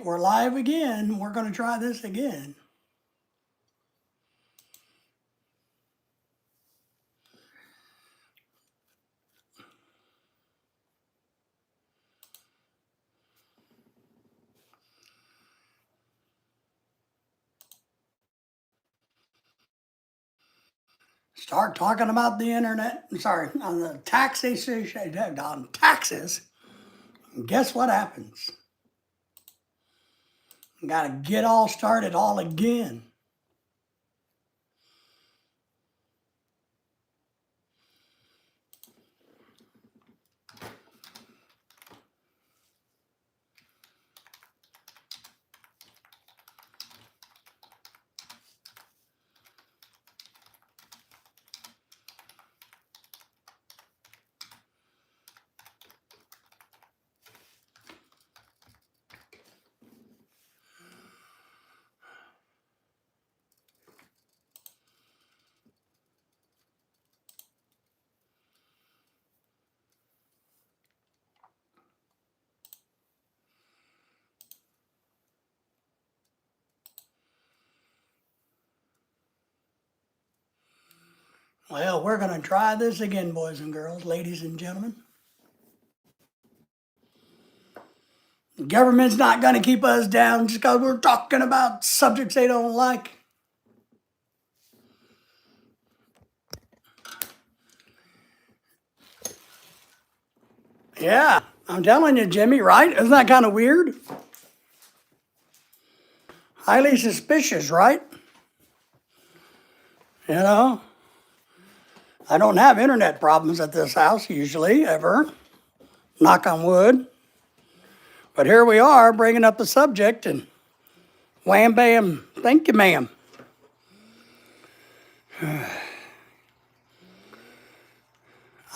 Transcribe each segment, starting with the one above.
think we're live again. We're going to try this again. Start talking about the internet. Sorry, on the taxes. On taxes. And guess what happens? Got to get all started all again. Well, we're going to try this again, boys and girls, ladies and gentlemen. The government's not going to keep us down just because we're talking about subjects they don't like. Yeah, I'm telling you, Jimmy, right? Isn't that kind of weird? Highly suspicious, right? You know, I don't have internet problems at this house usually, ever. Knock on wood. But here we are bringing up the subject and wham bam, thank you, ma'am.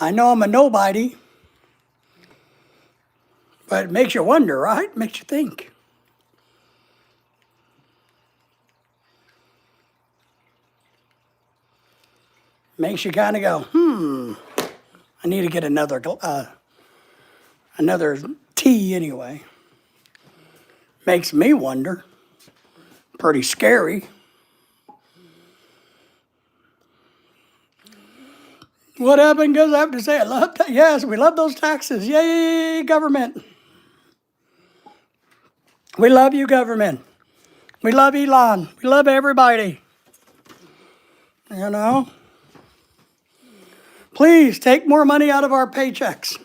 I know I'm a nobody, but it makes you wonder, right? Makes you think. Makes you kind of go, I need to get another tea anyway. Makes me wonder. Pretty scary. What happened? Because I have to say, I love yes, we love those taxes. Yay, government. We love you, government. We love Elon. We love everybody. You know? Please take more money out of our paychecks.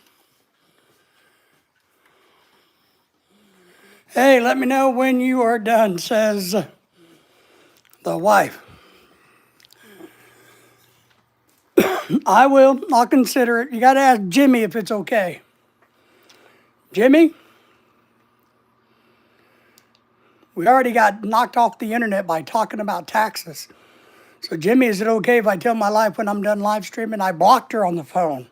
Hey, let me know when you are done, says the wife. I will. I'll consider it. You got to ask Jimmy if it's okay. Jimmy? We already got knocked off the internet by talking about taxes. So, Jimmy, is it okay if I tell my wife when I'm done live streaming? I blocked her on the phone.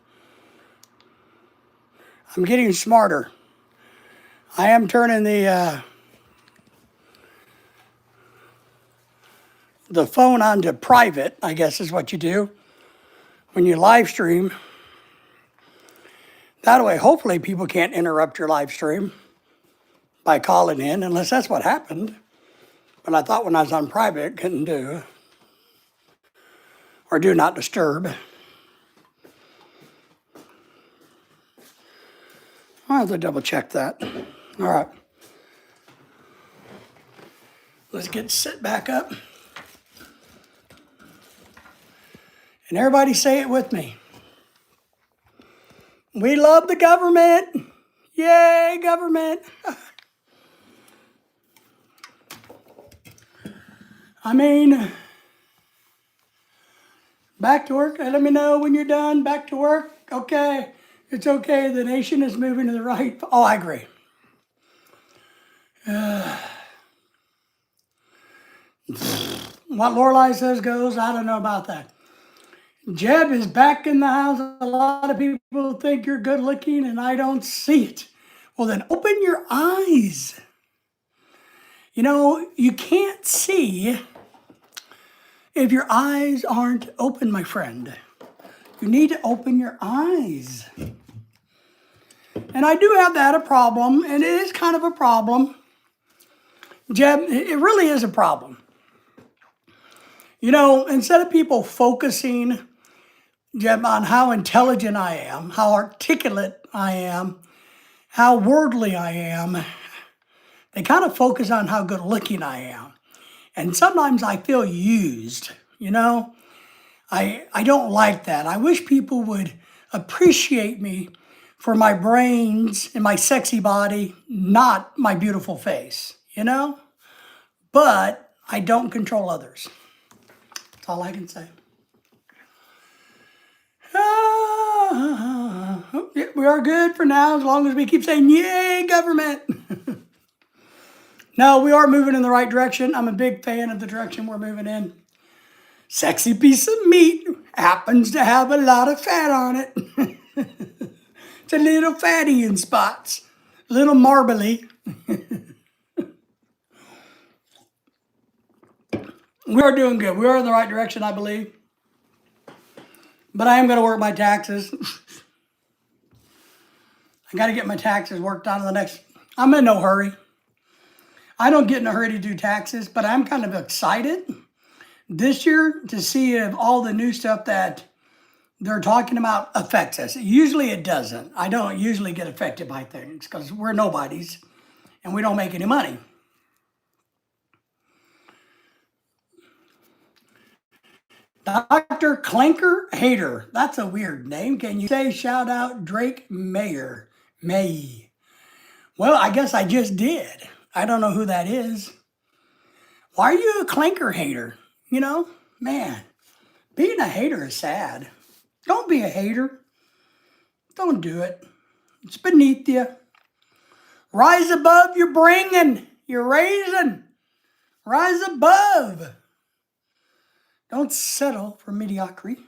I'm getting smarter. I am turning the phone on to private, I guess is what you do when you live stream. That way, hopefully, people can't interrupt your live stream by calling in, unless that's what happened. But I thought when I was on private, it couldn't do. Or do not disturb. I'll have to double check that. All right. Let's get sit back up. And everybody say it with me. We love the government. Yay, government. I mean, back to work. Let me know when you're done. Back to work. Okay. It's okay. The nation is moving to the right. Oh, I agree. What Lorelai says goes. I don't know about that. Jeb is back in the house. A lot of people think you're good looking and I don't see it. Well, then open your eyes. You know, you can't see if your eyes aren't open, my friend. You need to open your eyes. And I do have that a problem, and it is kind of a problem Jeb, it really is a problem. You know, instead of people focusing, Jeb, on how intelligent I am, how articulate I am, how worldly I am, they kind of focus on how good looking I am. And sometimes I feel used, you know? I don't like that. I wish people would appreciate me for my brains and my sexy body, not my beautiful face, you know? But I don't control others. That's all I can say. We are good for now as long as we keep saying, yay, government. No, we are moving in the right direction. I'm a big fan of the direction we're moving in. Sexy piece of meat happens to have a lot of fat on it. It's a little fatty in spots, a little marbly. We are doing good. We are in the right direction, I believe. But I am going to work my taxes. I got to get my taxes worked on in the next... I'm in no hurry. I don't get in a hurry to do taxes, but I'm kind of excited this year to see if all the new stuff that they're talking about affects us. Usually it doesn't. I don't usually get affected by things because we're nobodies and we don't make any money. Dr. Clinker Hater. That's a weird name. Can you say shout out Drake Mayer? May. Well, I guess I just did. I don't know who that is. Why are you a clinker hater? You know, man, being a hater is sad. Don't be a hater. Don't do it. It's beneath you. Rise above your bringing, your raising. Rise above. Don't settle for mediocrity.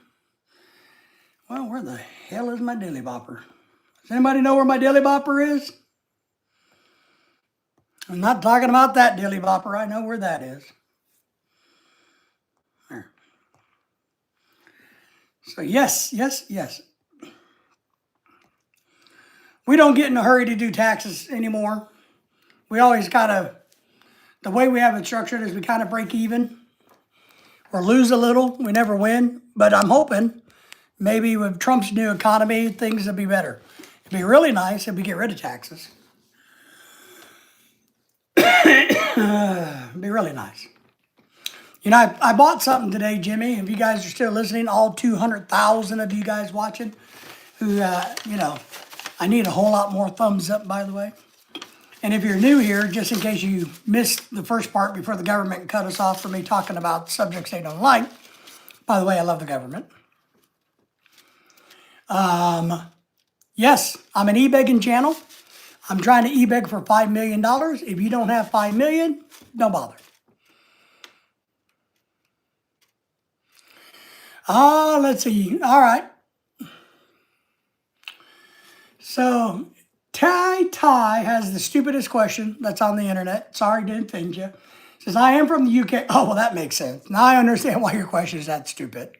Well, where the hell is my Dilly Bopper? Does anybody know where my Dilly Bopper is? I'm not talking about that Dilly Bopper. I know where that is. There. So yes. We don't get in a hurry to do taxes anymore. We always the way we have it structured is we kind of break even or lose a little. We never win. But I'm hoping maybe with Trump's new economy, things will be better. It'd be really nice if we get rid of taxes. It'd be really nice. You know, I bought something today, Jimmy. If you guys are still listening, all 200,000 of you guys watching, who, you know, I need a whole lot more thumbs up, by the way. And if you're new here, just in case you missed the first part before the government cut us off for me talking about subjects they don't like. By the way, I love the government. Yes, I'm an e-begging channel. I'm trying to e-beg for $5 million. If you don't have $5 million, don't bother. Let's see. All right. So, Ty has the stupidest question that's on the internet. Sorry to offend you. Says, I am from the UK. Oh, well, that makes sense. Now I understand why your question is that stupid.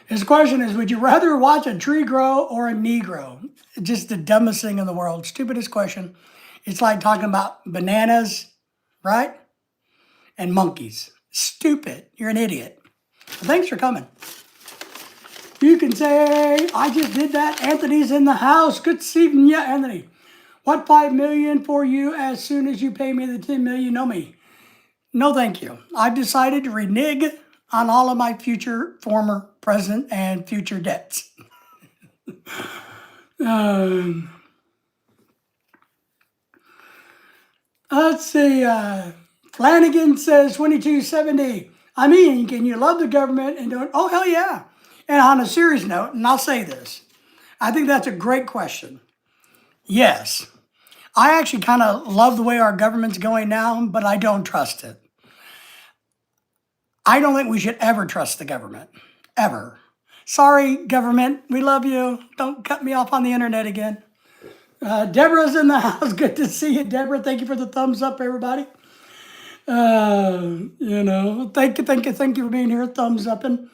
His question is, would you rather watch a tree grow or a knee grow? Just the dumbest thing in the world. Stupidest question. It's like talking about bananas, right? And monkeys. Stupid. You're an idiot. Well, thanks for coming. You can say, I just did that. Anthony's in the house. Good seeing you, Anthony. What $5 million for you as soon as you pay me the $10 million? You know me. No, thank you. I've decided to renege on all of my future, former, present, and future debts. Let's see. Flanagan says 2270. I mean, can you love the government and don't? Oh, hell yeah. And on a serious note, and I'll say this, I think that's a great question. Yes. I actually kind of love the way our government's going now, but I don't trust it. I don't think we should ever trust the government. Ever. Sorry, government. We love you. Don't cut me off on the internet again. Deborah's in the house. Good to see you, Deborah. Thank you for the thumbs up, everybody. You know, thank you for being here. Thumbs up. And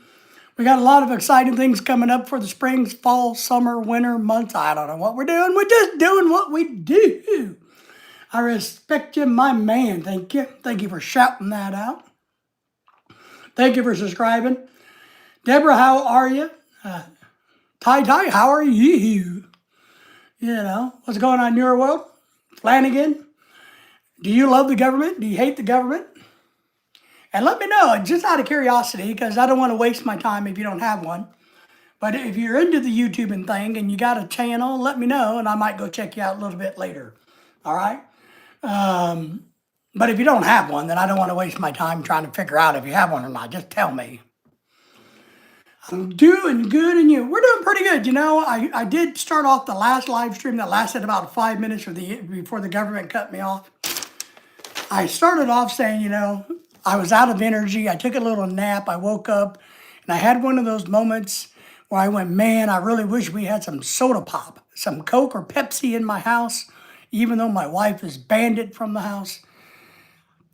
we got a lot of exciting things coming up for the spring, fall, summer, winter months. I don't know what we're doing. We're just doing what we do. I respect you, my man. Thank you. Thank you for shouting that out. Thank you for subscribing. Deborah, how are you? Ty, how are you? You know, what's going on in your world? Flanagan, do you love the government? Do you hate the government? And let me know, just out of curiosity, because I don't want to waste my time if you don't have one. But if you're into the YouTubing thing and you got a channel, let me know, and I might go check you out a little bit later. All right? But if you don't have one, then I don't want to waste my time trying to figure out if you have one or not. Just tell me. I'm doing good, and you? We're doing pretty good. You know, I did start off the last live stream that lasted about 5 minutes before the government cut me off. I started off saying, you know, I was out of energy. I took a little nap. I woke up, and I had one of those moments where I went, man, I really wish we had some soda pop, some Coke or Pepsi in my house, even though my wife has banned it from the house.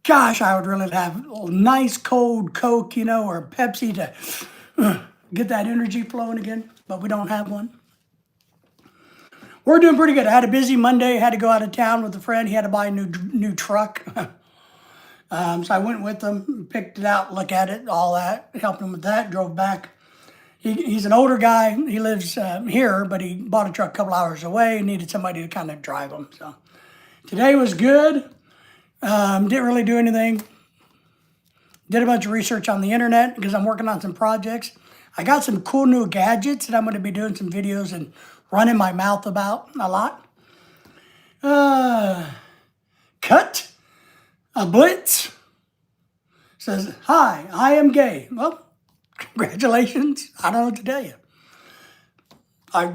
Gosh, I would really have a nice cold Coke, you know, or Pepsi to get that energy flowing again, but we don't have one. We're doing pretty good. I had a busy Monday. Had to go out of town with a friend. He had to buy a new truck. So I went with him, picked it out, looked at it, all that, helped him with that, drove back. He's an older guy. He lives here, but he bought a truck a couple hours away and needed somebody to kind of drive him. So today was good. Didn't really do anything. Did a bunch of research on the internet because I'm working on some projects. I got some cool new gadgets that I'm going to be doing some videos and running my mouth about a lot. Cut a Blitz says, hi, I am gay. Well, congratulations. I don't know what to tell you.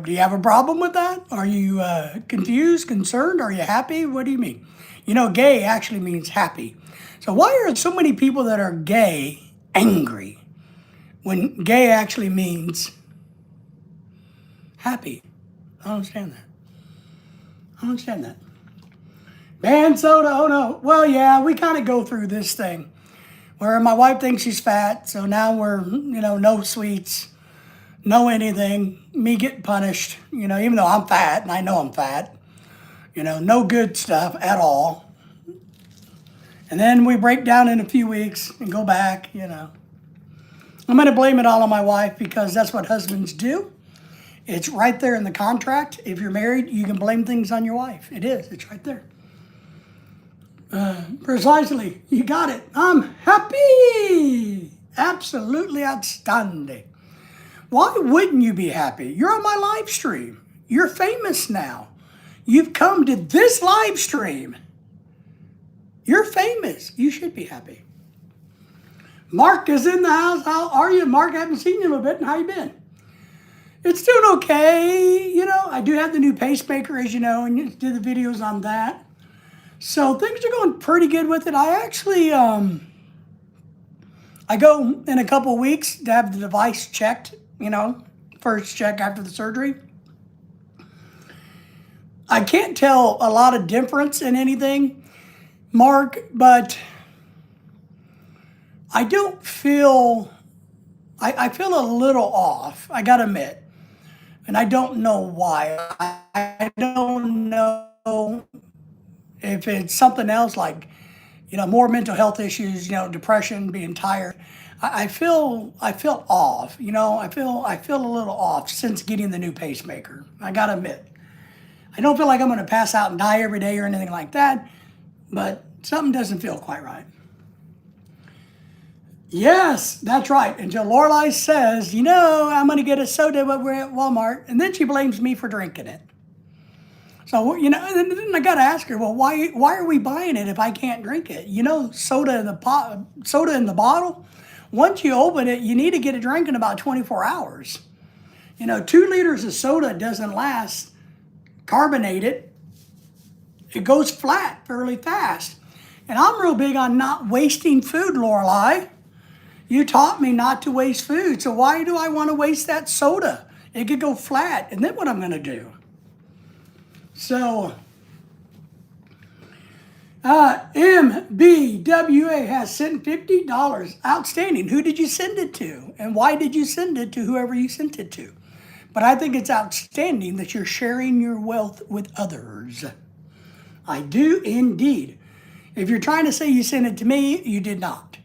Do you have a problem with that? Are you confused, concerned? Are you happy? What do you mean? You know, gay actually means happy. So why are so many people that are gay angry when gay actually means happy? I don't understand that. I don't understand that. Ban soda, oh no. Well, yeah, we kind of go through this thing where my wife thinks she's fat, so now we're, you know, no sweets, no anything, me getting punished, you know, even though I'm fat, and I know I'm fat, you know, no good stuff at all. And then we break down in a few weeks and go back, you know. I'm going to blame it all on my wife because that's what husbands do. It's right there in the contract. If you're married, you can blame things on your wife. It is. It's right there. Precisely. You got it. I'm happy. Absolutely outstanding. Why wouldn't you be happy? You're on my live stream. You're famous now. You've come to this live stream. You're famous. You should be happy. Mark is in the house. How are you? Mark, I haven't seen you in a little bit. How you been? It's doing okay. You know, I do have the new pacemaker, as you know, and you did the videos on that. So things are going pretty good with it. I actually, I go in a couple of weeks to have the device checked, you know, first check after the surgery. I can't tell a lot of difference in anything, Mark, but I don't feel, I feel a little off, I gotta admit. And I don't know why. I don't know if it's something else like, you know, more mental health issues, you know, depression, being tired. I feel off, you know, I feel a little off since getting the new pacemaker. I gotta admit. I don't feel like I'm gonna pass out and die every day or anything like that, but something doesn't feel quite right. Yes, that's right. Until Lorelai says, you know, I'm gonna get a soda when we're at Walmart, and then she blames me for drinking it. So, you know, and then I got to ask her, well, why are we buying it if I can't drink it? You know, soda in the bottle, once you open it, you need to get it drank in about 24 hours. You know, 2 liters of soda doesn't last carbonated. It goes flat fairly fast. And I'm real big on not wasting food, Lorelai. You taught me not to waste food, so why do I want to waste that soda? It could go flat, and then what I'm going to do? So, MBWA has sent $50. Outstanding. Who did you send it to? And why did you send it to whoever you sent it to? But I think it's outstanding that you're sharing your wealth with others. I do indeed. If you're trying to say you sent it to me, you did not.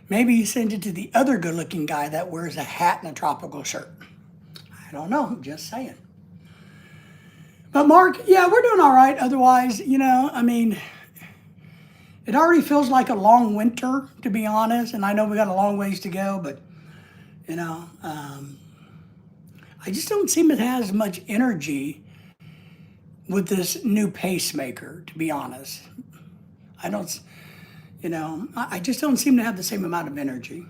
Maybe you sent it to the other good-looking guy that wears a hat and a tropical shirt. I don't know. I'm just saying. But Mark, yeah, we're doing all right. Otherwise, I mean, it already feels like a long winter, to be honest. And I know we got a long ways to go, but, I just don't seem to have as much energy with this new pacemaker, to be honest. I don't, I just don't seem to have the same amount of energy.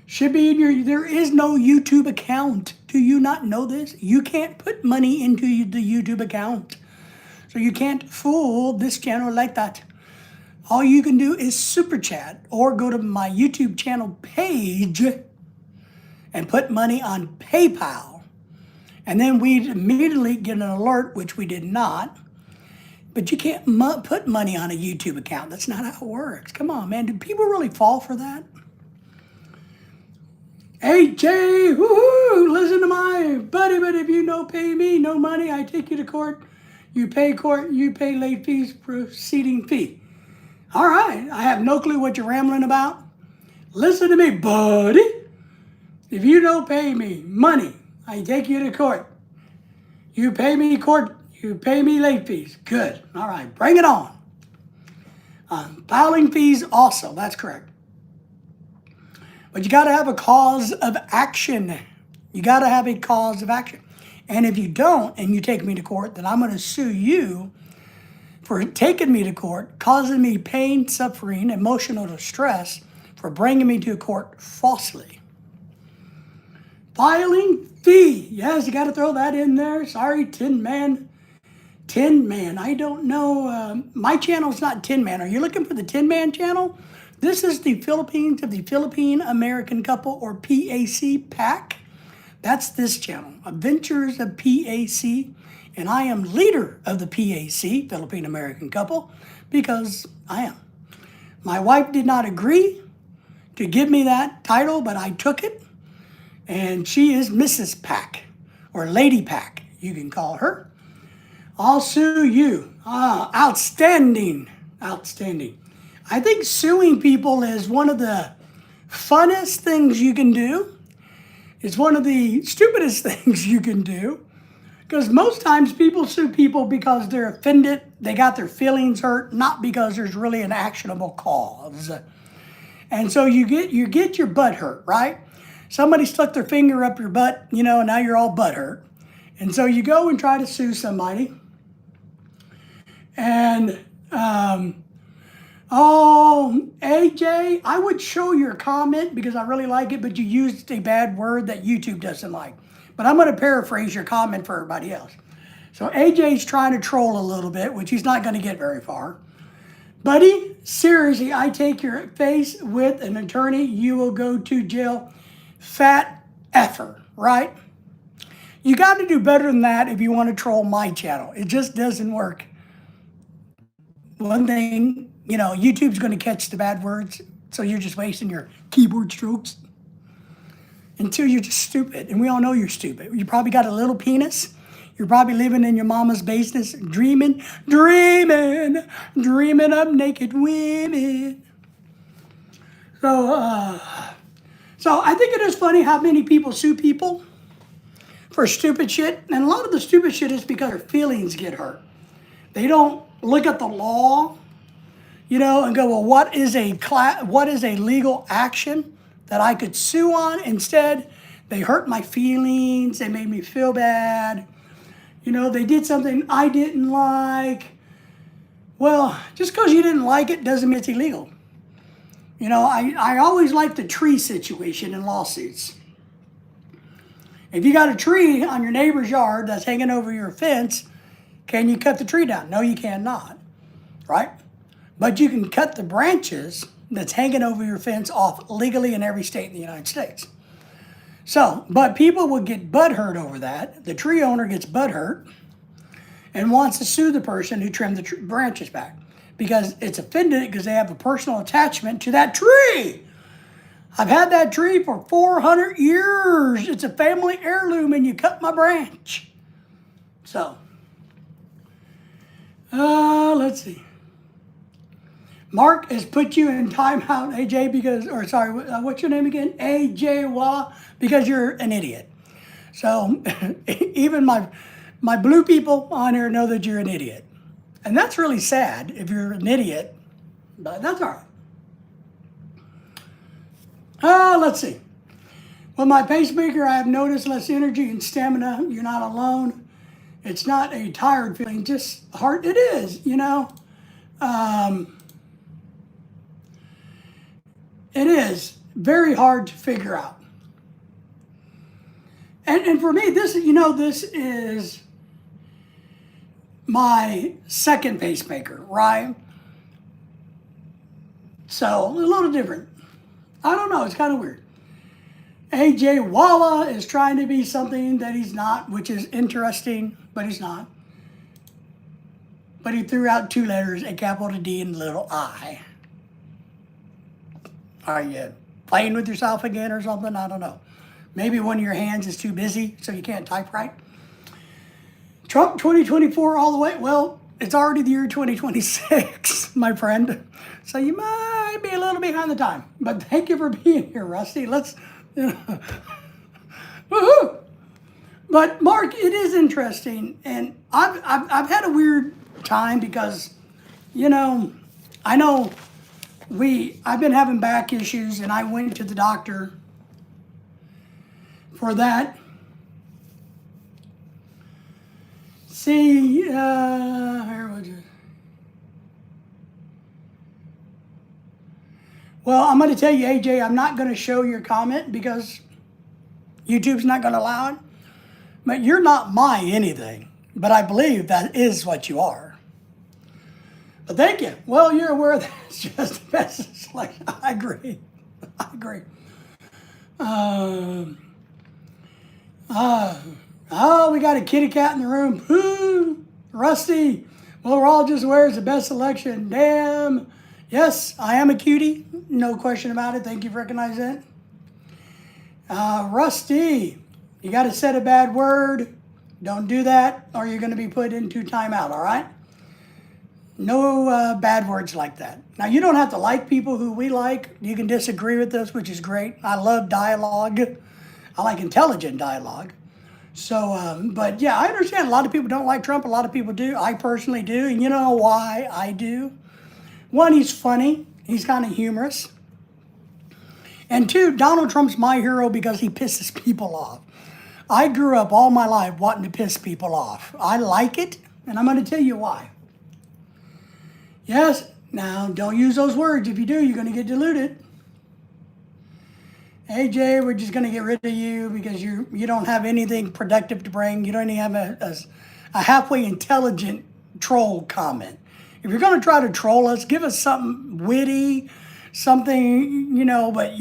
Should be in there is no YouTube account. Do you not know this? You can't put money into the YouTube account. So you can't fool this channel like that. All you can do is super chat or go to my YouTube channel page and put money on PayPal. And then we'd immediately get an alert, which we did not. But you can't put money on a YouTube account. That's not how it works. Come on, man. Do people really fall for that? Hey, Jay, woohoo, listen to my buddy, but if you no pay me, no money, I take you to court. You pay court, you pay late fees, proceeding fee. All right, I have no clue what you're rambling about. Listen to me, buddy. If you don't pay me money, I take you to court. You pay me court, you pay me late fees. Good. All right, bring it on. Filing fees also, that's correct. But you got to have a cause of action. You got to have a cause of action. And if you don't, and you take me to court, then I'm going to sue you for taking me to court, causing me pain, suffering, emotional distress, for bringing me to court falsely. Filing fee. Yes, you got to throw that in there. Sorry, Tin Man. Tin Man. I don't know. My channel's not Tin Man. Are you looking for the Tin Man channel? This is the Philippines of the Philippine American Couple, or PAC. That's this channel, Adventures of PAC. And I am leader of the PAC, Philippine American Couple, because I am. My wife did not agree to give me that title, but I took it. And she is Mrs. Pack, or Lady Pack, you can call her. I'll sue you. Outstanding. Outstanding. I think suing people is one of the funnest things you can do. It's one of the stupidest things you can do. Because most times people sue people because they're offended, they got their feelings hurt, not because there's really an actionable cause. And so you get your butt hurt, right? Somebody stuck their finger up your butt, and now you're all butt hurt. And so you go and try to sue somebody. And, AJ, I would show your comment because I really like it, but you used a bad word that YouTube doesn't like. But I'm going to paraphrase your comment for everybody else. So AJ's trying to troll a little bit, which he's not going to get very far. Buddy, seriously, I take your face with an attorney, you will go to jail. Fat effer, right? You got to do better than that if you want to troll my channel. It just doesn't work. One thing, YouTube's going to catch the bad words, so you're just wasting your keyboard strokes until you're just stupid. And we all know you're stupid. You probably got a little penis. You're probably living in your mama's basement, dreaming of naked women. So I think it is funny how many people sue people for stupid shit. And a lot of the stupid shit is because their feelings get hurt. They don't look at the law, and go, well, what is a legal action that I could sue on? Instead, they hurt my feelings. They made me feel bad. They did something I didn't like. Well, just because you didn't like it doesn't mean it's illegal. I always like the tree situation in lawsuits. If you got a tree on your neighbor's yard that's hanging over your fence, can you cut the tree down? No, you cannot, right? But you can cut the branches that's hanging over your fence off legally in every state in the United States. So, but people would get butthurt over that. The tree owner gets butthurt and wants to sue the person who trimmed the branches back because it's offended because they have a personal attachment to that tree. I've had that tree for 400 years. It's a family heirloom and you cut my branch. So, Let's see. Mark has put you in timeout, AJ, because, or sorry, what's your name again? AJ Wah, because you're an idiot. So even my blue people on here know that you're an idiot. And that's really sad if you're an idiot, but that's all right. Let's see. With my pacemaker, I have noticed less energy and stamina. You're not alone. It's not a tired feeling, just hard. It is, you know. It is very hard to figure out. And for me, this is my second pacemaker, right? So a little different. I don't know, it's kind of weird. AJ Walla is trying to be something that he's not, which is interesting, but he's not. But he threw out two letters, a capital D and a little I. Are you playing with yourself again or something? I don't know. Maybe one of your hands is too busy so you can't type right. Trump 2024 all the way. Well, it's already the year 2026, my friend. So you might be a little behind the time. But thank you for being here, Rusty. Let's, woohoo! But Mark, it is interesting, and I've had a weird time because, I know I've been having back issues, and I went to the doctor for that. See, here was it? Well, I'm going to tell you, AJ, I'm not going to show your comment because YouTube's not going to allow it. But you're not my anything. But I believe that is what you are. But thank you. Well, you're aware that it's just a message. Like, I agree. I agree. Oh, we got a kitty cat in the room. Woo! Rusty. Well, we're all just aware it's the best election. Damn. Yes, I am a cutie. No question about it. Thank you for recognizing that. Rusty, you got to set a bad word. Don't do that or you're going to be put into timeout, all right? No bad words like that. Now, you don't have to like people who we like. You can disagree with us, which is great. I love dialogue. I like intelligent dialogue. So, but yeah, I understand a lot of people don't like Trump. A lot of people do. I personally do. And you know why I do? One, he's funny. He's kind of humorous. And two, Donald Trump's my hero because he pisses people off. I grew up all my life wanting to piss people off. I like it, and I'm going to tell you why. Yes, now don't use those words. If you do, you're going to get diluted. AJ, we're just going to get rid of you because you don't have anything productive to bring. You don't even have a halfway intelligent troll comment. If you're going to try to troll us, give us something witty, something, but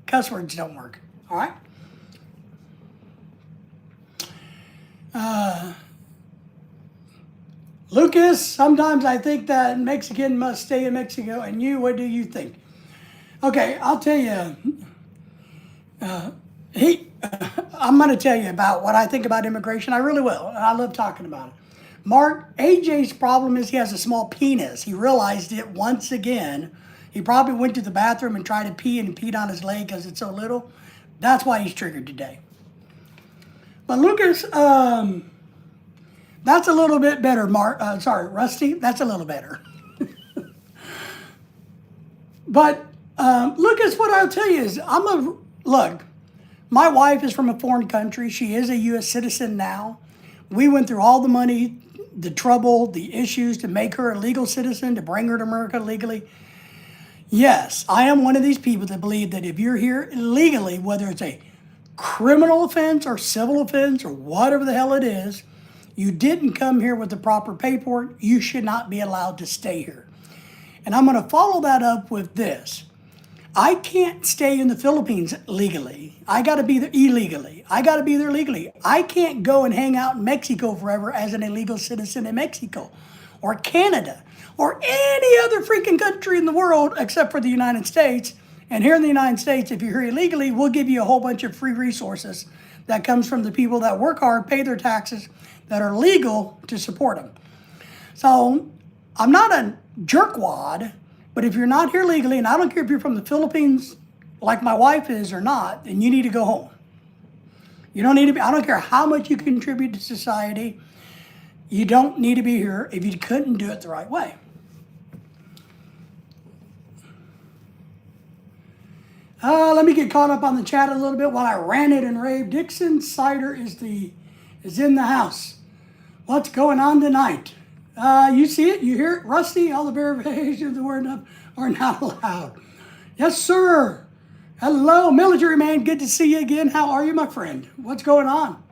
cuss words don't work. All right? Lucas, sometimes I think that Mexican must stay in Mexico. And you, what do you think? Okay, I'll tell you. I'm going to tell you about what I think about immigration. I really will. And I love talking about it. Mark, AJ's problem is he has a small penis. He realized it once again. He probably went to the bathroom and tried to pee and peed on his leg because it's so little. That's why he's triggered today. But Lucas, that's a little bit better, Mark. Sorry, Rusty, that's a little better. But Lucas, what I'll tell you is, look, my wife is from a foreign country. She is a U.S. citizen now. We went through all the money, the trouble, the issues to make her a legal citizen, to bring her to America legally. Yes, I am one of these people that believe that if you're here illegally, whether it's a criminal offense or civil offense or whatever the hell it is, you didn't come here with the proper paperwork, you should not be allowed to stay here. And I'm going to follow that up with this. I can't stay in the Philippines legally. I got to be there illegally. I got to be there legally. I can't go and hang out in Mexico forever as an illegal citizen in Mexico or Canada or any other freaking country in the world except for the United States. And here in the United States, if you're here illegally, we'll give you a whole bunch of free resources that comes from the people that work hard, pay their taxes, that are legal to support them. So I'm not a jerkwad, but if you're not here legally, and I don't care if you're from the Philippines like my wife is or not, then you need to go home. You don't need to be, I don't care how much you contribute to society. You don't need to be here if you couldn't do it the right way. Let me get caught up on the chat a little bit while I ranted and raved. Dixon Cider is in the house. What's going on tonight? You see it, you hear it, Rusty. All the variations of the word are not allowed. Yes, sir. Hello, military man. Good to see you again. How are you, my friend? What's going on?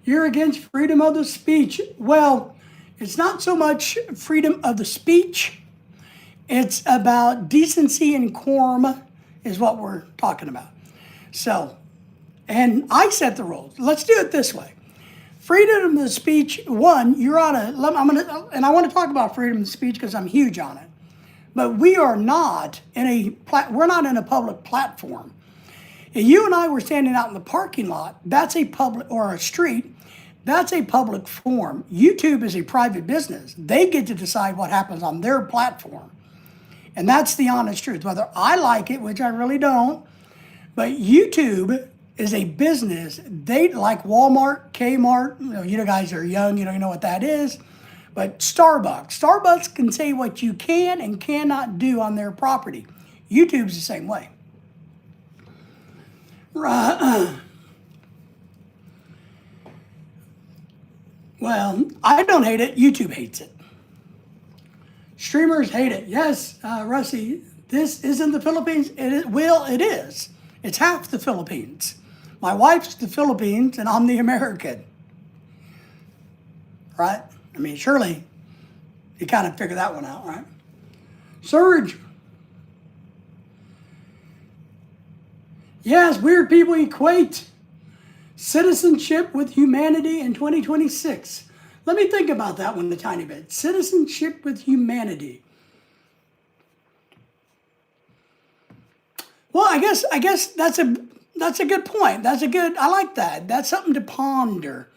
You're against freedom of the speech. Well, it's not so much freedom of the speech. It's about decency and quorum is what we're talking about. So, and I set the rules. Let's do it this way. Freedom of speech, one, you're on a, and I want to talk about freedom of speech because I'm huge on it. But we are not we're not in a public platform. If you and I were standing out in the parking lot, that's a public, or a street, that's a public forum. YouTube is a private business. They get to decide what happens on their platform. And that's the honest truth. Whether I like it, which I really don't, but YouTube is a business. They, like Walmart, Kmart, you guys are young, you don't know what that is, but Starbucks can say what you can and cannot do on their property. YouTube's the same way. Well, I don't hate it. YouTube hates it. Streamers hate it. Yes, Rusty, this isn't the Philippines. It is. It's half the Philippines. My wife's the Philippines and I'm the American. Right? I mean, surely you kind of figure that one out, right? Surge. Yes, weird people equate citizenship with humanity in 2026. Let me think about that one a tiny bit. Citizenship with humanity. Well, I guess that's a good point. I like that. That's something to ponder.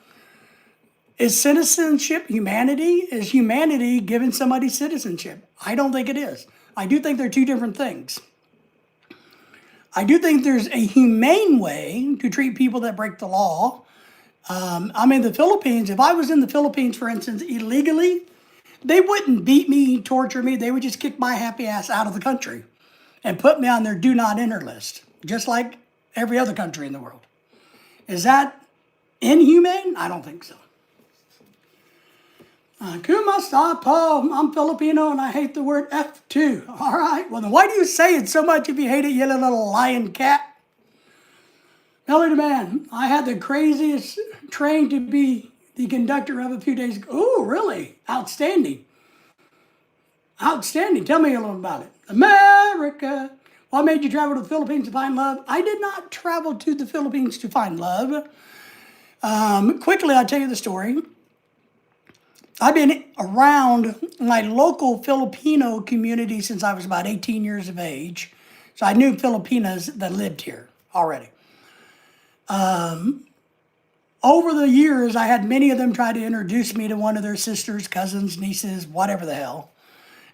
Is citizenship humanity? Is humanity giving somebody citizenship? I don't think it is. I do think they're two different things. I do think there's a humane way to treat people that break the law. I'm in the Philippines. If I was in the Philippines, for instance, illegally, they wouldn't beat me, torture me. They would just kick my happy ass out of the country and put me on their do not enter list, just like every other country in the world. Is that inhumane? I don't think so. Kumasta, I'm Filipino and I hate the word F2. All right, well then why do you say it so much if you hate it, you little lion cat? Melody Man, I had the craziest train to be the conductor of a few days ago. Oh, really? Outstanding. Outstanding. Tell me a little about it. America. What made you travel to the Philippines to find love? I did not travel to the Philippines to find love. Quickly, I'll tell you the story. I've been around my local Filipino community since I was about 18 years of age. So I knew Filipinas that lived here already. Over the years, I had many of them try to introduce me to one of their sisters, cousins, nieces, whatever the hell.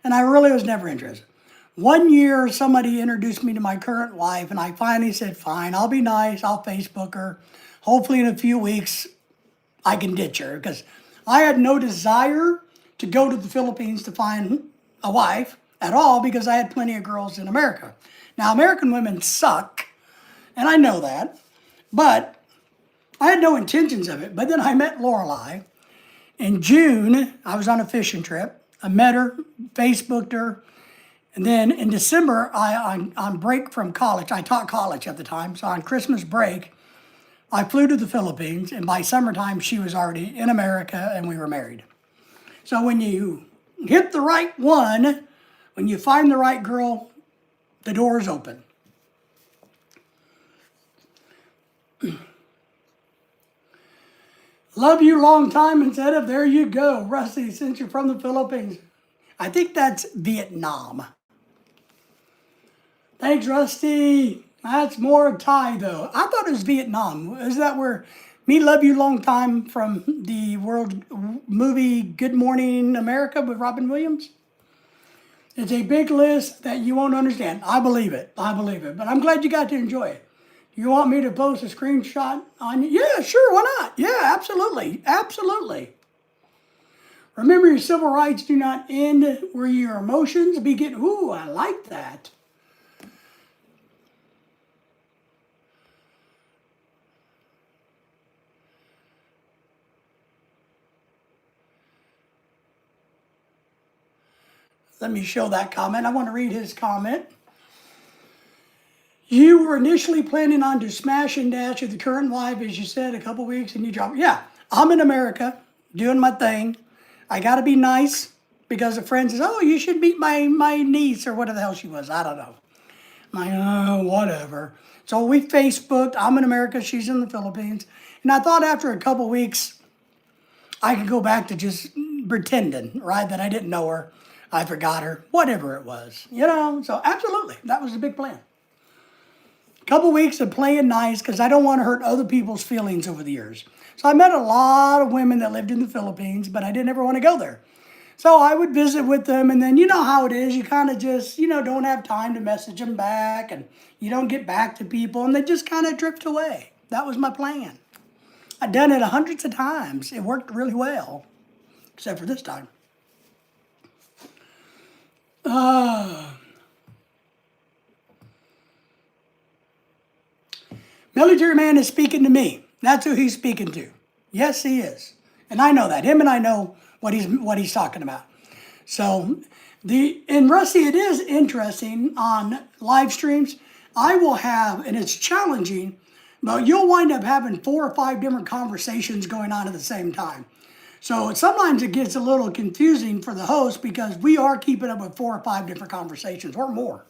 And I really was never interested. One year, somebody introduced me to my current wife, and I finally said, fine, I'll be nice, I'll Facebook her. Hopefully in a few weeks, I can ditch her, because I had no desire to go to the Philippines to find a wife at all, because I had plenty of girls in America. Now, American women suck, and I know that, but I had no intentions of it. But then I met Lorelei. In June, I was on a fishing trip. I met her, Facebooked her, and then in December, on break from college, I taught college at the time, so on Christmas break, I flew to the Philippines, and by summertime, she was already in America, and we were married. So when you hit the right one, when you find the right girl, the door is open. Love you long time instead of there you go, Rusty, since you're from the Philippines. I think that's Vietnam. Thanks, Rusty. That's more Thai, though. I thought it was Vietnam. Is that where Me love you long time from the world movie Good Morning America with Robin Williams. It's a big list that you won't understand. I believe it. I believe it. But I'm glad you got to enjoy it. You want me to post a screenshot on you? Yeah, sure. Why not? Yeah, absolutely. Absolutely. Remember, your civil rights do not end where your emotions begin. Ooh, I like that. Let me show that comment. I want to read his comment. You were initially planning on to smash and dash with the current wife, as you said, a couple weeks, and you dropped. Yeah, I'm in America doing my thing. I got to be nice because a friend says, oh, you should meet my niece or whatever the hell she was. I don't know. I'm like, oh, whatever. So we Facebooked. I'm in America. She's in the Philippines. And I thought after a couple weeks, I could go back to just pretending, right, that I didn't know her. I forgot her, whatever it was, So absolutely, that was the big plan. Couple weeks of playing nice because I don't want to hurt other people's feelings over the years. So I met a lot of women that lived in the Philippines, but I didn't ever want to go there. So I would visit with them, and then you know how it is. You kind of just, don't have time to message them back, and you don't get back to people, and they just kind of drift away. That was my plan. I've done it hundreds of times. It worked really well, except for this time. Military man is speaking to me. That's who he's speaking to. Yes, he is. And I know that. Him and I know what he's talking about. So in Rusty, it is interesting on live streams. I will have, and it's challenging, but you'll wind up having 4 or 5 different conversations going on at the same time. So sometimes it gets a little confusing for the host because we are keeping up with 4 or 5 different conversations or more.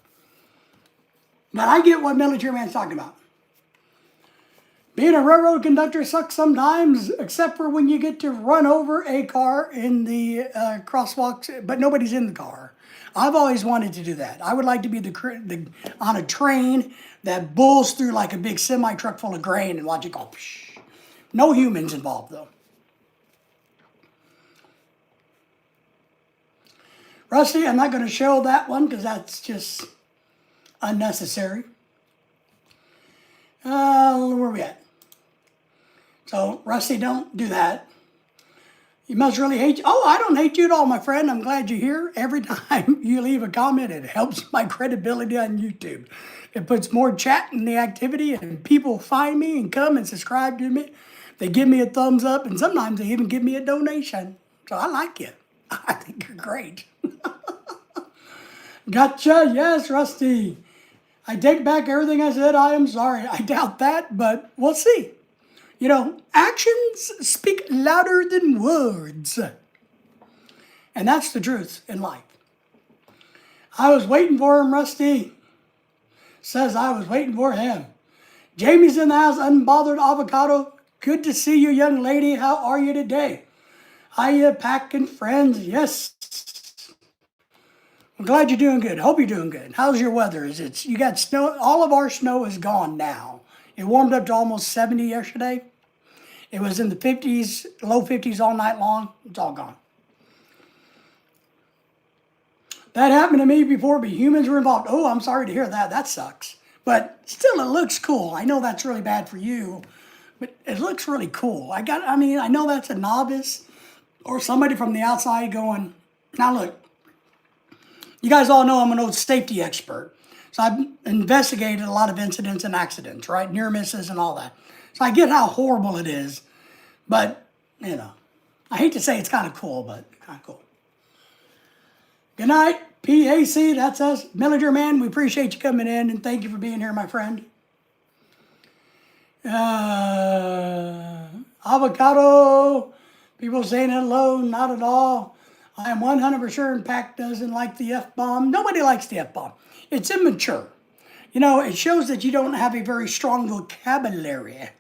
But I get what military man's talking about. Being a railroad conductor sucks sometimes, except for when you get to run over a car in the crosswalks, but nobody's in the car. I've always wanted to do that. I would like to be on a train that bulls through like a big semi-truck full of grain and watch it go. Psh. No humans involved, though. Rusty, I'm not going to show that one because that's just unnecessary. Where are we at? So, Rusty, don't do that. You must really hate you. Oh, I don't hate you at all, my friend. I'm glad you're here. Every time you leave a comment, it helps my credibility on YouTube. It puts more chat in the activity, and people find me and come and subscribe to me. They give me a thumbs up, and sometimes they even give me a donation. So I like you. I think you're great. Gotcha. Yes, Rusty. I take back everything I said. I am sorry. I doubt that, but we'll see. Actions speak louder than words. And that's the truth in life. I was waiting for him, Rusty. Says I was waiting for him. Jamie's in the house, unbothered avocado. Good to see you, young lady. How are you today? How you packing, friends? Yes. I'm glad you're doing good. Hope you're doing good. How's your weather? You got snow? All of our snow is gone now. It warmed up to almost 70 yesterday. It was in the 50s, low 50s all night long. It's all gone. That happened to me before, but humans were involved. Oh, I'm sorry to hear that. That sucks. But still, it looks cool. I know that's really bad for you, but it looks really cool. I know that's a novice or somebody from the outside going, now look, you guys all know I'm an old safety expert. So I've investigated a lot of incidents and accidents, right? Near misses and all that. So I get how horrible it is. But, I hate to say it's kind of cool, but kind of cool. Good night, PAC. That's us. Military man, we appreciate you coming in, and thank you for being here, my friend. Avocado. People saying hello, not at all. I am 100% sure Pac doesn't like the F-bomb. Nobody likes the F-bomb. It's immature. It shows that you don't have a very strong vocabulary.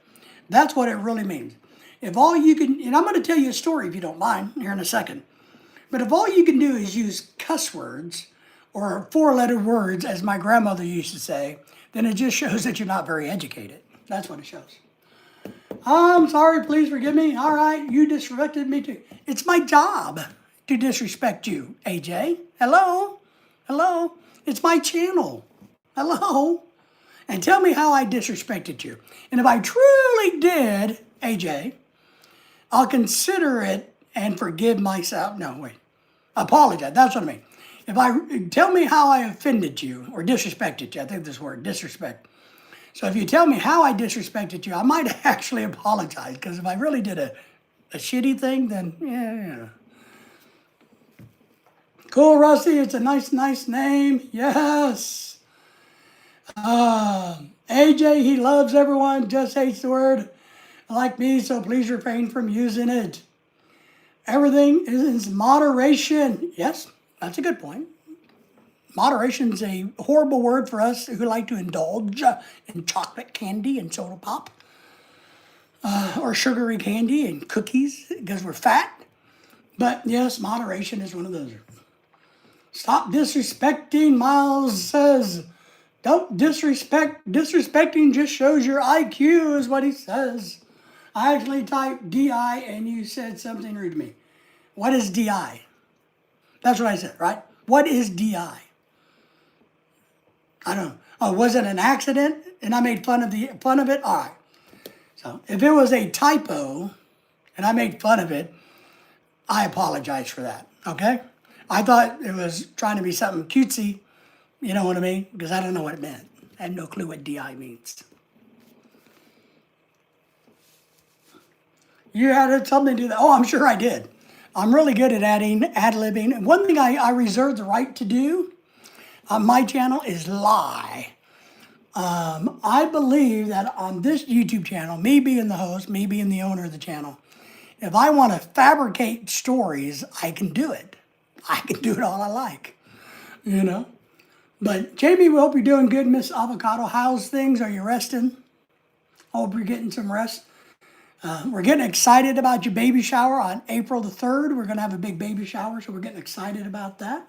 That's what it really means. If all you can, and I'm going to tell you a story if you don't mind here in a second, but if all you can do is use cuss words or 4-letter words, as my grandmother used to say, then it just shows that you're not very educated. That's what it shows. I'm sorry, please forgive me. All right, you disrespected me too. It's my job to disrespect you, AJ. Hello? Hello? It's my channel. Hello? And tell me how I disrespected you. And if I truly did, AJ, I'll consider it and forgive myself. No, wait. Apologize. That's what I mean. If I tell me how I offended you or disrespected you, I think this word, disrespect. So if you tell me how I disrespected you, I might actually apologize, because if I really did a shitty thing, then yeah. Cool, Rusty. It's a nice name. Yes. AJ, he loves everyone, just hates the word like me, so please refrain from using it. Everything is in moderation. Yes, that's a good point. Moderation is a horrible word for us who like to indulge in chocolate candy and soda pop, or sugary candy and cookies because we're fat. But yes, moderation is one of those. Stop disrespecting, Miles says. Don't disrespect. Disrespecting just shows your IQ is what he says. I actually typed DI and you said something rude to me. What is DI? That's what I said, right? What is DI? I don't know. Oh, was it an accident and I made fun of it? All right. So if it was a typo and I made fun of it, I apologize for that, okay? I thought it was trying to be something cutesy, you know what I mean? Because I don't know what it meant. I had no clue what DI means. You had something to do that. Oh, I'm sure I did. I'm really good at ad-libbing. And one thing I reserve the right to do on my channel is lie. I believe that on this YouTube channel, me being the host, me being the owner of the channel, if I want to fabricate stories, I can do it. I can do it all I like, you know? But Jamie, we hope you're doing good, Miss Avocado. How's things? Are you resting? Hope you're getting some rest. We're getting excited about your baby shower on April the 3rd. We're going to have a big baby shower, so we're getting excited about that.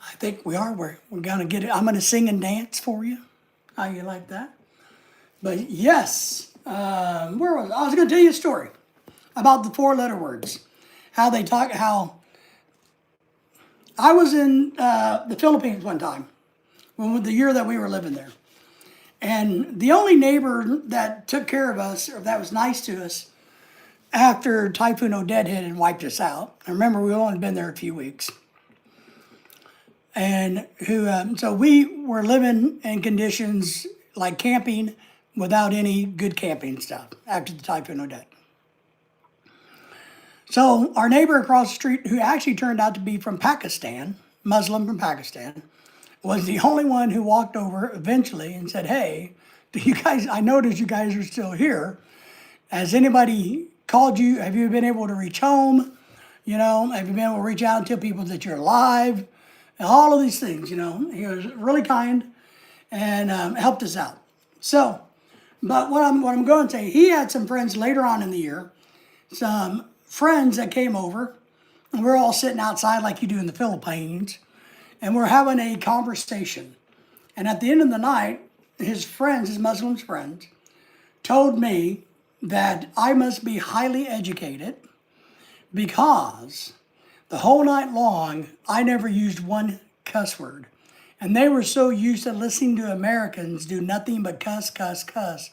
I think we are. We're going to get it. I'm going to sing and dance for you. How you like that? But yes, where was I? I was going to tell you a story about the 4-letter words. How they talk, how I was in the Philippines one time, the year that we were living there. And the only neighbor that took care of us, or that was nice to us, after Typhoon Odette hit and wiped us out, I remember we only been there a few weeks, and so we were living in conditions like camping without any good camping stuff after the Typhoon Odette. So our neighbor across the street, who actually turned out to be from Pakistan, Muslim from Pakistan, was the only one who walked over eventually and said, hey, do you guys, I noticed you guys are still here. Has anybody called you? Have you been able to reach home? You know, have you been able to reach out and tell people that you're alive? And all of these things, you know. He was really kind and helped us out. So, but what I'm going to say, he had some friends later on in the year, some friends that came over, and we're all sitting outside like you do in the Philippines, and we're having a conversation. And at the end of the night, his friends, his Muslim friends, told me that I must be highly educated because the whole night long, I never used one cuss word. And they were so used to listening to Americans do nothing but cuss, cuss, cuss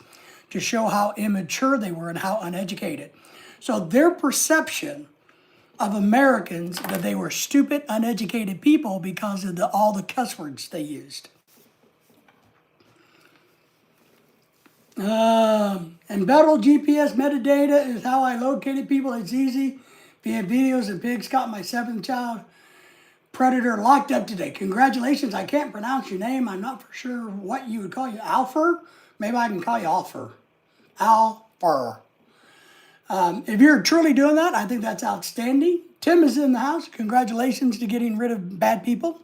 to show how immature they were and how uneducated. So their perception of Americans that they were stupid, uneducated people because of all the cuss words they used. Embedded GPS metadata is how I located people. It's easy via videos and pigs. Got my 7th child predator locked up today. Congratulations. I can't pronounce your name. I'm not for sure what you would call you. Alfer? Maybe I can call you Alfer. Alfer. If you're truly doing that, I think that's outstanding. Tim is in the house. Congratulations to getting rid of bad people.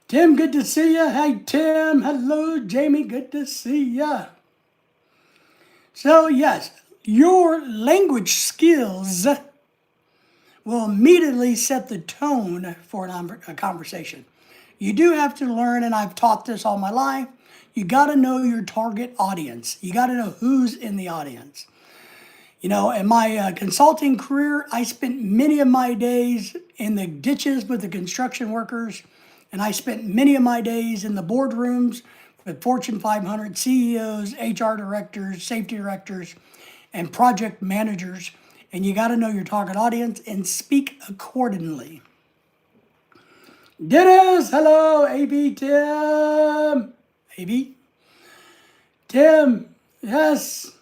Tim, good to see you. Hey, Tim. Hello, Jamie. Good to see you. So, yes, your language skills will immediately set the tone for a conversation. You do have to learn, and I've taught this all my life. You got to know your target audience. You got to know who's in the audience. You know, in my consulting career, I spent many of my days in the ditches with the construction workers, and I spent many of my days in the boardrooms with Fortune 500 CEOs, HR directors, safety directors, and project managers. And you got to know your target audience and speak accordingly. Dennis, hello, AB, Tim, AB, Tim, yes.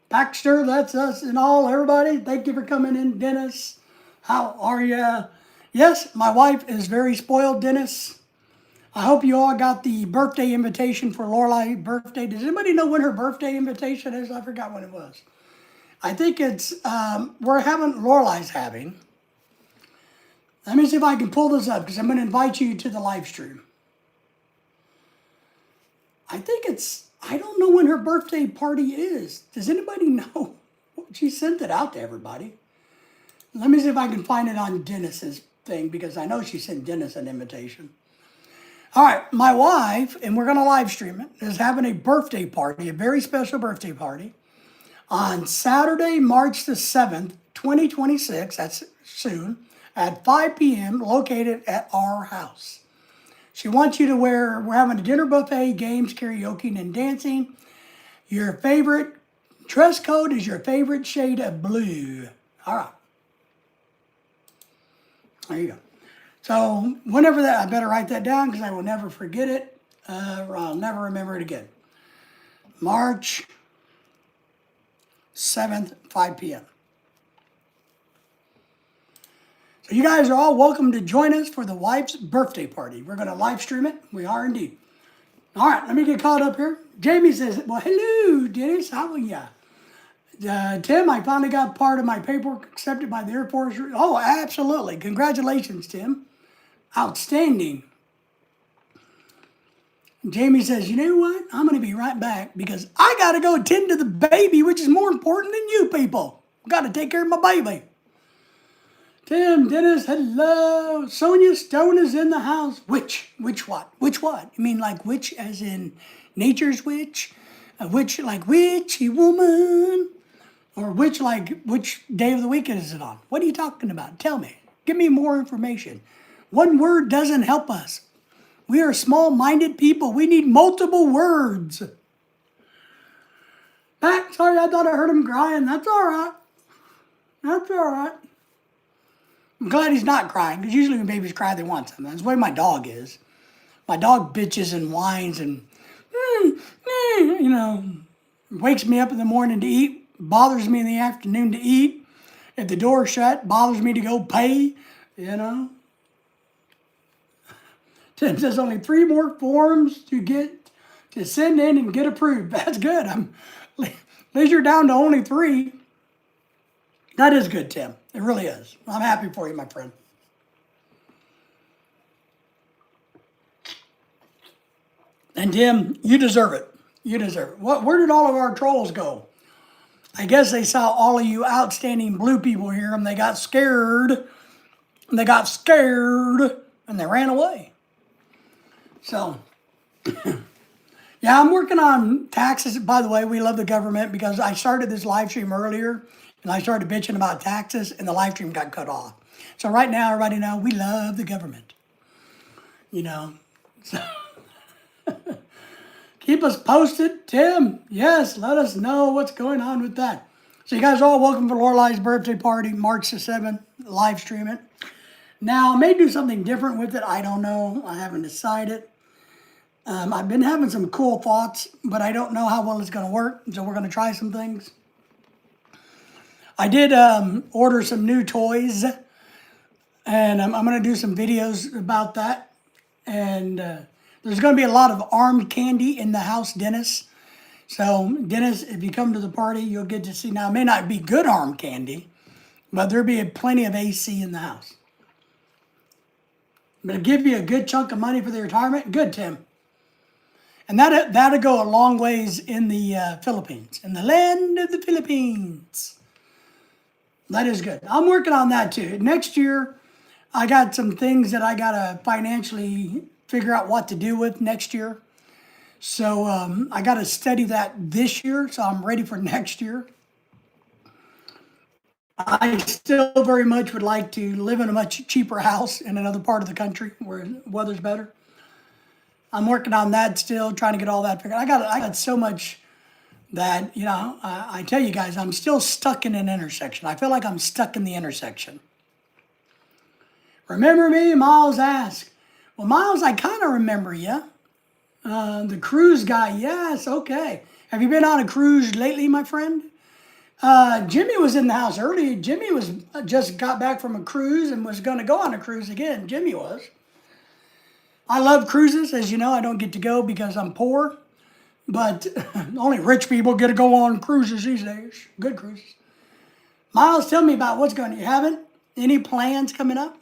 Baxter, that's us and all, everybody. Thank you for coming in, Dennis. How are you? Yes, my wife is very spoiled, Dennis. I hope you all got the birthday invitation for Lorelai's birthday. Does anybody know when her birthday invitation is? I forgot when it was. I think it's, Lorelai's having. Let me see if I can pull this up because I'm going to invite you to the live stream. I think it's, I don't know when her birthday party is. Does anybody know? She sent it out to everybody. Let me see if I can find it on Dennis's thing because I know she sent Dennis an invitation. All right, my wife, and we're going to live stream it, is having a birthday party, a very special birthday party, on Saturday, March the 7th, 2026, that's soon, at 5 p.m., located at our house. She wants you to we're having a dinner buffet, games, karaoke, and dancing. Your favorite dress code is your favorite shade of blue. All right. There you go. So whenever that, I better write that down because I will never forget it. Or I'll never remember it again. March 7th, 5 p.m. So you guys are all welcome to join us for the wife's birthday party. We're going to live stream it. We are indeed. All right, let me get caught up here. Jamie says, well, hello, Dennis. How are ya? Tim, I finally got part of my paperwork accepted by the Air Force. Oh, absolutely. Congratulations, Tim. Outstanding. Jamie says, you know what? I'm going to be right back because I got to go attend to the baby, which is more important than you people. Got to take care of my baby. Tim, Dennis, hello. Sonia Stone is in the house. Which what? Which what? You mean like witch as in nature's witch? A witch like witchy woman? Or witch like which day of the week is it on? What are you talking about? Tell me. Give me more information. One word doesn't help us. We are small-minded people. We need multiple words. Pat, sorry, I thought I heard him crying. That's all right. That's all right. I'm glad he's not crying, because usually when babies cry, they want something. That's the way my dog is. My dog bitches and whines and, you know, wakes me up in the morning to eat, bothers me in the afternoon to eat. If the door's shut, bothers me to go pay, you know. Tim says only 3 more forms to send in and get approved. That's good. At least you're down to only 3. That is good, Tim. It really is. I'm happy for you, my friend. And Tim, you deserve it. You deserve it. Where did all of our trolls go? I guess they saw all of you outstanding blue people here and they got scared. And they got scared and they ran away. So, yeah, I'm working on taxes. By the way, we love the government because I started this live stream earlier and I started bitching about taxes and the live stream got cut off. So right now, everybody knows we love the government. You know, so keep us posted. Tim, yes, let us know what's going on with that. So you guys are all welcome for Lorelai's birthday party, March the 7th, live stream it. Now, I may do something different with it. I don't know. I haven't decided. I've been having some cool thoughts, but I don't know how well it's going to work. So we're going to try some things. I did order some new toys, and I'm going to do some videos about that. And there's going to be a lot of armed candy in the house, Dennis. So, Dennis, if you come to the party, you'll get to see. Now, it may not be good armed candy, but there'll be plenty of AC in the house. But it'll give you a good chunk of money for the retirement. Good, Tim. And that'll go a long ways in the Philippines, in the land of the Philippines. That is good. I'm working on that too. Next year, I got some things that I got to financially figure out what to do with next year. So I got to study that this year, so I'm ready for next year. I still very much would like to live in a much cheaper house in another part of the country where the weather's better. I'm working on that still, trying to get all that figured. I got so much that, you know, I tell you guys, I'm still stuck in an intersection. I feel like I'm stuck in the intersection. Remember me? Miles asked. Well, Miles, I kind of remember you. The cruise guy, yes, okay. Have you been on a cruise lately, my friend? Jimmy was in the house early. Jimmy was just got back from a cruise and was going to go on a cruise again. Jimmy was. I love cruises. As you know, I don't get to go because I'm poor. But only rich people get to go on cruises these days. Good cruises. Miles, tell me about what's going on. You haven't? Any plans coming up?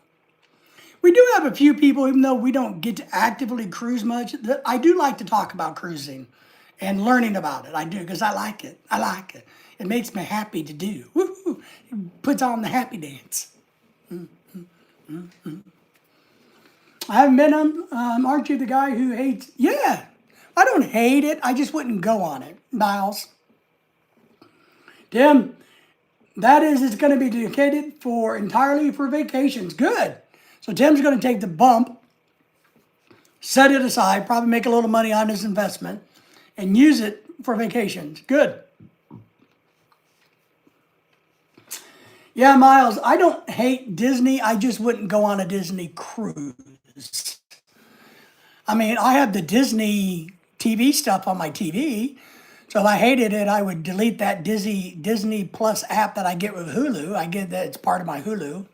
We do have a few people, even though we don't get to actively cruise much. I do like to talk about cruising and learning about it. I do, because I like it. I like it. It makes me happy to do. Woo-hoo. It puts on the happy dance. I haven't been on, aren't you the guy who hates? Yeah, I don't hate it. I just wouldn't go on it, Miles. Tim, it's going to be dedicated entirely for vacations. Good. So Tim's going to take the bump, set it aside, probably make a little money on his investment, and use it for vacations. Good. Yeah, Miles, I don't hate Disney. I just wouldn't go on a Disney cruise. I mean, I have the Disney TV stuff on my TV. So if I hated it, I would delete that Disney Plus app that I get with Hulu. I get that it's part of my Hulu.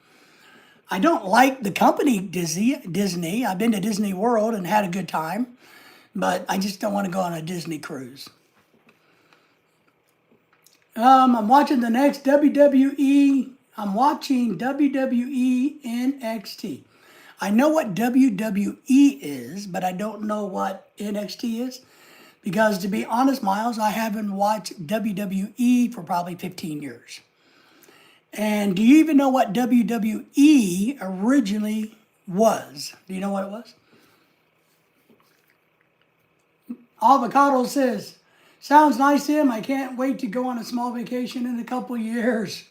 I don't like the company Disney. I've been to Disney World and had a good time, but I just don't want to go on a Disney cruise. I'm watching the next WWE. I'm watching WWE NXT. I know what WWE is, but I don't know what NXT is. Because to be honest, Miles, I haven't watched WWE for probably 15 years. And do you even know what WWE originally was? Do you know what it was? Avocado says, sounds nice, Tim. I can't wait to go on a small vacation in a couple years.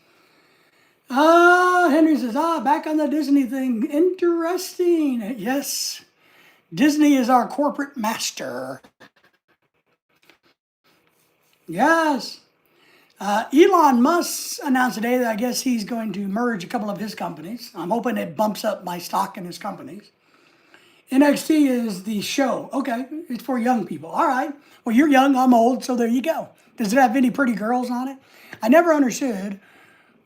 Henry says, back on the Disney thing. Interesting. Yes. Disney is our corporate master. Yes. Elon Musk announced today that I guess he's going to merge a couple of his companies. I'm hoping it bumps up my stock in his companies. NXT is the show. Okay, it's for young people. All right. Well, you're young, I'm old, so there you go. Does it have any pretty girls on it? I never understood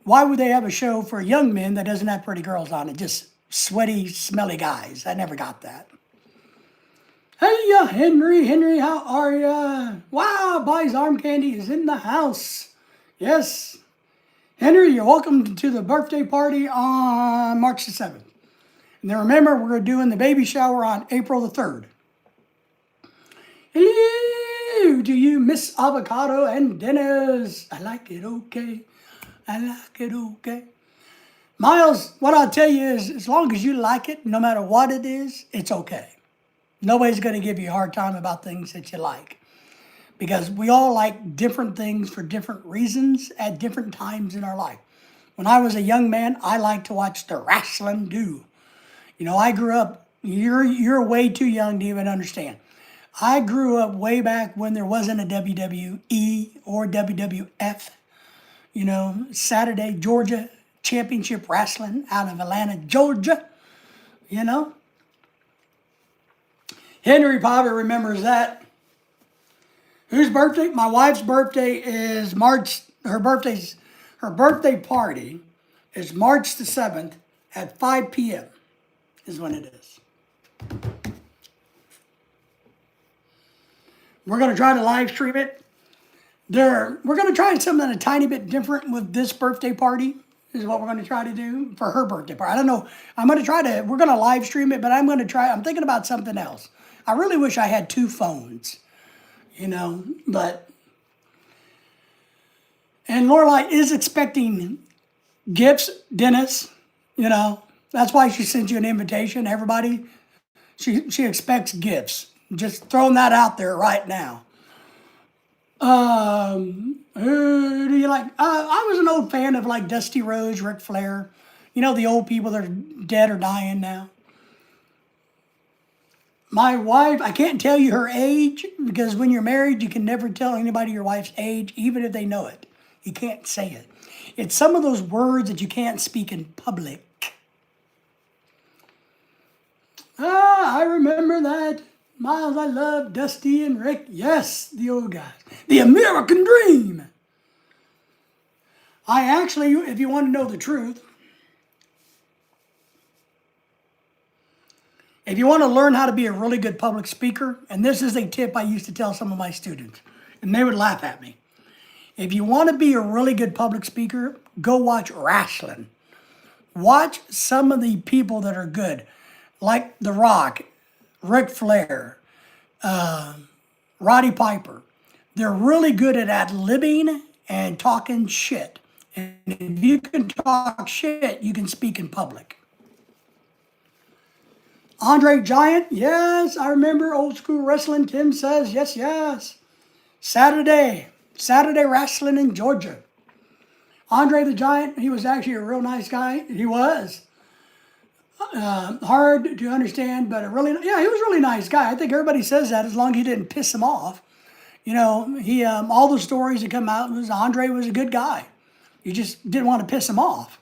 why would they have a show for young men that doesn't have pretty girls on it? Just sweaty, smelly guys. I never got that. Hey, Henry, how are ya? Wow, Buys Arm Candy is in the house. Yes. Henry, you're welcome to the birthday party on March the 7th. And then remember, we're doing the baby shower on April the 3rd. Hello to you, Miss Avocado and Dennis. I like it okay. I like it okay. Miles, what I'll tell you is, as long as you like it, no matter what it is, it's okay. Nobody's going to give you a hard time about things that you like. Because we all like different things for different reasons at different times in our life. When I was a young man, I liked to watch the wrestling do. You know, I grew up, you're way too young to even understand. I grew up way back when there wasn't a WWE or WWF. You know, Saturday, Georgia Championship Wrestling out of Atlanta, Georgia. You know. Henry probably remembers that. Whose birthday? My wife's birthday is March. Her birthday party is March the 7th at 5 p.m. is when it is. We're going to try to live stream it. We're going to try something a tiny bit different with this birthday party. Is what we're going to try to do for her birthday party. I don't know. We're going to live stream it, but I'm thinking about something else. I really wish I had two phones, you know, and Lorelai is expecting gifts, Dennis, you know. That's why she sent you an invitation, everybody. She expects gifts. Just throwing that out there right now. Who do you like? I was an old fan of like Dusty Rhodes, Ric Flair. You know, the old people that are dead or dying now. My wife, I can't tell you her age because when you're married, you can never tell anybody your wife's age, even if they know it. You can't say it. It's some of those words that you can't speak in public. I remember that. Miles, I love Dusty and Rick. Yes, the old guys. The American Dream. I actually, if you want to know the truth, if you want to learn how to be a really good public speaker, and this is a tip I used to tell some of my students, and they would laugh at me. If you want to be a really good public speaker, go watch wrestling. Watch some of the people that are good, like The Rock, Ric Flair, Roddy Piper. They're really good at ad-libbing and talking shit. And if you can talk shit, you can speak in public. Andre Giant, yes, I remember old school wrestling. Tim says, yes, yes. Saturday wrestling in Georgia. Andre the Giant, he was actually a real nice guy. He was. Hard to understand, but he was a really nice guy. I think everybody says that as long as he didn't piss him off. You know, he all the stories that come out was Andre was a good guy. You just didn't want to piss him off.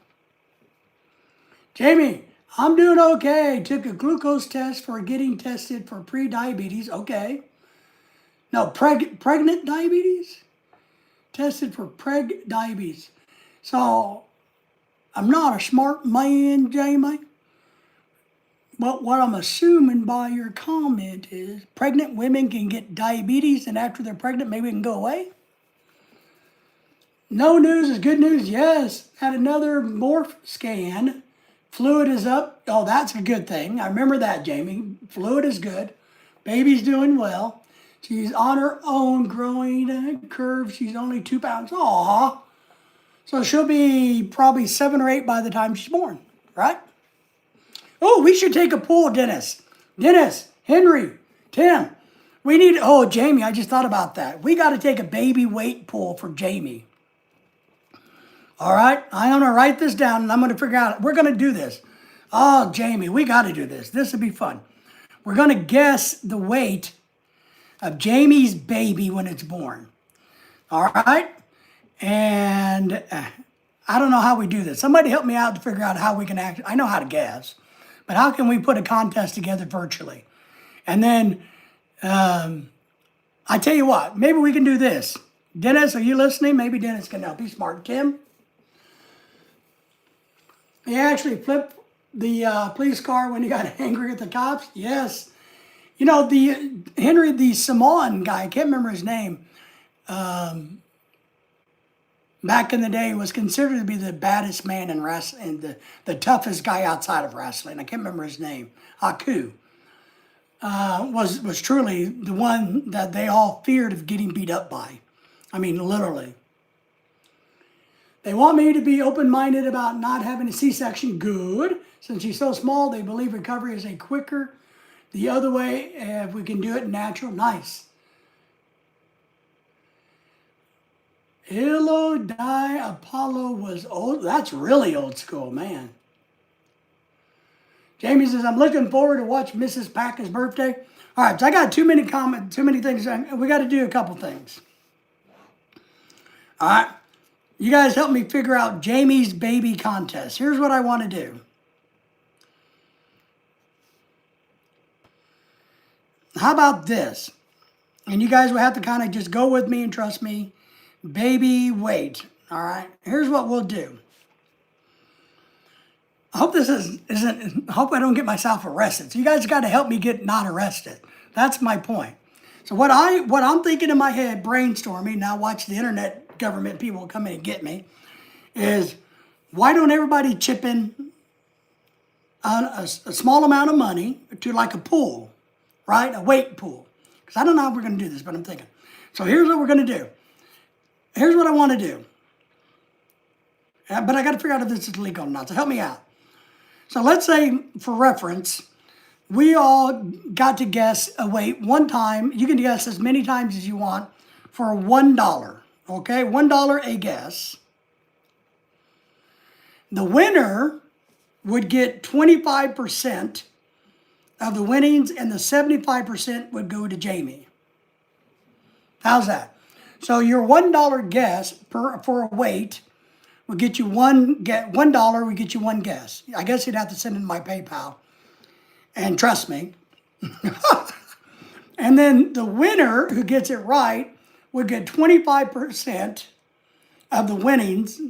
Jamie, I'm doing okay. Took a glucose test for getting tested for pre-diabetes. Okay. No, pregnant diabetes? Tested for diabetes. So, I'm not a smart man, Jamie. But what I'm assuming by your comment is pregnant women can get diabetes and after they're pregnant, maybe it can go away? No news is good news. Yes, had another morph scan. Fluid is up. Oh, that's a good thing. I remember that, Jamie. Fluid is good. Baby's doing well. She's on her own growing curve. She's only 2 pounds. Aw. So she'll be probably 7 or 8 by the time she's born, right? Oh, we should take a pool, Dennis. Dennis, Henry, Tim. We need, Jamie, I just thought about that. We got to take a baby weight pool for Jamie. All right, I'm going to write this down and I'm going to figure out, we're going to do this. Oh, Jamie, we got to do this. This would be fun. We're going to guess the weight of Jamie's baby when it's born. All right? And I don't know how we do this. Somebody help me out to figure out how we can I know how to guess, but how can we put a contest together virtually? And then, I tell you what, maybe we can do this. Dennis, are you listening? Maybe Dennis can help. He's smart. Tim? He actually flipped the police car when he got angry at the cops? Yes. You know, Henry, the Samoan guy, I can't remember his name, back in the day was considered to be the baddest man in wrestling, and the toughest guy outside of wrestling. I can't remember his name. Haku was truly the one that they all feared of getting beat up by. I mean, literally. They want me to be open-minded about not having a C-section. Good. Since she's so small, they believe recovery is quicker. The other way, if we can do it natural, nice. Hello, Apollo was old. That's really old school, man. Jamie says, I'm looking forward to watch Mrs. Packer's birthday. All right, so I got too many comments, too many things. We got to do a couple things. All right. You guys help me figure out Jamie's baby contest. Here's what I want to do. How about this? And you guys will have to kind of just go with me and trust me. Baby weight. All right. Here's what we'll do. I hope this isn't. I hope I don't get myself arrested. So you guys got to help me get not arrested. That's my point. So what I'm thinking in my head, brainstorming. Now watch the internet government people come in and get me. Is why don't everybody chip in on a small amount of money to like a pool, right? A weight pool. Because I don't know how we're going to do this, but I'm thinking. So here's what we're going to do. Here's what I want to do. But I got to figure out if this is legal or not. So help me out. So let's say, for reference, we all got to guess a weight one time. You can guess as many times as you want for $1. Okay, $1 a guess. The winner would get 25% of the winnings, and the 75% would go to Jamie. How's that? So your $1 guess for a weight would get you $1 would get you one guess. I guess you'd have to send in my PayPal. And trust me. And then the winner who gets it right would get 25% of the winnings.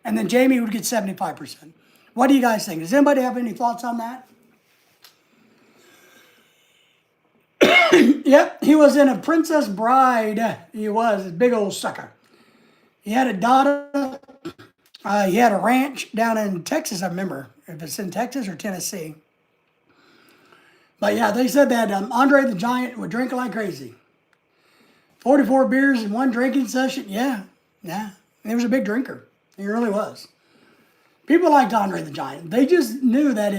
And then Jamie would get 75%. What do you guys think? Does anybody have any thoughts on that? Yep, he was in A Princess Bride. He was a big old sucker. He had a daughter. He had a ranch down in Texas, I remember. If it's in Texas or Tennessee. But yeah, they said that Andre the Giant would drink like crazy. 44 beers in one drinking session. Yeah. He was a big drinker. He really was. People liked Andre the Giant. They just knew that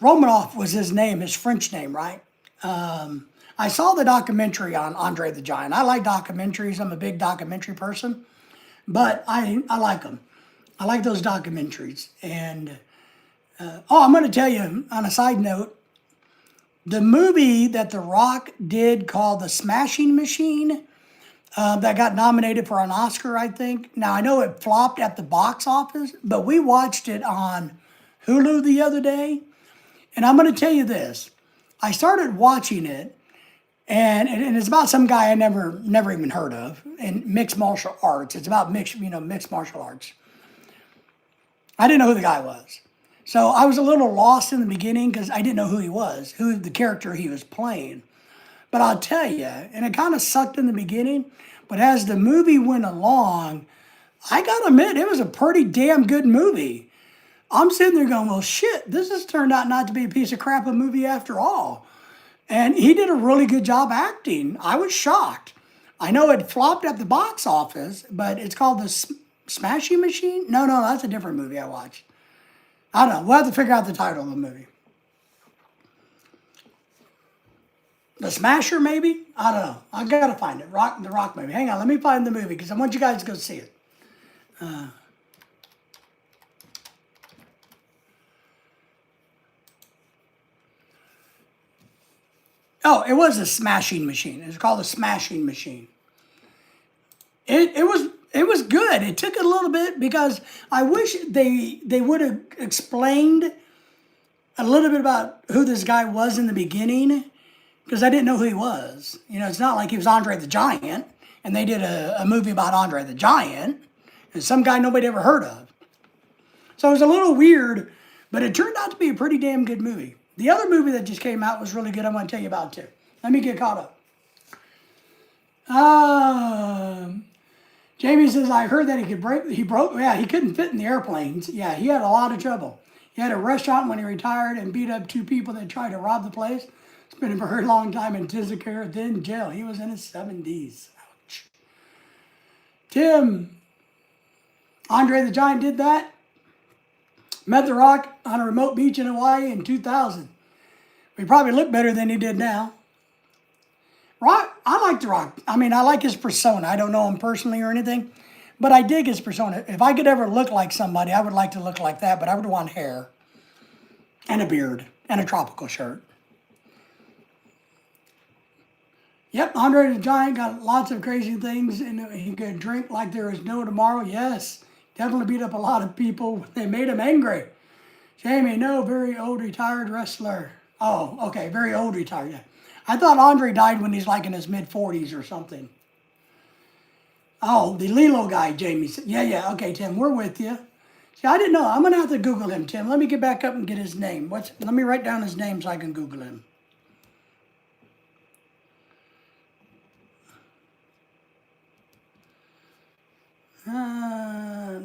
Romanoff was his name, his French name, right? I saw the documentary on Andre the Giant. I like documentaries. I'm a big documentary person. But I like them. I like those documentaries. And, I'm going to tell you, on a side note, the movie that The Rock did called The Smashing Machine, that got nominated for an Oscar, I think. Now, I know it flopped at the box office, but we watched it on Hulu the other day. And I'm going to tell you this. I started watching it, and it's about some guy I never even heard of in mixed martial arts. It's about mixed martial arts. I didn't know who the guy was. So I was a little lost in the beginning because I didn't know who he was, who the character he was playing. But I'll tell you, and it kind of sucked in the beginning, but as the movie went along, I got to admit, it was a pretty damn good movie. I'm sitting there going, well, shit, this has turned out not to be a piece of crap of a movie after all. And he did a really good job acting. I was shocked. I know it flopped at the box office, but it's called The Smashing Machine? No, that's a different movie I watched. I don't know. We'll have to figure out the title of the movie. The Smasher, maybe? I don't know. I got to find it. The Rock movie. Hang on, let me find the movie because I want you guys to go see it. Oh, it was a Smashing Machine. It's called The Smashing Machine. It was good. It took a little bit because I wish they would have explained a little bit about who this guy was in the beginning, because I didn't know who he was. It's not like he was Andre the Giant, and they did a movie about Andre the Giant, and some guy nobody ever heard of. So it was a little weird, but it turned out to be a pretty damn good movie. The other movie that just came out was really good. I'm going to tell you about too. Let me get caught up. Jamie says, I heard that he couldn't fit in the airplanes. Yeah, he had a lot of trouble. He had a restaurant when he retired and beat up two people that tried to rob the place. Spent a very long time in intensive care, then jail. He was in his 70s. Ouch. Tim, Andre the Giant did that. Met The Rock on a remote beach in Hawaii in 2000. He probably looked better than he did now. Rock, I like The Rock. I like his persona. I don't know him personally or anything, but I dig his persona. If I could ever look like somebody, I would like to look like that, but I would want hair and a beard and a tropical shirt. Yep, Andre the Giant got lots of crazy things, and he could drink like there was no tomorrow. Yes, definitely beat up a lot of people. They made him angry. Jamie, no, very old retired wrestler. Oh, okay, very old retired. Yeah. I thought Andre died when he's like in his mid-40s or something. Oh, the Lilo guy, Jamie said. Yeah, okay, Tim, we're with you. See, I didn't know. I'm going to have to Google him, Tim. Let me get back up and get his name. Let me write down his name so I can Google him.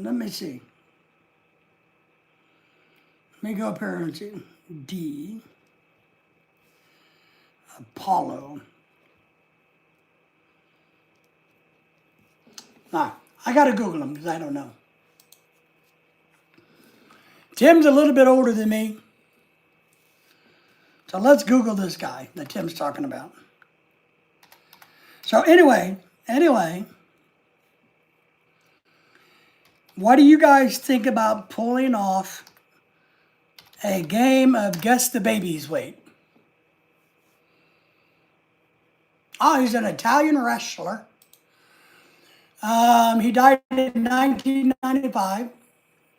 Let me see. Let me go up here and see. D. Apollo. I got to Google him because I don't know. Tim's a little bit older than me. So let's Google this guy that Tim's talking about. So anyway, what do you guys think about pulling off a game of Guess the Baby's Weight? Oh, he's an Italian wrestler. He died in 1995.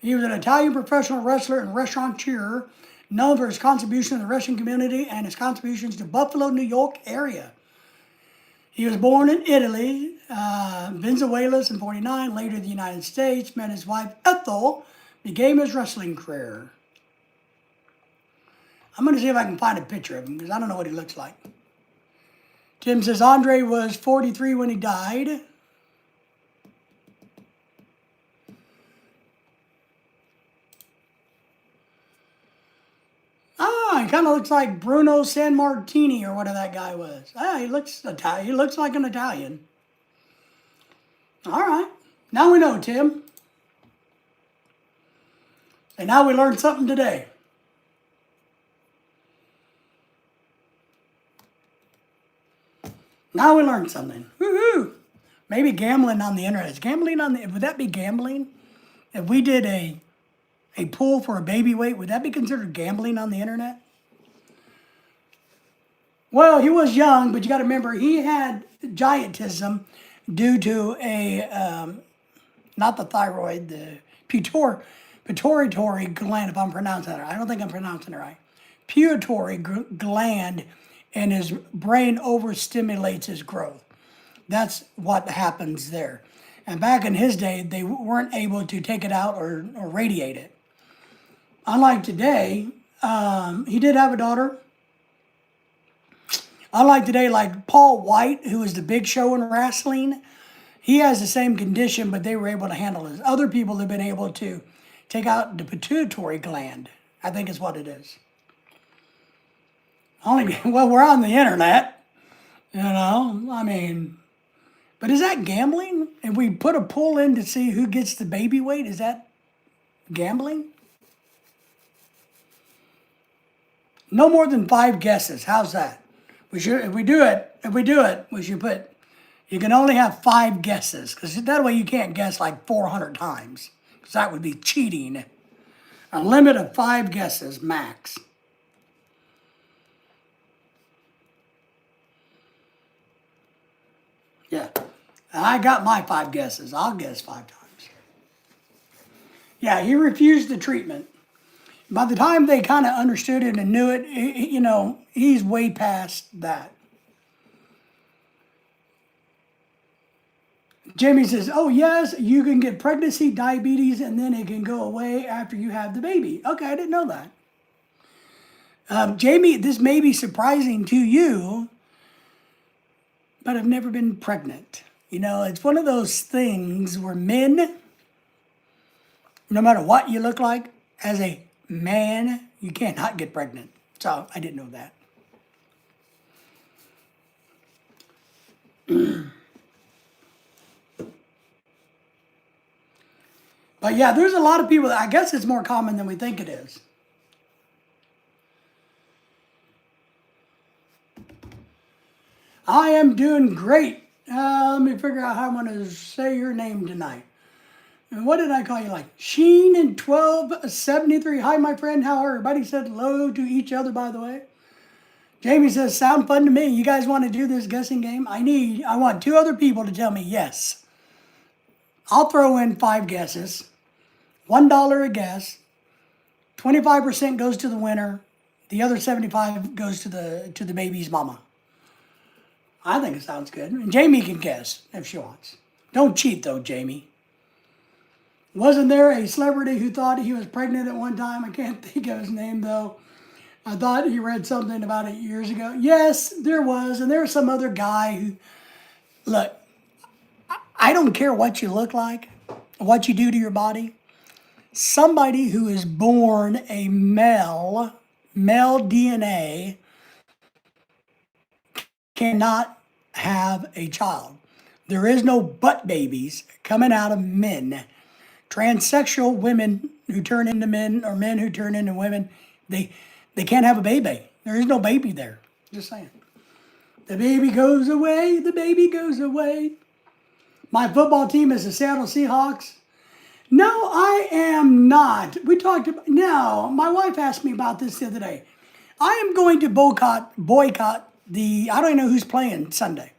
He was an Italian professional wrestler and restaurateur, known for his contribution to the wrestling community and his contributions to Buffalo, New York area. He was born in Italy, Venezuela in 49, later the United States, met his wife Ethel, began his wrestling career. I'm going to see if I can find a picture of him because I don't know what he looks like. Tim says Andre was 43 when he died. He kind of looks like Bruno Sammartino or whatever that guy was. He looks Italian. He looks like an Italian. All right. Now we know, Tim. And now we learned something today. Now we learned something. Woohoo! Maybe gambling on the internet. Is gambling on the... Would that be gambling? If we did a pool for a baby weight, would that be considered gambling on the internet? Well, he was young, but you got to remember, he had giantism due to not the thyroid, the pituitary gland, if I'm pronouncing it right. I don't think I'm pronouncing it right. Pituitary gland, and his brain overstimulates his growth. That's what happens there. And back in his day, they weren't able to take it out or radiate it. Unlike today, he did have a daughter. Unlike today, like Paul White, who is the Big Show in wrestling, he has the same condition, but they were able to handle it. Other people have been able to take out the pituitary gland, I think is what it is. Well, we're on the internet, I mean, but is that gambling? If we put a poll in to see who gets the baby weight, is that gambling? No more than 5 guesses. How's that? If we do it, we should put, you can only have 5 guesses, because that way you can't guess like 400 times, because that would be cheating. A limit of 5 guesses max. Yeah, I got my 5 guesses. I'll guess 5 times. Yeah, he refused the treatment. By the time they kind of understood it and knew it, he's way past that. Jamie says, oh yes, you can get pregnancy, diabetes, and then it can go away after you have the baby. Okay, I didn't know that. Jamie, this may be surprising to you, but I've never been pregnant. It's one of those things where men, no matter what you look like, as a man, you cannot get pregnant. So I didn't know that. But yeah, there's a lot of people, I guess it's more common than we think it is. I am doing great. Let me figure out how I'm going to say your name tonight. And what did I call you? Like Sheen in 1273. Hi, my friend. How are everybody? Said hello to each other, by the way. Jamie says, sound fun to me. You guys want to do this guessing game? I want 2 other people to tell me yes. I'll throw in 5 guesses. $1 a guess. 25% goes to the winner. The other 75 goes to the baby's mama. I think it sounds good. And Jamie can guess if she wants. Don't cheat though, Jamie. Wasn't there a celebrity who thought he was pregnant at one time? I can't think of his name though. I thought he read something about it years ago. Yes, there was. And there was some other guy who, look, I don't care what you look like, what you do to your body. Somebody who is born a male DNA, cannot have a child. There is no butt babies coming out of men. transsexual women who turn into men or men who turn into women, they they can't have a baby. There is no baby there. Just saying. The baby goes away. The baby goes away. My football team is the Seattle Seahawks. No, I am not. We talked about, no, my wife asked me about this the other day. I am going to boycott I don't even know who's playing Sunday.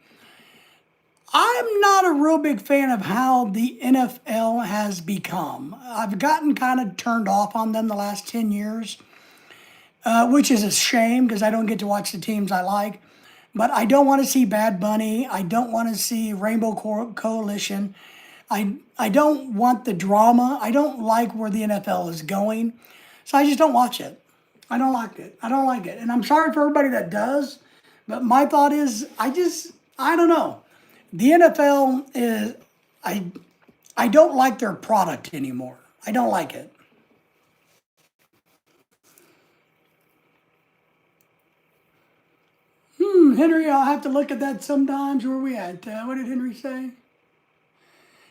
I'm not a real big fan of how the NFL has become. I've gotten kind of turned off on them the last 10 years, which is a shame because I don't get to watch the teams I like. But I don't want to see Bad Bunny. I don't want to see Rainbow Coalition. I don't want the drama. I don't like where the NFL is going. So I just don't watch it. I don't like it. I don't like it. And I'm sorry for everybody that does. But my thought is, I don't know. The NFL is, I don't like their product anymore. I don't like it. Henry, I'll have to look at that sometimes. Where are we at? What did Henry say?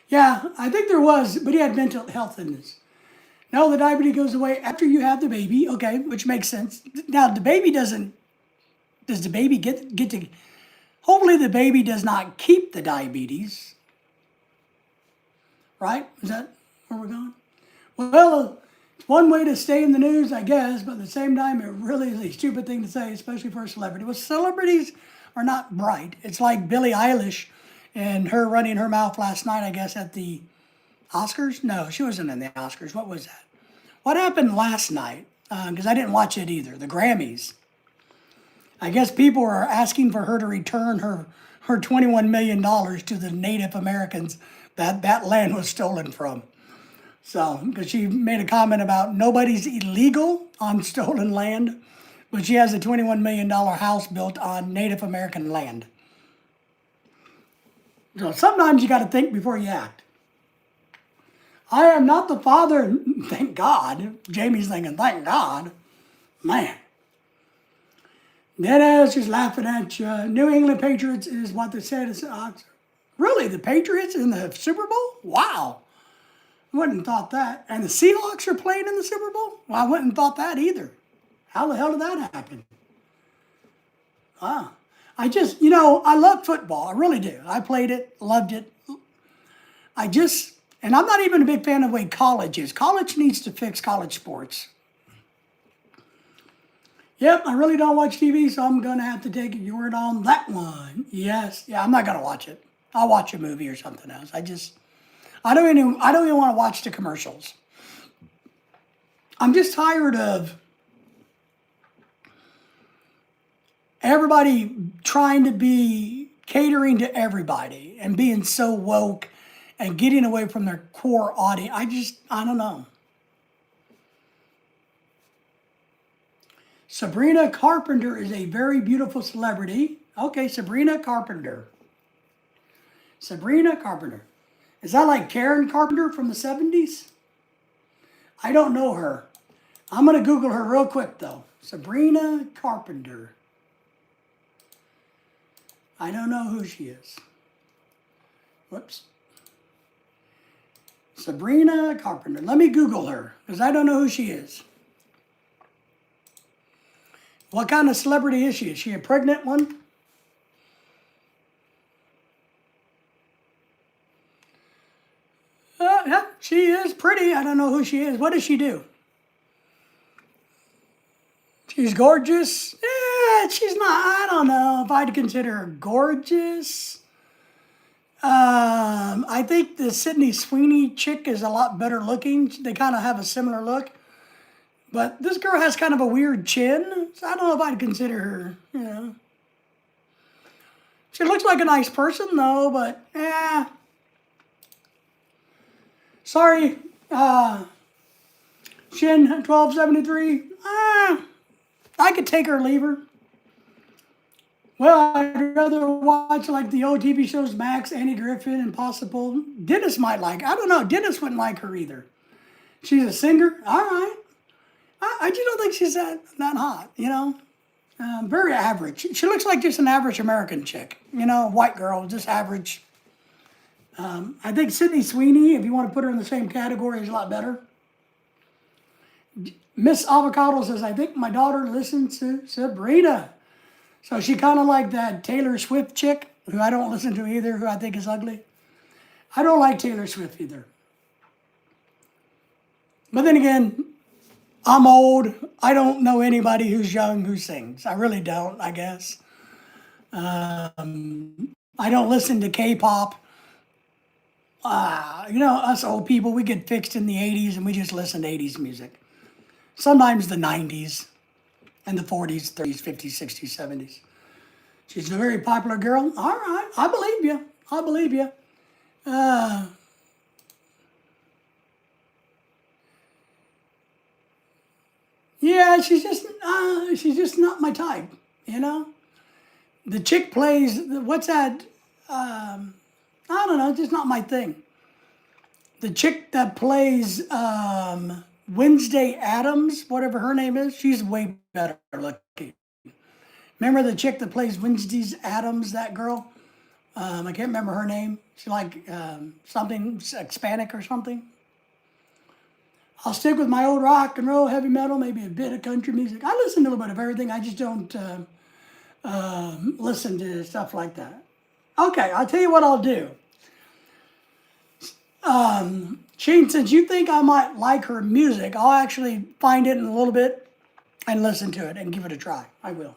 Yeah, I think there was, but he had mental health in this. No, the diabetes goes away after you have the baby. Okay, which makes sense. Now, the baby doesn't, does the baby get to, hopefully the baby does not keep the diabetes, right? Is that where we're going? Well, it's one way to stay in the news, I guess, but at the same time, it really is a stupid thing to say, especially for a celebrity. Well, celebrities are not bright. It's like Billie Eilish and her running her mouth last night, I guess, at the Oscars? No, she wasn't in the Oscars. What was that? What happened last night? Because I didn't watch it either. The Grammys. I guess people are asking for her to return her $21 million to the Native Americans that land was stolen from. So, because she made a comment about nobody's illegal on stolen land, but she has a $21 million house built on Native American land. So sometimes you got to think before you act. I am not the father, thank God. Jamie's thinking, thank God. Man. Then I was just laughing at you. New England Patriots is what they said. Really, the Patriots in the Super Bowl? Wow. I wouldn't have thought that. And the Seahawks are playing in the Super Bowl? Well, I wouldn't have thought that either. How the hell did that happen? Ah. I just, I love football. I really do. I played it, loved it. And I'm not even a big fan of the way college is. College needs to fix college sports. Yep, I really don't watch TV, so I'm going to have to take your word on that one. Yes. Yeah, I'm not going to watch it. I'll watch a movie or something else. I don't even want to watch the commercials. I'm just tired of everybody trying to be catering to everybody and being so woke and getting away from their core audience. I don't know. Sabrina Carpenter is a very beautiful celebrity. Okay, Sabrina Carpenter. Sabrina Carpenter. Is that like Karen Carpenter from the 70s? I don't know her. I'm going to Google her real quick, though. Sabrina Carpenter. I don't know who she is. Whoops. Sabrina Carpenter. Let me Google her, because I don't know who she is. What kind of celebrity is she? Is she a pregnant one? Yeah, she is pretty. I don't know who she is. What does she do? She's gorgeous. Yeah, she's not, I don't know if I'd consider her gorgeous. I think the Sydney Sweeney chick is a lot better looking. They kind of have a similar look. But this girl has kind of a weird chin, so I don't know if I'd consider her, She looks like a nice person, though, but, Sorry, Shin 1273, I could take her or leave her. Well, I'd rather watch like the old TV shows, Max, Annie Griffin, Impossible. Dennis might like, I don't know, Dennis wouldn't like her either. She's a singer, all right. I just don't think she's that hot, very average. She looks like just an average American chick, white girl, just average. I think Sydney Sweeney, if you want to put her in the same category, is a lot better. Miss Avocado says, I think my daughter listens to Sabrina. So she kind of like that Taylor Swift chick, who I don't listen to either, who I think is ugly. I don't like Taylor Swift either. But then again, I'm old. I don't know anybody who's young who sings. I really don't, I guess. I don't listen to K-pop. Us old people, we get fixed in the 80s and we just listen to 80s music. Sometimes the 90s and the 40s, 30s, 50s, 60s, 70s. She's a very popular girl. All right, I believe you. I believe you. Yeah, she's just not my type, you know? The chick plays, what's that? I don't know, just not my thing. The chick that plays Wednesday Addams, whatever her name is, she's way better looking. Remember the chick that plays Wednesday's Addams, that girl? I can't remember her name. She like something Hispanic or something. I'll stick with my old rock and roll, heavy metal, maybe a bit of country music. I listen to a little bit of everything. I just don't listen to stuff like that. Okay, I'll tell you what I'll do. Shane, since you think I might like her music, I'll actually find it in a little bit and listen to it and give it a try. I will.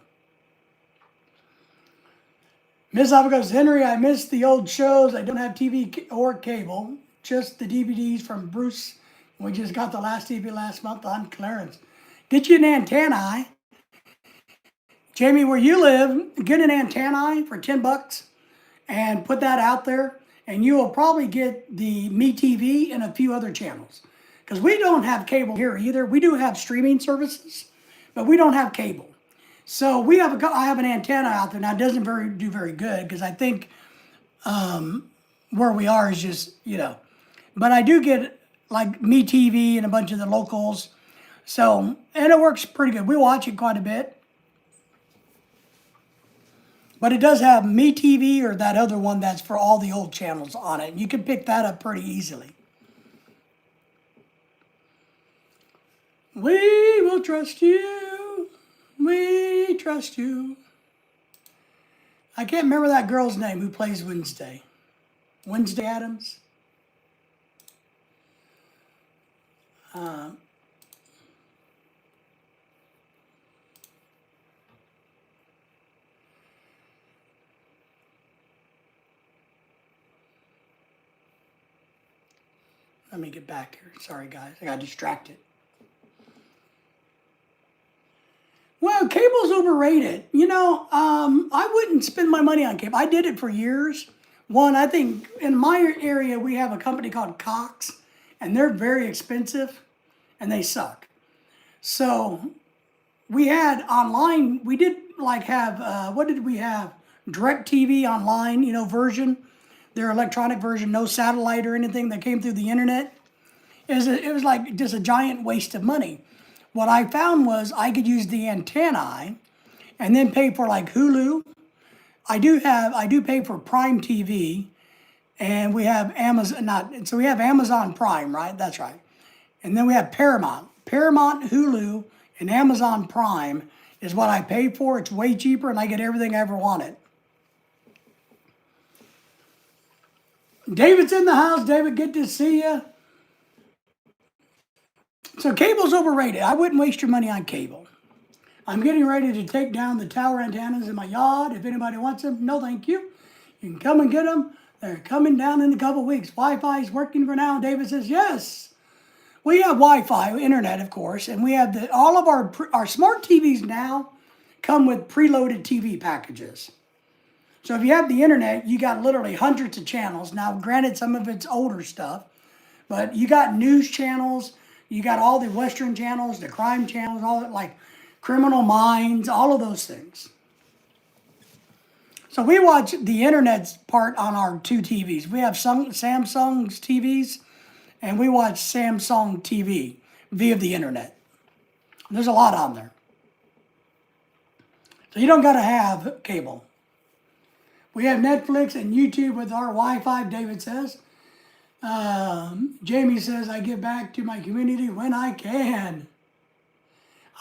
Miss Avocado says, Henry, I miss the old shows. I don't have TV or cable, just the DVDs from Bruce. We just got the last DVD last month on clearance. Get you an antennae. Jamie, where you live, get an antennae for $10 and put that out there. And you will probably get the MeTV and a few other channels. Because we don't have cable here either. We do have streaming services, but we don't have cable. So I have an antenna out there. Now, it doesn't do very good because I think where we are is just, But I do get like MeTV and a bunch of the locals. So, and it works pretty good. We watch it quite a bit. But it does have MeTV or that other one that's for all the old channels on it. You can pick that up pretty easily. We will trust you. We trust you. I can't remember that girl's name who plays Wednesday. Wednesday Addams. Let me get back here. Sorry, guys. I got distracted. Well, cable's overrated. I wouldn't spend my money on cable. I did it for years. One, I think in my area, we have a company called Cox, and they're very expensive, and they suck. So we had online, we did like have, what did we have? DirecTV online, version. Their electronic version, no satellite or anything that came through the internet. It was like just a giant waste of money. What I found was I could use the antennae and then pay for like Hulu. I do pay for Prime TV, and we have Amazon, so we have Amazon Prime, right? That's right. And then we have Paramount. Paramount, Hulu, and Amazon Prime is what I pay for. It's way cheaper, and I get everything I ever wanted. David's in the house. David, good to see you. So cable's overrated. I wouldn't waste your money on cable. I'm getting ready to take down the tower antennas in my yard. If anybody wants them, no thank you. You can come and get them. They're coming down in a couple weeks. Wi-Fi is working for now. David says, yes. We have Wi-Fi, internet, of course, and we have all of our smart TVs now come with preloaded TV packages. So if you have the internet, you got literally hundreds of channels. Now, granted, some of it's older stuff, but you got news channels, you got all the Western channels, the crime channels, all that, like Criminal Minds, all of those things. So we watch the internet's part on our two TVs. We have Samsung's TVs, and we watch Samsung TV via the internet. There's a lot on there. So you don't got to have cable. We have Netflix and YouTube with our Wi-Fi, David says. Jamie says, I give back to my community when I can.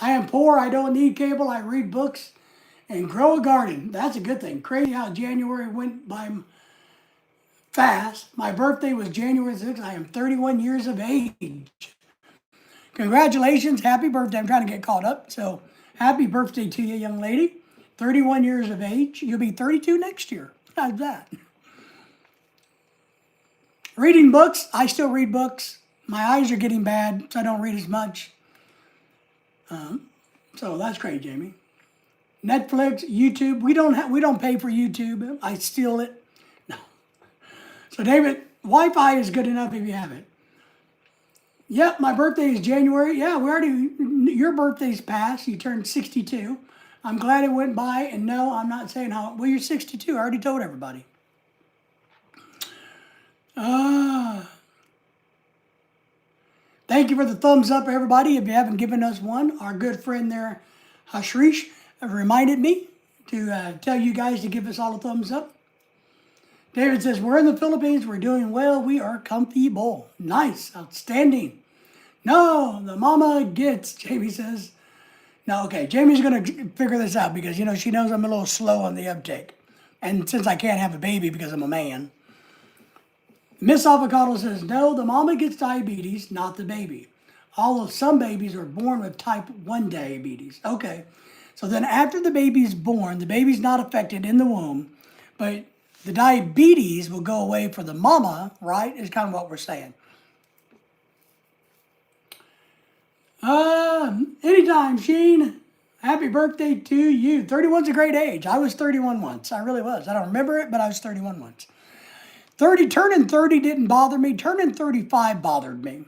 I am poor. I don't need cable. I read books and grow a garden. That's a good thing. Crazy how January went by fast. My birthday was January 6th. I am 31 years of age. Congratulations. Happy birthday. I'm trying to get caught up. So happy birthday to you, young lady. 31 years of age. You'll be 32 next year. How's that? Reading books. I still read books. My eyes are getting bad, so I don't read as much. So that's great, Jamie. Netflix, YouTube. We don't pay for YouTube. I steal it. No. So David, Wi-Fi is good enough if you have it. Yep, my birthday is January. Yeah, your birthday's passed. You turned 62. I'm glad it went by. And no, I'm not saying well, you're 62. I already told everybody. Thank you for the thumbs up, everybody. If you haven't given us one, our good friend there, Hashrish, reminded me to tell you guys to give us all a thumbs up. David says, we're in the Philippines. We're doing well. We are comfortable. Nice. Outstanding. No, the mama gets, Jamie says. No, okay. Jamie's going to figure this out because, she knows I'm a little slow on the uptake. And since I can't have a baby because I'm a man. Miss Avocado says, no, the mama gets diabetes, not the baby. Although some babies are born with type 1 diabetes. Okay. So then after the baby's born, the baby's not affected in the womb, but the diabetes will go away for the mama, right? Is kind of what we're saying. Anytime, Sheen. Happy birthday to you. 31's a great age. I was 31 once. I really was. I don't remember it, but I was 31 once. Turning 30 didn't bother me. Turning 35 bothered me.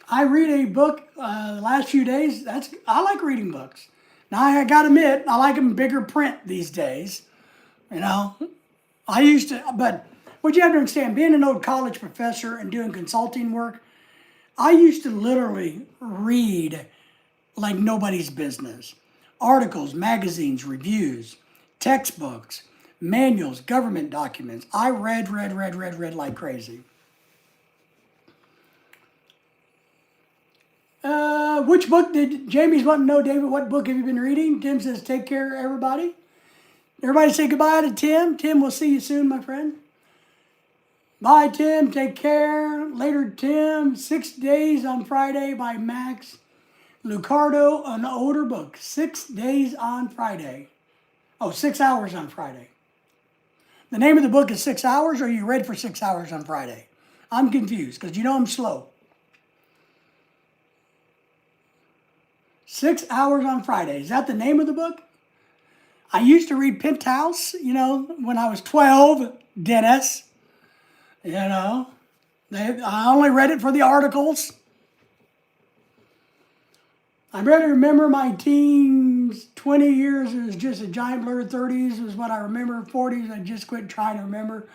I read a book the last few days. I like reading books. Now, I got to admit, I like them bigger print these days. I used to, but what you have to understand, being an old college professor and doing consulting work, I used to literally read like nobody's business. Articles, magazines, reviews, textbooks, manuals, government documents. I read like crazy. Which book did Jamie's wanting to know, David? What book have you been reading? Tim says, take care, everybody. Everybody say goodbye to Tim. Tim, we'll see you soon, my friend. Bye, Tim. Take care. Later, Tim. 6 Days on Friday by Max Lucado, an older book. 6 Days on Friday. 6 hours on Friday. The name of the book is 6 hours, or you read for 6 hours on Friday? I'm confused because I'm slow. 6 hours on Friday. Is that the name of the book? I used to read Penthouse, when I was 12, Dennis. I only read it for the articles. I barely remember my teens, 20 years, it was just a giant blur. 30s was what I remember. 40s, I just quit trying to remember.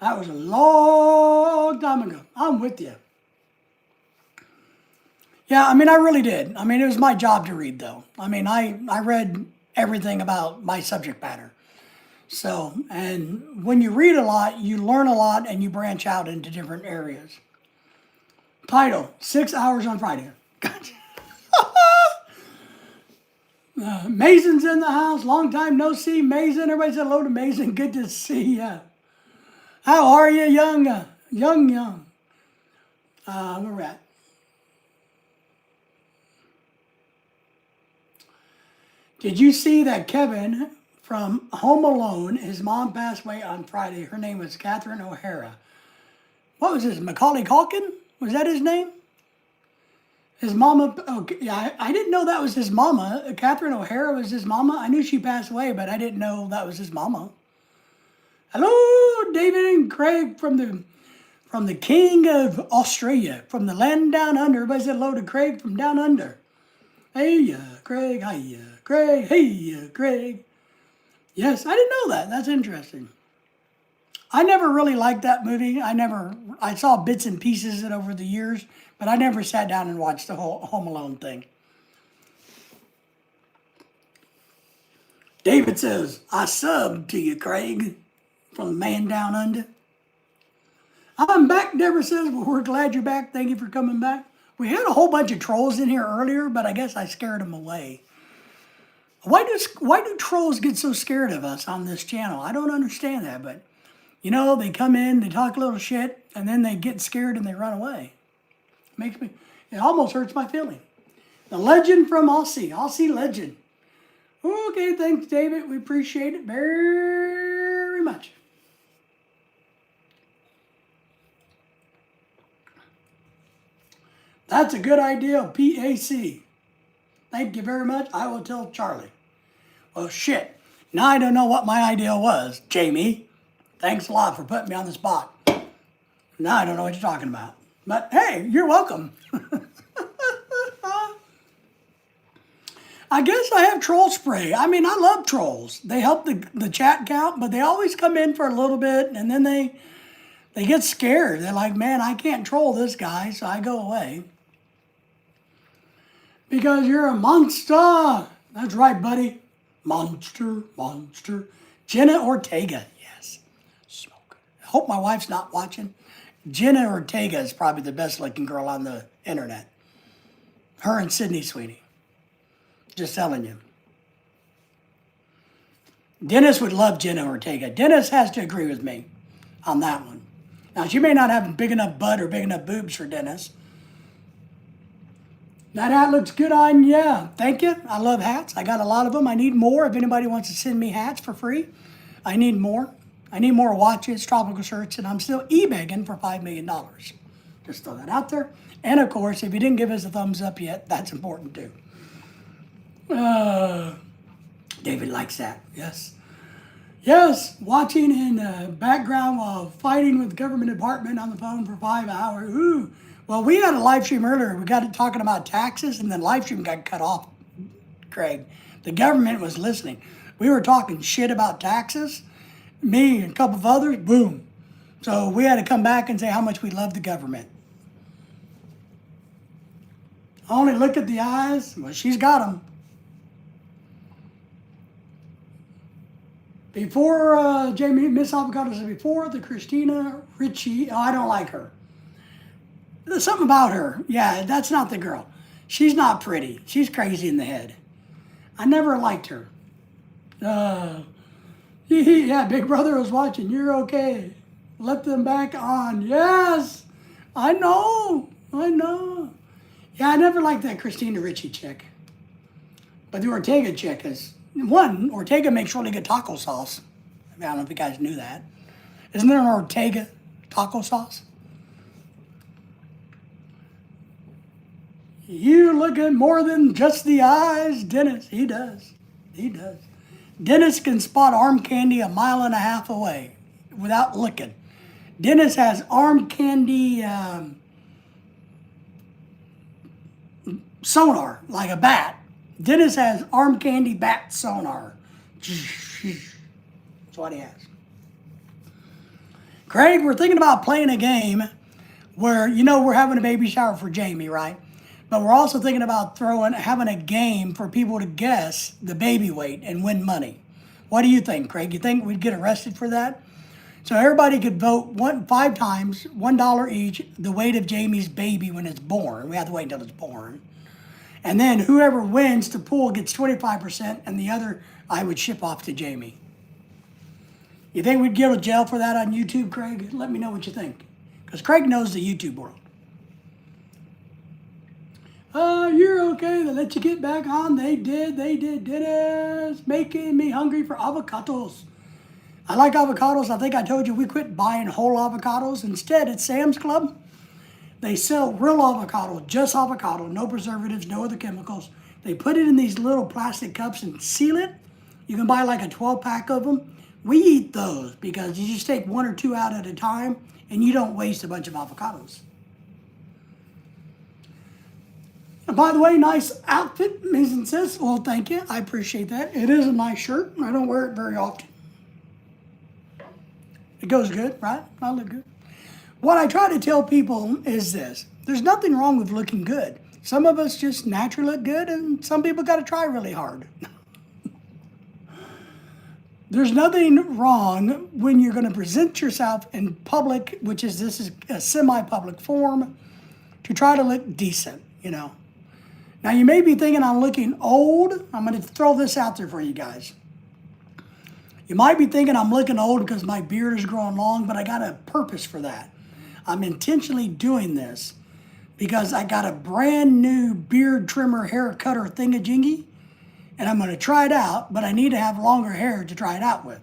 That was a long time ago. I'm with you. Yeah, I really did. It was my job to read, though. I read everything about my subject matter. So, and when you read a lot, you learn a lot and you branch out into different areas. Title, 6 hours on Friday. Gotcha. Mason's in the house. Long time no see, Mason. Everybody said hello to Mason. Good to see you. How are you, young? Where we're at. Did you see that Kevin from Home Alone, his mom passed away on Friday. Her name was Catherine O'Hara. What was this, Macaulay Culkin? Was that his name? His mama, yeah, I didn't know that was his mama. Catherine O'Hara was his mama. I knew she passed away, but I didn't know that was his mama. Hello, David and Craig from the King of Australia, from the land down under. Everybody said hello to Craig from down under. Hey, Craig. Hi, Craig. Hey, Craig. Yes, I didn't know that. That's interesting. I never really liked that movie. I saw bits and pieces of it over the years, but I never sat down and watched the whole Home Alone thing. David says, I subbed to you, Craig, from the man down under. I'm back, Deborah says. Well, we're glad you're back. Thank you for coming back. We had a whole bunch of trolls in here earlier, but I guess I scared them away. Why do trolls get so scared of us on this channel? I don't understand that, but you know, they come in, they talk a little shit, and then they get scared and they run away. It almost hurts my feeling. The legend from Aussie legend. Okay, thanks, David. We appreciate it very much. That's a good idea, PAC. Thank you very much. I will tell Charlie. Well, shit. Now I don't know what my idea was, Jamie. Thanks a lot for putting me on the spot. Now I don't know what you're talking about. But hey, you're welcome. I guess I have troll spray. I mean, I love trolls. They help the chat count, but they always come in for a little bit and then they get scared. They're like, man, I can't troll this guy, so I go away. Because you're a monster. That's right, buddy. Monster. Jenna Ortega, yes. Smoke. I hope my wife's not watching. Jenna Ortega is probably the best looking girl on the internet. Her and Sydney Sweeney. Just telling you. Dennis would love Jenna Ortega. Dennis has to agree with me on that one. Now, she may not have a big enough butt or big enough boobs for Dennis. That hat looks good on you. Thank you. I love hats. I got a lot of them. I need more. If anybody wants to send me hats for free, I need more. I need more watches, tropical shirts, and I'm still e-begging for $5 million. Just throw that out there. And of course, if you didn't give us a thumbs up yet, that's important too. David likes that. Yes. Yes, watching in the background while fighting with the government department on the phone for 5 hours. Ooh. Well, we had a live stream earlier. We got it talking about taxes, and then live stream got cut off, Craig. The government was listening. We were talking shit about taxes. Me and a couple of others, boom. So we had to come back and say how much we love the government. Only look at the eyes. Well, she's got them. Before Jamie, Miss Avocado said before the Christina Ricci. Oh, I don't like her. There's something about her. Yeah, that's not the girl. She's not pretty. She's crazy in the head. I never liked her. Yeah, Big Brother was watching. You're okay. Let them back on. Yes, I know. Yeah, I never liked that Christina Ricci chick. But the Ortega chick is, Ortega makes really good taco sauce. I don't know if you guys knew that. Isn't there an Ortega taco sauce? You look at more than just the eyes, Dennis. He does. Dennis can spot arm candy a mile and a half away without looking. Dennis has arm candy sonar, like a bat. Dennis has arm candy bat sonar. That's what he has. Craig, we're thinking about playing a game where, we're having a baby shower for Jamie, right? But we're also thinking about having a game for people to guess the baby weight and win money. What do you think, Craig? You think we'd get arrested for that? So everybody could vote 5 times, $1 each, the weight of Jamie's baby when it's born. We have to wait until it's born. And then whoever wins the pool gets 25%, and the other I would ship off to Jamie. You think we'd go to jail for that on YouTube, Craig? Let me know what you think. Because Craig knows the YouTube world. You're okay. They let you get back on. They did. Dennis, making me hungry for avocados. I like avocados. I think I told you we quit buying whole avocados. Instead, at Sam's Club, they sell real avocado, just avocado, no preservatives, no other chemicals. They put it in these little plastic cups and seal it. You can buy like a 12-pack of them. We eat those because you just take 1 or 2 out at a time and you don't waste a bunch of avocados. And by the way, nice outfit, Mason says. Well, thank you. I appreciate that. It is a nice shirt. I don't wear it very often. It goes good, right? I look good. What I try to tell people is this. There's nothing wrong with looking good. Some of us just naturally look good, and some people got to try really hard. There's nothing wrong when you're going to present yourself in public, which is this is a semi-public forum, to try to look decent, you know. Now you may be thinking I'm looking old. I'm going to throw this out there for you guys. You might be thinking I'm looking old because my beard is growing long, but I got a purpose for that. I'm intentionally doing this because I got a brand new beard trimmer hair cutter thingamajiggy, and I'm going to try it out, but I need to have longer hair to try it out with.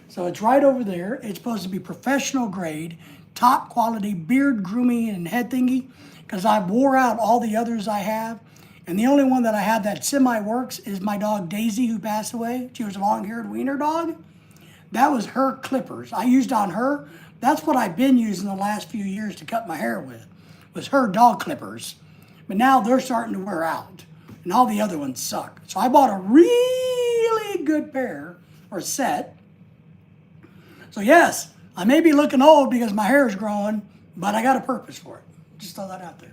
So it's right over there. It's supposed to be professional grade, top quality beard grooming and head thingy, because I wore out all the others I have. And the only one that I have that semi-works is my dog Daisy, who passed away. She was a long-haired wiener dog. That was her clippers. I used on her. That's what I've been using the last few years to cut my hair with, was her dog clippers. But now they're starting to wear out, and all the other ones suck. So I bought a really good pair, or set. So yes, I may be looking old because my hair is growing, but I got a purpose for it. Just throw that out there.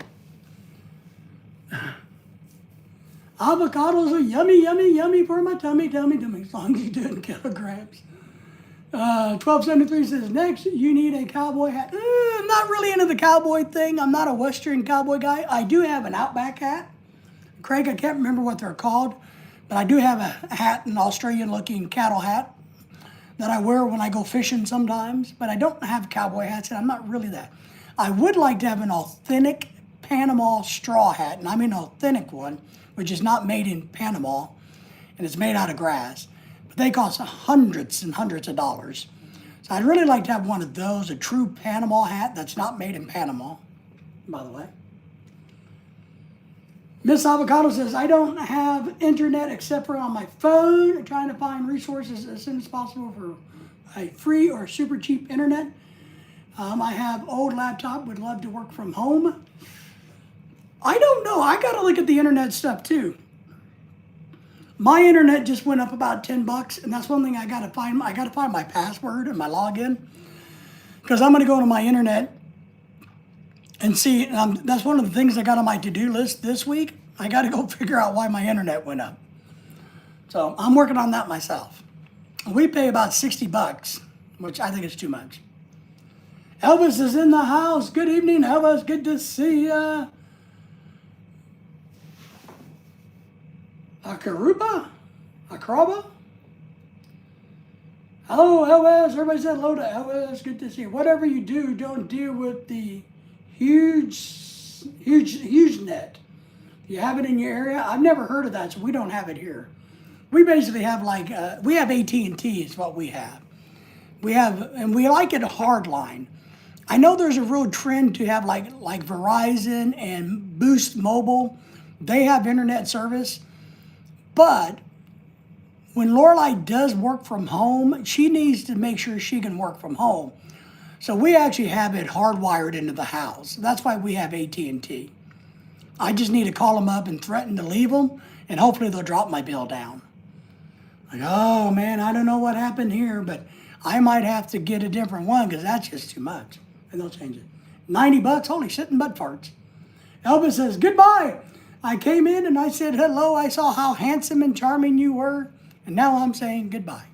Avocados are yummy, yummy, yummy for my tummy, tummy, tummy, as long as you do it in kilograms. 1273 says, next, you need a cowboy hat. I'm not really into the cowboy thing. I'm not a Western cowboy guy. I do have an Outback hat. Craig, I can't remember what they're called, but I do have a hat, an Australian-looking cattle hat that I wear when I go fishing sometimes, but I don't have cowboy hats, and I'm not really that. I would like to have an authentic Panama straw hat, and I mean an authentic one, which is not made in Panama, and it's made out of grass. But they cost hundreds and hundreds of dollars. So I'd really like to have one of those, a true Panama hat that's not made in Panama, by the way. Miss Avocado says, I don't have internet except for on my phone. I'm trying to find resources as soon as possible for a free or super cheap internet. I have old laptop, would love to work from home. I don't know. I got to look at the internet stuff too. My internet just went up about $10, and that's one thing I got to find. I got to find my password and my login, because I'm going to go to my internet and see. That's one of the things I got on my to-do list this week. I got to go figure out why my internet went up. So I'm working on that myself. We pay about $60, which I think is too much. Elvis is in the house. Good evening, Elvis. Good to see ya. Akaruba? Akraba? Hello, Elvis. Everybody said hello to Elvis. Good to see you. Whatever you do, don't deal with the huge net. You have it in your area? I've never heard of that, so we don't have it here. We basically have like, we have AT&T is what we have. We have, and we like it a hard line. I know there's a real trend to have like Verizon and Boost Mobile. They have internet service. But when Lorelai does work from home, she needs to make sure she can work from home. So we actually have it hardwired into the house. That's why we have AT&T. I just need to call them up and threaten to leave them, and hopefully they'll drop my bill down. Like, oh man, I don't know what happened here, but I might have to get a different one because that's just too much. And they'll change it. $90, holy shit and butt farts. Elvis says, goodbye. I came in and I said hello. I saw how handsome and charming you were. And now I'm saying goodbye.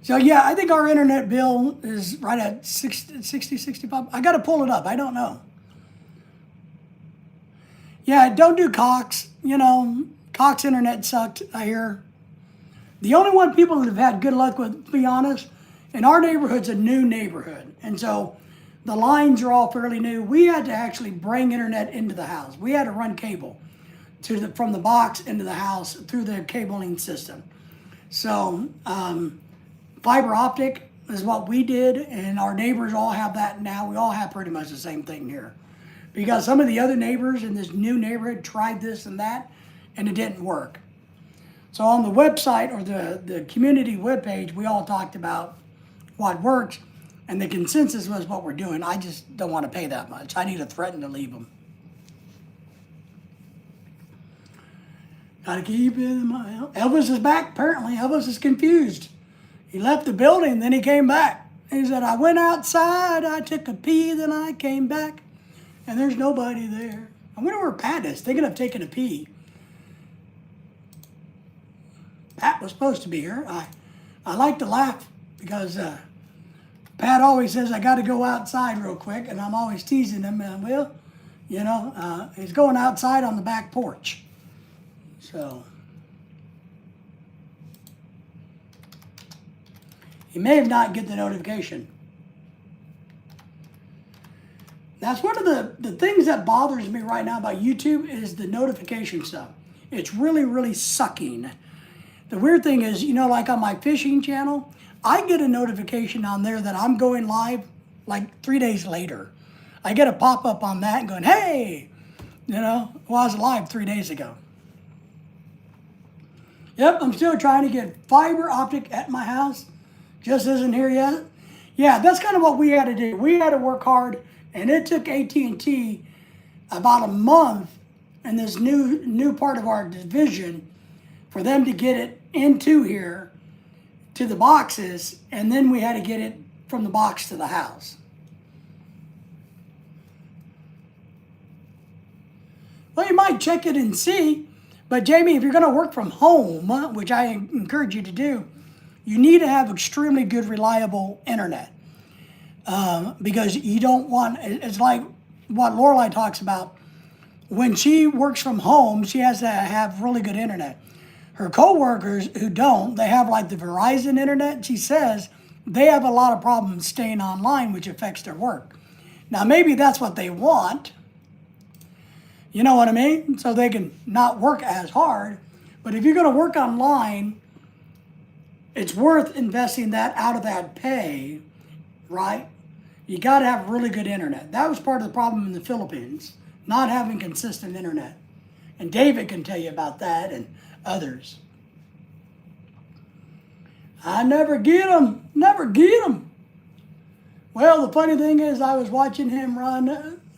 So yeah, I think our internet bill is right at 60, 65. I got to pull it up. I don't know. Yeah, don't do Cox. You know, Cox internet sucked, I hear. The only one people that have had good luck with, to be honest, in our neighborhood's a new neighborhood. And so the lines are all fairly new. We had to actually bring internet into the house. We had to run cable from the box into the house through the cabling system. So fiber optic is what we did, and our neighbors all have that now. We all have pretty much the same thing here. Because some of the other neighbors in this new neighborhood tried this and that, and it didn't work. So on the website, or the community webpage, we all talked about what works, and the consensus was what we're doing. I just don't want to pay that much. I need to threaten to leave them. Gotta keep it in my... Elvis is back, apparently. Elvis is confused. He left the building, then he came back. He said, I went outside, I took a pee, then I came back, and there's nobody there. I wonder where Pat is, thinking of taking a pee. Pat was supposed to be here. I like to laugh because Pat always says I got to go outside real quick, and I'm always teasing him. Well, you know, he's going outside on the back porch. So he may have not get the notification. That's one of the things that bothers me right now about YouTube is the notification stuff. It's really, really sucking. The weird thing is, you know, like on my fishing channel, I get a notification on there that I'm going live like 3 days later. I get a pop-up on that and going, hey, you know, well, I was live 3 days ago. Yep, I'm still trying to get fiber optic at my house. Just isn't here yet. Yeah, that's kind of what we had to do. We had to work hard, and it took AT&T about a month in this new part of our division for them to get it into here to the boxes, and then we had to get it from the box to the house. Well, you might check it and see, but Jamie, if you're going to work from home, which I encourage you to do, you need to have extremely good, reliable internet. Because you don't want, it's like what Lorelai talks about. When she works from home, she has to have really good internet. Her coworkers who don't, they have like the Verizon internet. She says they have a lot of problems staying online, which affects their work. Now, maybe that's what they want. You know what I mean? So they can not work as hard. But if you're going to work online, it's worth investing that out of that pay, right? You got to have really good internet. That was part of the problem in the Philippines, not having consistent internet. And David can tell you about that and others. I never get them. Never get them. Well, the funny thing is I was watching him run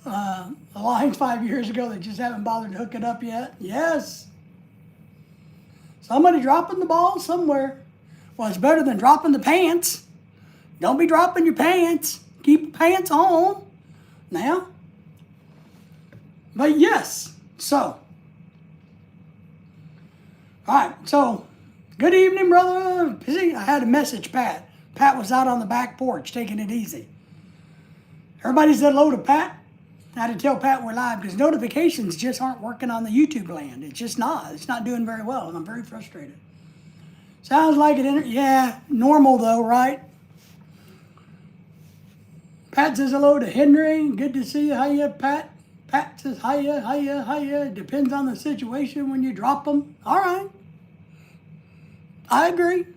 the lines 5 years ago. They just haven't bothered to hook it up yet. Yes. Somebody dropping the ball somewhere. Well, it's better than dropping the pants. Don't be dropping your pants. Keep your pants on now. But yes, so. All right, so good evening, brother. I had a message, Pat. Pat was out on the back porch taking it easy. Everybody said hello to Pat. I had to tell Pat we're live because notifications just aren't working on the YouTube land. It's just not. It's not doing very well, and I'm very frustrated. Sounds like it. Yeah, normal though, right? Pat says hello to Henry. Good to see you. Hiya, Pat. Pat says hiya, hiya, hiya. Depends on the situation when you drop them. All right. I agree.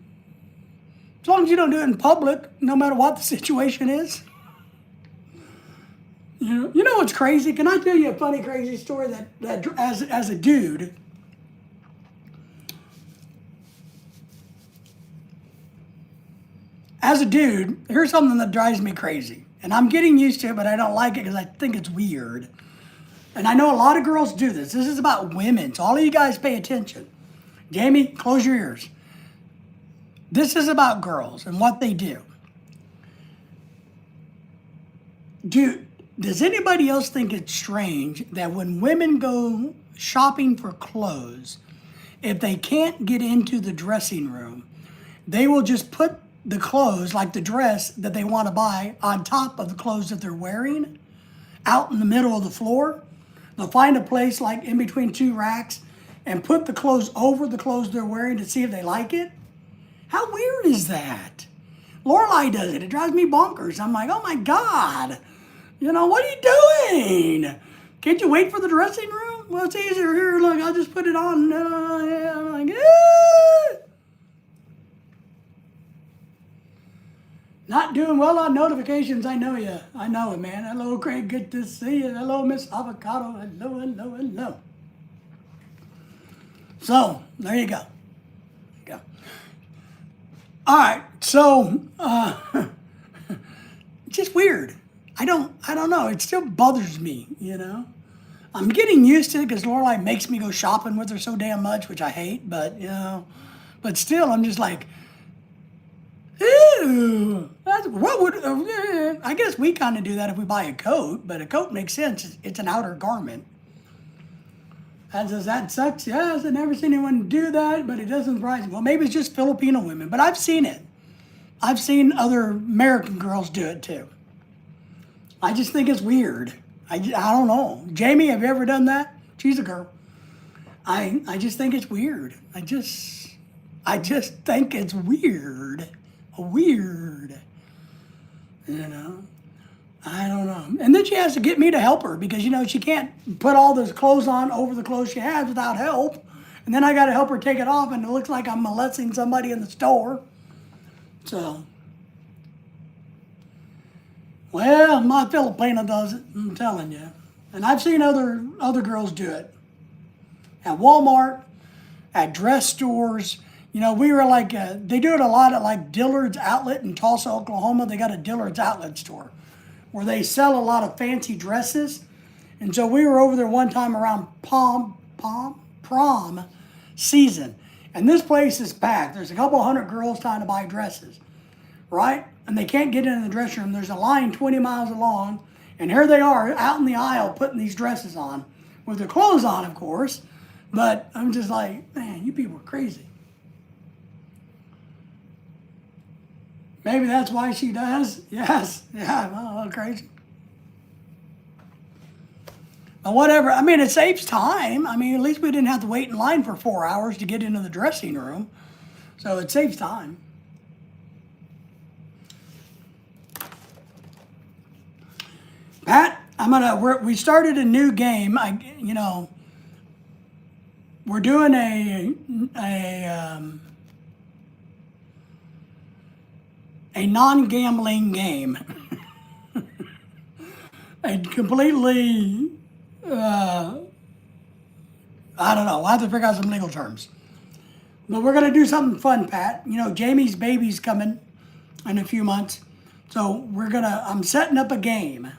As long as you don't do it in public, no matter what the situation is. You know what's crazy? Can I tell you a funny, crazy story that as a dude, here's something that drives me crazy. And I'm getting used to it, but I don't like it because I think it's weird. And I know a lot of girls do this. This is about women, so all of you guys pay attention. Jamie, close your ears. This is about girls and what they do. Does anybody else think it's strange that when women go shopping for clothes, if they can't get into the dressing room, they will just put the clothes, like the dress that they want to buy, on top of the clothes that they're wearing, out in the middle of the floor? They'll find a place like in between two racks and put the clothes over the clothes they're wearing to see if they like it. How weird is that? Lorelai does it. It drives me bonkers. I'm like, oh my God. You know, what are you doing? Can't you wait for the dressing room? Well, it's easier here. Look, I'll just put it on. Yeah. I'm like, eh. Not doing well on notifications. I know you. I know it, man. Hello, Craig. Good to see you. Hello, Miss Avocado. Hello, hello, hello. So, there you go. All right. So, just weird. I don't know. It still bothers me, you know. I'm getting used to it because Lorelai makes me go shopping with her so damn much, which I hate. But, you know, but still, I'm just like, ew. What would, I guess we kind of do that if we buy a coat, but a coat makes sense. It's an outer garment. Pat says, that sucks. Yes, I've never seen anyone do that, but it doesn't surprise me. Well, maybe it's just Filipino women, but I've seen it. I've seen other American girls do it too. I just think it's weird. I don't know. Jamie, have you ever done that? She's a girl. I just think it's weird. I just think it's weird. Weird. You know? I don't know. And then she has to get me to help her because, she can't put all those clothes on over the clothes she has without help. And then I got to help her take it off, and it looks like I'm molesting somebody in the store. So, well, my Filipina does it, I'm telling you. And I've seen other girls do it. At Walmart, at dress stores. We were like, they do it a lot at like Dillard's Outlet in Tulsa, Oklahoma. They got a Dillard's Outlet store where they sell a lot of fancy dresses. And so we were over there one time around prom season. And this place is packed. There's a couple hundred girls trying to buy dresses, right? And they can't get into the dressing room. There's a line 20 miles long. And here they are out in the aisle putting these dresses on with their clothes on, of course. But I'm just like, man, you people are crazy. Maybe that's why she does. Yes. Yeah, well, crazy. But whatever. I mean, it saves time. I mean, at least we didn't have to wait in line for 4 hours to get into the dressing room. So it saves time. Pat, we started a new game. We're doing a non-gambling game. A completely, I don't know, we'll have to figure out some legal terms. But we're going to do something fun, Pat. Jamie's baby's coming in a few months. So I'm setting up a game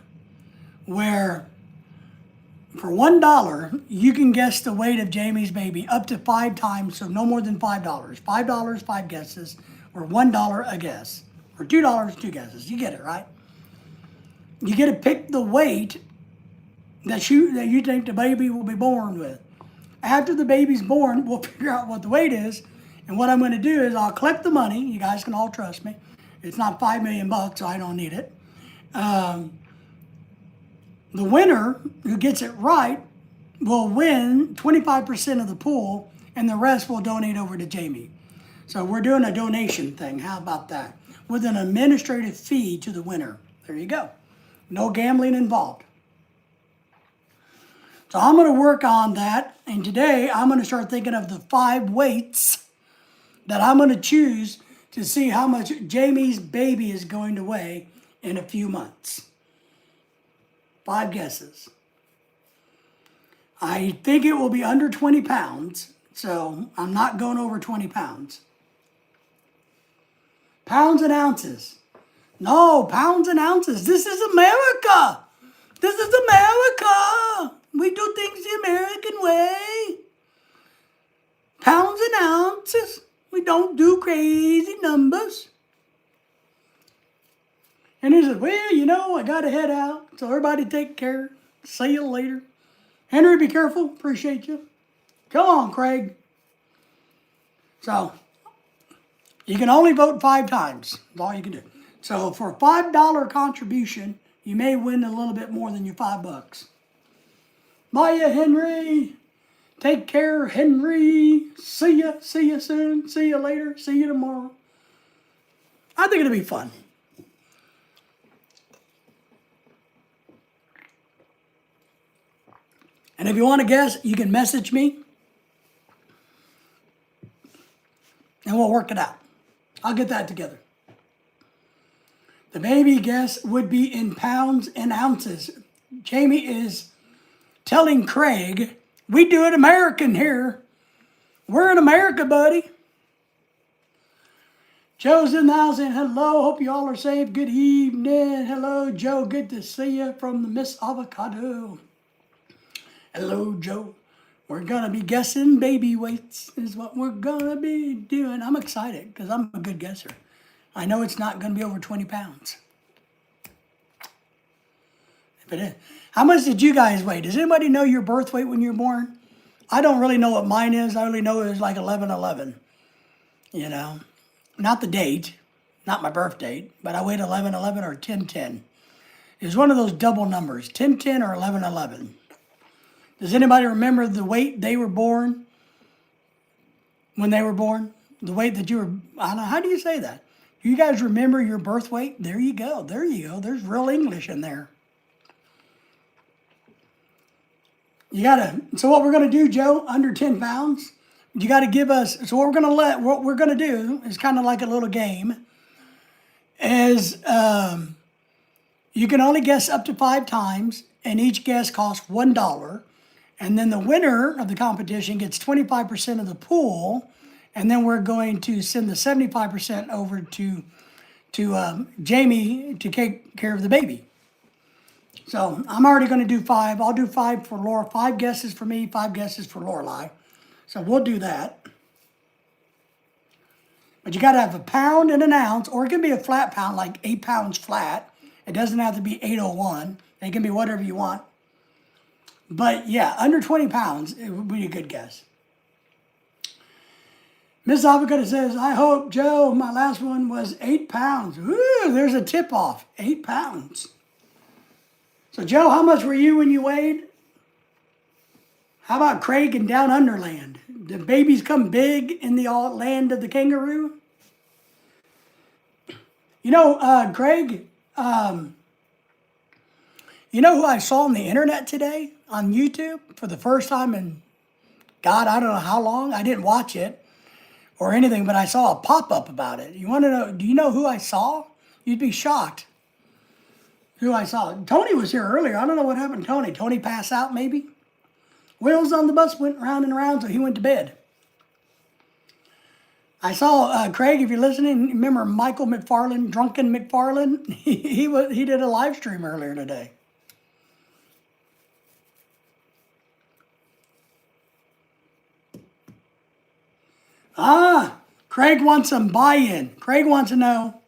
where for $1, you can guess the weight of Jamie's baby up to 5 times, so no more than $5. $5, 5 guesses, or $1 a guess. Or $2, 2 guesses. You get it, right? You get to pick the weight that you think the baby will be born with. After the baby's born, we'll figure out what the weight is. And what I'm going to do is I'll collect the money. You guys can all trust me. It's not $5 million, so I don't need it. The winner who gets it right will win 25% of the pool, and the rest will donate over to Jamie. So we're doing a donation thing. How about that? With an administrative fee to the winner. There you go. No gambling involved. So I'm going to work on that. And today I'm going to start thinking of the 5 weights that I'm going to choose to see how much Jamie's baby is going to weigh in a few months. 5 guesses. I think it will be under 20 pounds. So I'm not going over 20 pounds. Pounds and ounces. No, pounds and ounces. This is America. This is America. We do things the American way. Pounds and ounces. We don't do crazy numbers. And he said, well, I got to head out. So everybody take care. See you later. Henry, be careful. Appreciate you. Come on, Craig. So, you can only vote 5 times. That's all you can do. So for a $5 contribution, you may win a little bit more than your $5. Bye, Henry. Take care, Henry. See ya. See you soon. See you later. See you tomorrow. I think it'll be fun. And if you want to guess, you can message me. And we'll work it out. I'll get that together. The baby guess would be in pounds and ounces. Jamie is telling Craig, we do it American here. We're in America, buddy. Joe's in the house and hello. Hope you all are safe. Good evening. Hello, Joe. Good to see you from the Miss Avocado. Hello, Joe. We're going to be guessing baby weights is what we're going to be doing. I'm excited because I'm a good guesser. I know it's not going to be over 20 pounds. If it is. How much did you guys weigh? Does anybody know your birth weight when you were born? I don't really know what mine is. I only know it was like 11/11, you know. Not the date, not my birth date, but I weighed 11/11 or 10/10. It was one of those double numbers, 10/10 or 11/11. Does anybody remember the weight they were born when they were born? The weight that you were, I don't know, how do you say that? Do you guys remember your birth weight? There you go. There you go. There's real English in there. You gotta, so what we're gonna do, Joe, under 10 pounds, you gotta give us, so what we're gonna do is kind of like a little game, is you can only guess up to 5 times, and each guess costs $1. And then the winner of the competition gets 25% of the pool, and then we're going to send the 75% over to Jamie to take care of the baby. So I'm already going to do 5. I'll do 5 for Laura. 5 guesses for me, 5 guesses for Lorelai. So we'll do that. But you got to have a pound and an ounce, or it can be a flat pound, like 8 pounds flat. It doesn't have to be 801. It can be whatever you want. But yeah, under 20 pounds, it would be a good guess. Miss Avocado says, I hope, Joe, my last one was 8 pounds. Ooh, there's a tip off, 8 pounds. So Joe, how much were you when you weighed? How about Craig and Down Underland? Did babies come big in the land of the kangaroo? You know, Craig, you know who I saw on the internet today on YouTube for the first time in, God, I don't know how long. I didn't watch it or anything, but I saw a pop-up about it. You want to know, do you know who I saw? You'd be shocked who I saw. Tony was here earlier. I don't know what happened to Tony. Tony passed out maybe? Wheels on the bus went round and around, so he went to bed. I saw, Craig, if you're listening, remember Michael McFarland, Drunken McFarland? He did a live stream earlier today. Craig wants some buy-in. Craig wants to know,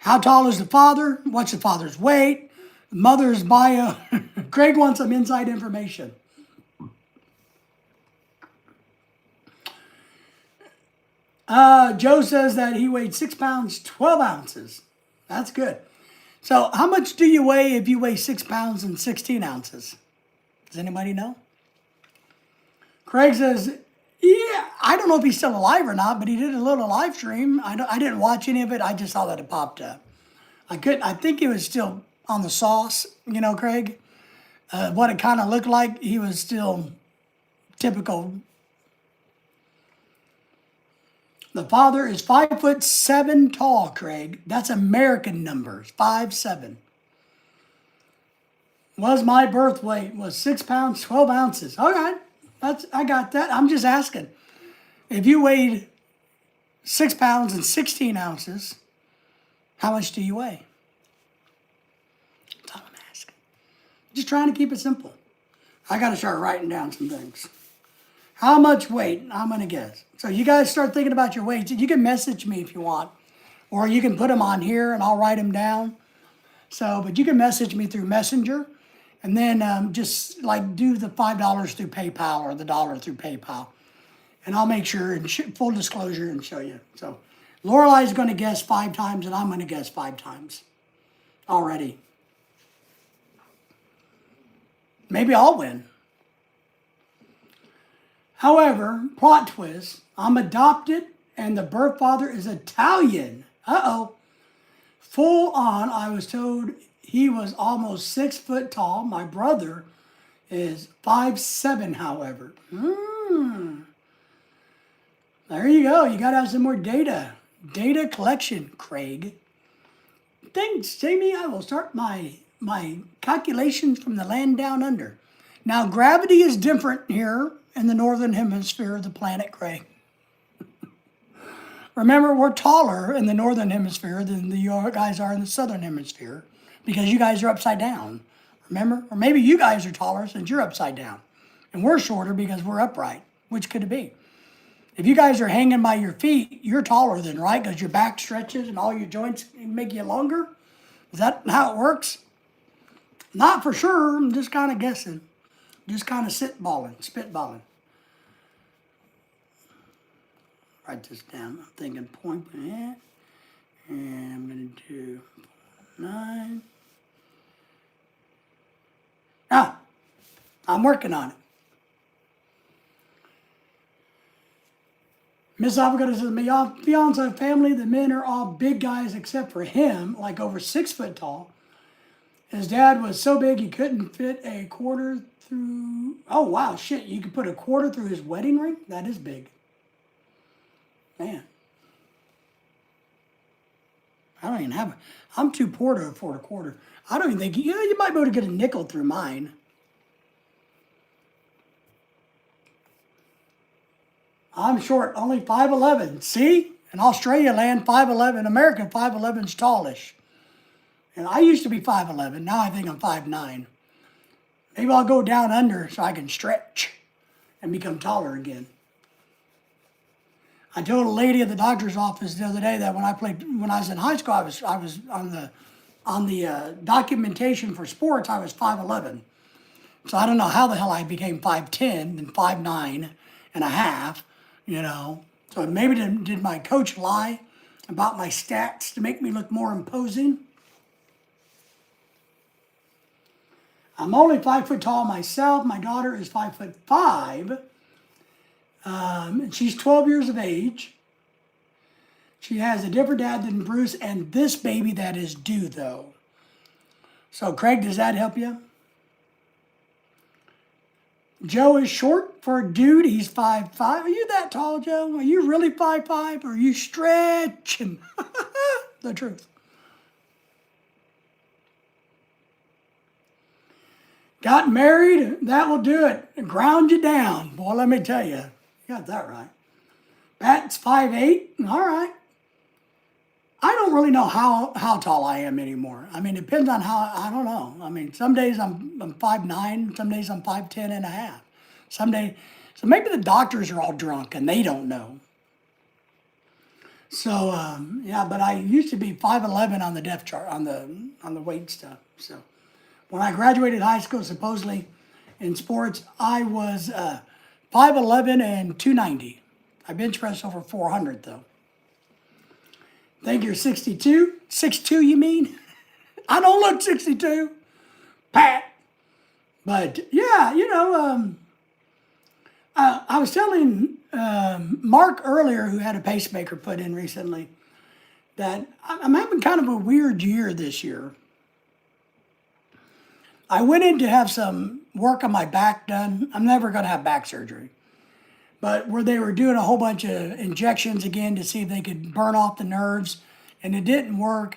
how tall is the father? What's the father's weight? The mother's bio. Craig wants some inside information. Joe says that he weighed 6 pounds, 12 ounces. That's good. So how much do you weigh if you weigh 6 pounds and 16 ounces? Does anybody know? Craig says, yeah, I don't know if he's still alive or not, but he did a little live stream. I didn't watch any of it. I just saw that it popped up. I think he was still on the sauce, you know, Craig. What it kind of looked like, he was still typical. The father is 5'7" tall, Craig. That's American numbers, 5'7". Was my birth weight was 6 pounds, 12 ounces. All right. I got that. I'm just asking. If you weighed 6 pounds and 16 ounces, how much do you weigh? That's all I'm asking. Just trying to keep it simple. I got to start writing down some things. How much weight? I'm going to guess. So you guys start thinking about your weights. You can message me if you want. Or you can put them on here and I'll write them down. So, but you can message me through Messenger. And then just like do the $5 through PayPal or the $1 through PayPal. And I'll make sure, and full disclosure, and show you. So Lorelai's going to guess 5 times, and I'm going to guess 5 times already. Maybe I'll win. However, plot twist, I'm adopted, and the birth father is Italian. Uh-oh. Full on, I was told he was almost 6 foot tall. My brother is 5'7", however. There you go. You got to have some more data. Data collection, Craig. Thanks, Jamie. I will start my calculations from the land down under. Now, gravity is different here in the northern hemisphere of the planet, Craig. Remember, we're taller in the northern hemisphere than you guys are in the southern hemisphere because you guys are upside down. Remember? Or maybe you guys are taller since you're upside down. And we're shorter because we're upright. Which could it be? If you guys are hanging by your feet, you're taller than, right? Because your back stretches and all your joints make you longer? Is that how it works? Not for sure. I'm just kind of guessing. Just kind of spitballing. Write this down. I'm thinking point, and I'm going to do 9. Ah, I'm working on it. Miss Avocado says, my fiance family, the men are all big guys except for him, like over 6 foot tall. His dad was so big he couldn't fit a quarter through. Oh, wow, shit. You could put a quarter through his wedding ring? That is big. Man. I don't even have I'm too poor to afford a quarter. I don't even think, you might be able to get a nickel through mine. I'm short, only 5'11". See? In Australia land, 5'11". American 5'11's tallish. And I used to be 5'11". Now I think I'm 5'9". Maybe I'll go down under so I can stretch and become taller again. I told a lady at the doctor's office the other day that when I was in high school, I was on the documentation for sports, I was 5'11". So I don't know how the hell I became 5'10", then 5'9 and a half, you know. So maybe did my coach lie about my stats to make me look more imposing? I'm only 5 foot tall myself. My daughter is 5'5". And she's 12 years of age. She has a different dad than Bruce and this baby that is due, though. So, Craig, does that help you? Joe is short for a dude. He's 5'5". Are you that tall, Joe? Are you really 5'5", or are you stretching? The truth. Got married, that will do it. Ground you down. Boy, let me tell you. You got that right. Pat's 5'8". All right. I don't really know how tall I am anymore. I mean, it depends on I don't know. I mean, some days I'm 5'9", some days I'm 5'10 and a half. Some days, so maybe the doctors are all drunk and they don't know. So, yeah, but I used to be 5'11" on the depth chart, on the weight stuff, so. When I graduated high school, supposedly in sports, I was 5'11" and 290. I bench pressed over 400, though. Think you're 62? 6'2", you mean? I don't look 62. Pat. But, yeah, you know, I was telling Mark earlier, who had a pacemaker put in recently, that I'm having kind of a weird year this year. I went in to have some work on my back done. I'm never going to have back surgery. But where they were doing a whole bunch of injections again to see if they could burn off the nerves, and it didn't work.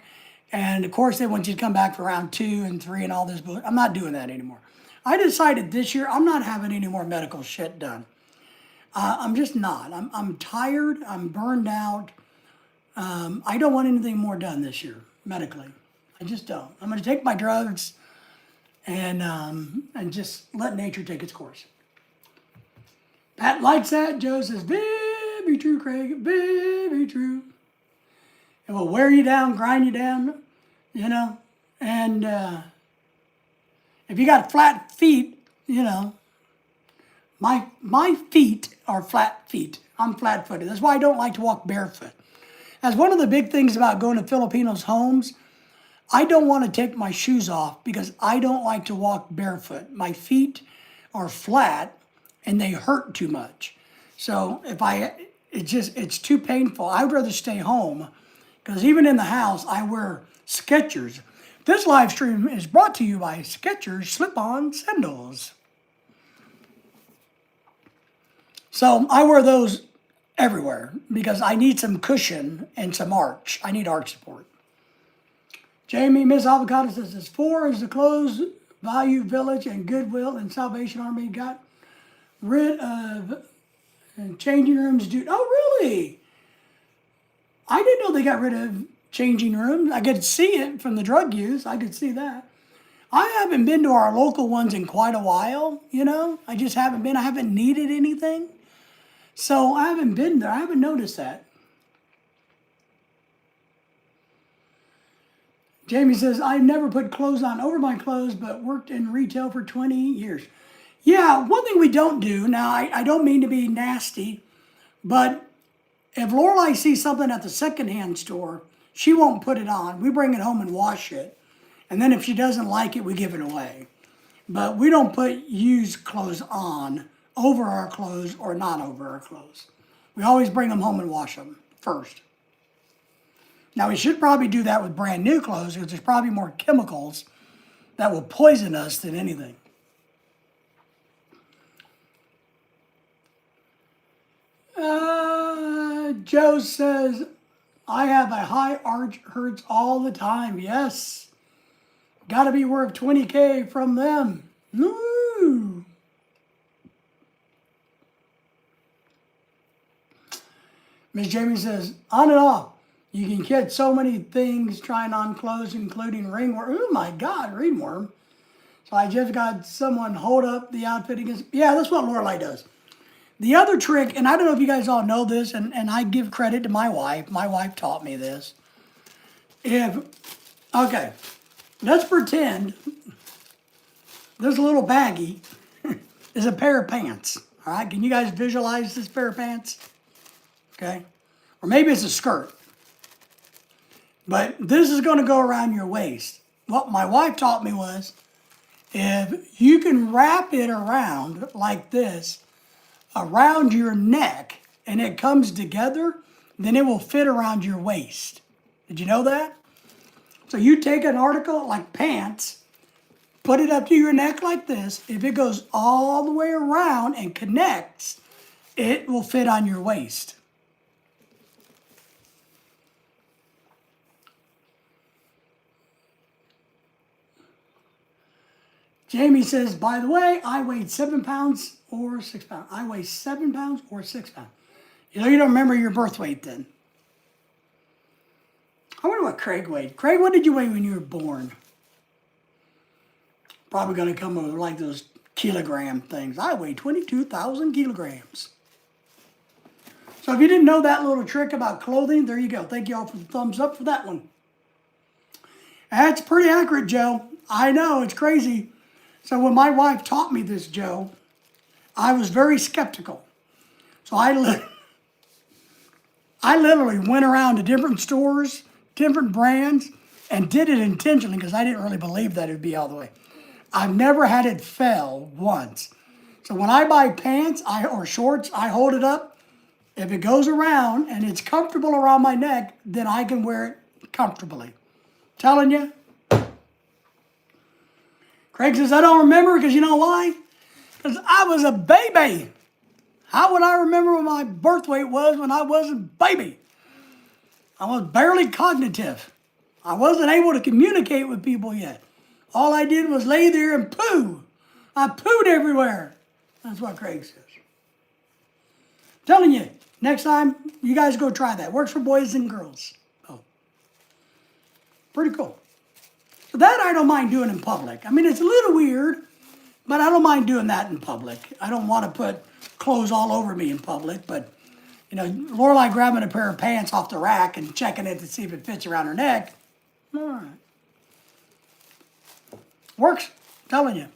And of course, they want you to come back for round 2 and 3 and all this. But I'm not doing that anymore. I decided this year I'm not having any more medical shit done. I'm just not. I'm tired. I'm burned out. I don't want anything more done this year medically. I just don't. I'm going to take my drugs and just let nature take its course. Pat likes that. Joe says, very true, Craig, very true. It will wear you down, grind you down, you know. And if you got flat feet, you know, my feet are flat feet. I'm flat-footed. That's why I don't like to walk barefoot. That's one of the big things about going to Filipinos' homes. I don't want to take my shoes off because I don't like to walk barefoot. My feet are flat and they hurt too much. So it's too painful. I would rather stay home because even in the house, I wear Skechers. This live stream is brought to you by Skechers slip-on sandals. So I wear those everywhere because I need some cushion and some arch. I need arch support. Jamie, Miss Avocado says, 4 is the closed Value Village and Goodwill and Salvation Army got rid of and changing rooms. Dude, oh really? I didn't know they got rid of changing rooms. I could see it from the drug use. I could see that. I haven't been to our local ones in quite a while, you know. I just haven't been. I haven't needed anything. So I haven't been there. I haven't noticed that. Jamie says, I never put clothes on over my clothes, but worked in retail for 20 years. Yeah, one thing we don't do, now I don't mean to be nasty, but if Lorelai sees something at the secondhand store, she won't put it on. We bring it home and wash it. And then if she doesn't like it, we give it away. But we don't put used clothes on over our clothes or not over our clothes. We always bring them home and wash them first. Now we should probably do that with brand new clothes because there's probably more chemicals that will poison us than anything. Joe says, I have a high arch hurts all the time. Yes. Got to be worth 20K from them. Woo. Miss Jamie says, on and off. You can catch so many things trying on clothes, including ringworm. Oh my God, ringworm. So I just got someone hold up the outfit against. Yeah, that's what Lorelai does. The other trick, and I don't know if you guys all know this, and I give credit to my wife. My wife taught me this. Okay, let's pretend this little baggie is a pair of pants. All right, can you guys visualize this pair of pants? Okay, or maybe it's a skirt. But this is going to go around your waist. What my wife taught me was, if you can wrap it around like this, around your neck, and it comes together, then it will fit around your waist. Did you know that? So you take an article like pants, put it up to your neck like this. If it goes all the way around and connects, it will fit on your waist. Jamie says, by the way, I weighed 7 pounds or 6 pounds. I weigh 7 pounds or 6 pounds. You know, you don't remember your birth weight then. I wonder what Craig weighed. Craig, what did you weigh when you were born? Probably going to come over like those kilogram things. I weigh 22,000 kilograms. So if you didn't know that little trick about clothing, there you go. Thank you all for the thumbs up for that one. That's pretty accurate, Joe. I know, it's crazy. So when my wife taught me this, Joe, I was very skeptical. So I literally went around to different stores, different brands, and did it intentionally because I didn't really believe that it would be all the way. I've never had it fail once. So when I buy pants or shorts, I hold it up. If it goes around and it's comfortable around my neck, then I can wear it comfortably. Telling you. Craig says, I don't remember because you know why? Because I was a baby. How would I remember what my birth weight was when I was a baby? I was barely cognitive. I wasn't able to communicate with people yet. All I did was lay there and poo. I pooed everywhere. That's what Craig says. Telling you, next time, you guys go try that. Works for boys and girls. Oh, pretty cool. So that I don't mind doing in public. I mean, it's a little weird, but I don't mind doing that in public. I don't want to put clothes all over me in public, but, you know, Lorelai grabbing a pair of pants off the rack and checking it to see if it fits around her neck. All right. Works, I'm telling you.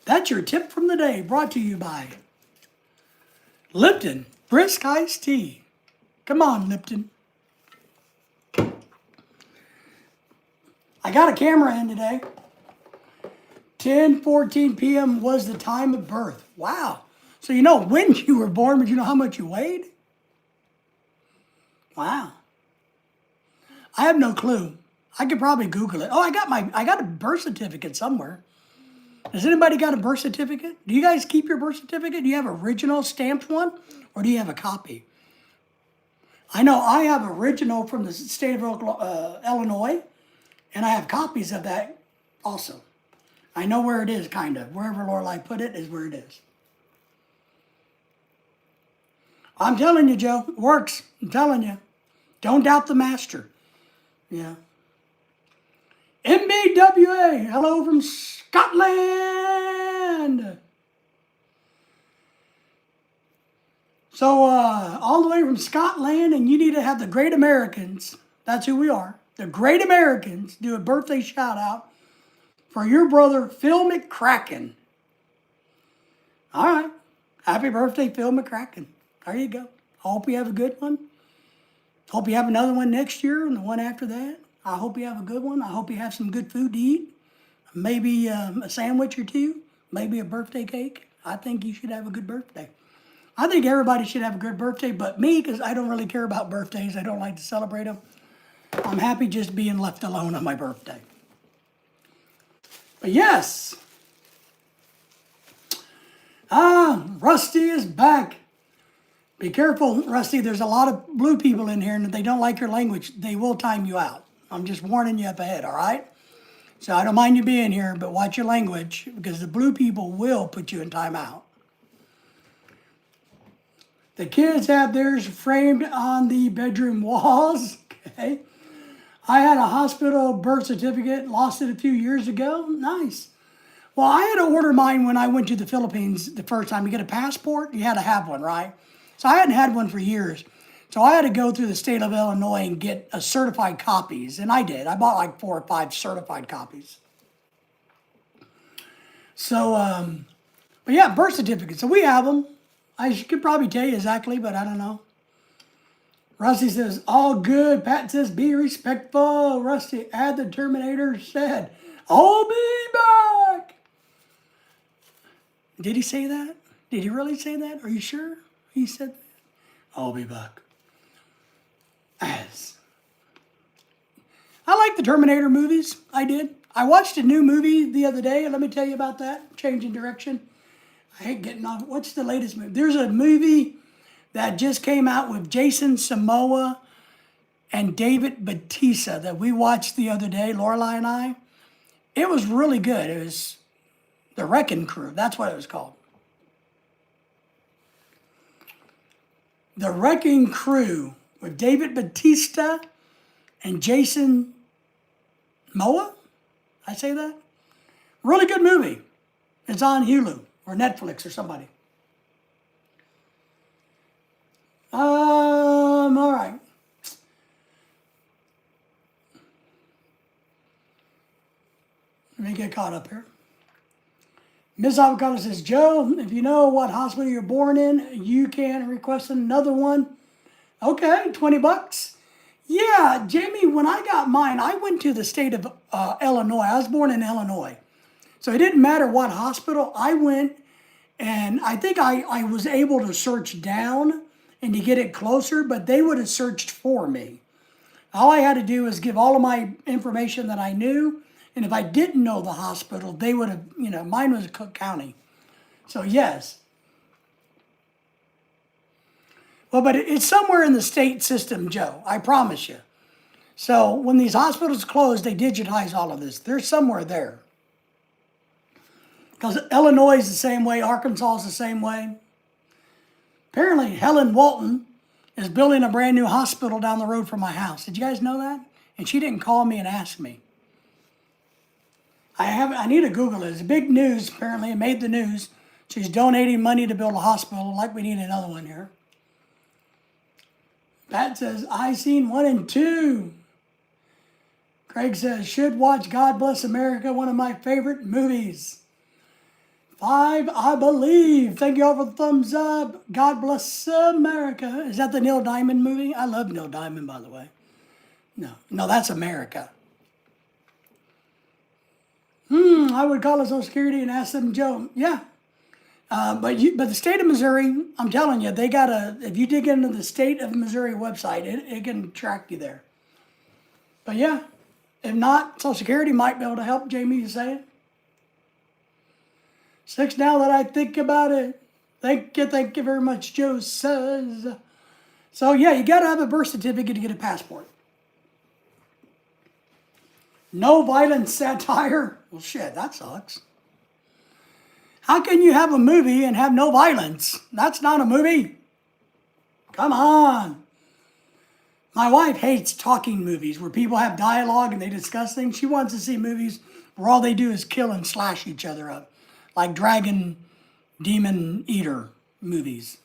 That's your tip from the day, brought to you by Lipton Brisk Iced Tea. Come on, Lipton. I got a camera in today. 10:14 p.m. was the time of birth. Wow. So you know when you were born, but you know how much you weighed? Wow. I have no clue. I could probably Google it. Oh, I got a birth certificate somewhere. Has anybody got a birth certificate? Do you guys keep your birth certificate? Do you have original stamped one? Or do you have a copy? I know I have original from the state of Illinois. And I have copies of that also. I know where it is, kind of. Wherever Lorelai put it is where it is. I'm telling you, Joe, it works. I'm telling you. Don't doubt the master. Yeah. MBWA, hello from Scotland. So, all the way from Scotland, and you need to have the Great Americans. That's who we are. The Great Americans do a birthday shout out for your brother, Phil McCracken. All right. Happy birthday, Phil McCracken. There you go. I hope you have a good one. Hope you have another one next year and the one after that. I hope you have a good one. I hope you have some good food to eat. Maybe a sandwich or two. Maybe a birthday cake. I think you should have a good birthday. I think everybody should have a good birthday, but me, because I don't really care about birthdays. I don't like to celebrate them. I'm happy just being left alone on my birthday. But yes. Rusty is back. Be careful, Rusty. There's a lot of blue people in here, and if they don't like your language, they will time you out. I'm just warning you up ahead, all right? So I don't mind you being here, but watch your language, because the blue people will put you in timeout. The kids have theirs framed on the bedroom walls. Okay. I had a hospital birth certificate, lost it a few years ago. Nice. Well, I had to order mine when I went to the Philippines the first time. You get a passport, you had to have one, right? So I hadn't had one for years. So I had to go through the state of Illinois and get a certified copies, and I did. I bought like 4 or 5 certified copies. So, but yeah, birth certificates. So we have them. I could probably tell you exactly, but I don't know. Rusty says, all good. Pat says, be respectful. Rusty, add the Terminator said, I'll be back. Did he say that? Did he really say that? Are you sure he said that? I'll be back. As. I like the Terminator movies. I did. I watched a new movie the other day. Let me tell you about that. Changing direction. I hate getting off. What's the latest movie? There's a movie that just came out with Jason Momoa and David Bautista that we watched the other day, Lorelai and I. It was really good. It was The Wrecking Crew. That's what it was called. The Wrecking Crew with David Bautista and Jason Momoa. I say that? Really good movie. It's on Hulu or Netflix or somebody. All right. Let me get caught up here. Miss Avocado says, Joe, if you know what hospital you're born in, you can request another one. Okay, $20. Yeah, Jamie, when I got mine, I went to the state of Illinois. I was born in Illinois. So it didn't matter what hospital. I went, and I think I was able to search down and to get it closer, but they would have searched for me. All I had to do was give all of my information that I knew, and if I didn't know the hospital, they would have, mine was Cook County. So yes. Well, but it's somewhere in the state system, Joe, I promise you. So when these hospitals close, they digitize all of this. They're somewhere there. Because Illinois is the same way, Arkansas is the same way. Apparently, Helen Walton is building a brand new hospital down the road from my house. Did you guys know that? And she didn't call me and ask me. I need to Google it. It's big news, apparently. It made the news. She's donating money to build a hospital, like we need another one here. Pat says, I seen 1 and 2. Craig says, should watch God Bless America, one of my favorite movies. 5, I believe. Thank you all for the thumbs up. God Bless America. Is that the Neil Diamond movie? I love Neil Diamond, by the way. No, that's America. I would call Social Security and ask them, Joe. Yeah. But the state of Missouri, I'm telling you, they got if you dig into the state of Missouri website, it can track you there. But yeah, if not, Social Security might be able to help Jamie, you say it. 6 now that I think about it. Thank you very much, Joe says. So yeah, you got to have a birth certificate to get a passport. No violence satire. Well, shit, that sucks. How can you have a movie and have no violence? That's not a movie. Come on. My wife hates talking movies where people have dialogue and they discuss things. She wants to see movies where all they do is kill and slash each other up. Like Dragon Demon Eater movies,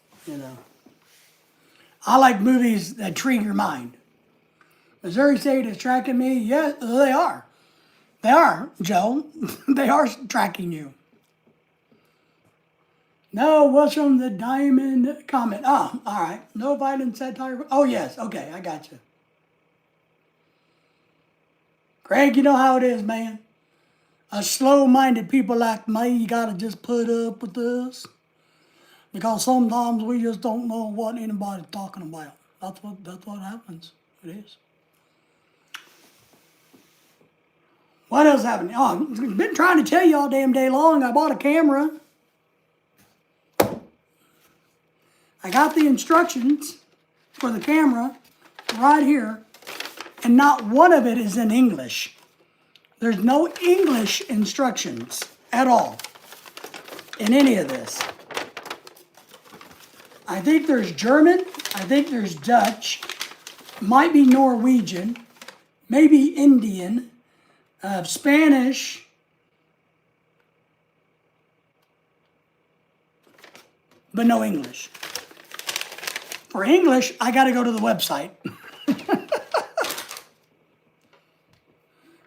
I like movies that intrigue your mind. Missouri State is tracking me. Yes, they are. They are, Joe. They are tracking you. No, what's from the diamond comment? Oh, all right. No violent satire. Oh, yes. Okay, I got you. Craig, you know how it is, man. A slow-minded people like me, you gotta just put up with us. Because sometimes we just don't know what anybody's talking about. That's what happens. It is. What else happened? Oh, I've been trying to tell you all damn day long. I bought a camera. I got the instructions for the camera right here, and not one of it is in English. There's no English instructions at all in any of this. I think there's German, I think there's Dutch, might be Norwegian, maybe Indian, Spanish, but no English. For English, I got to go to the website.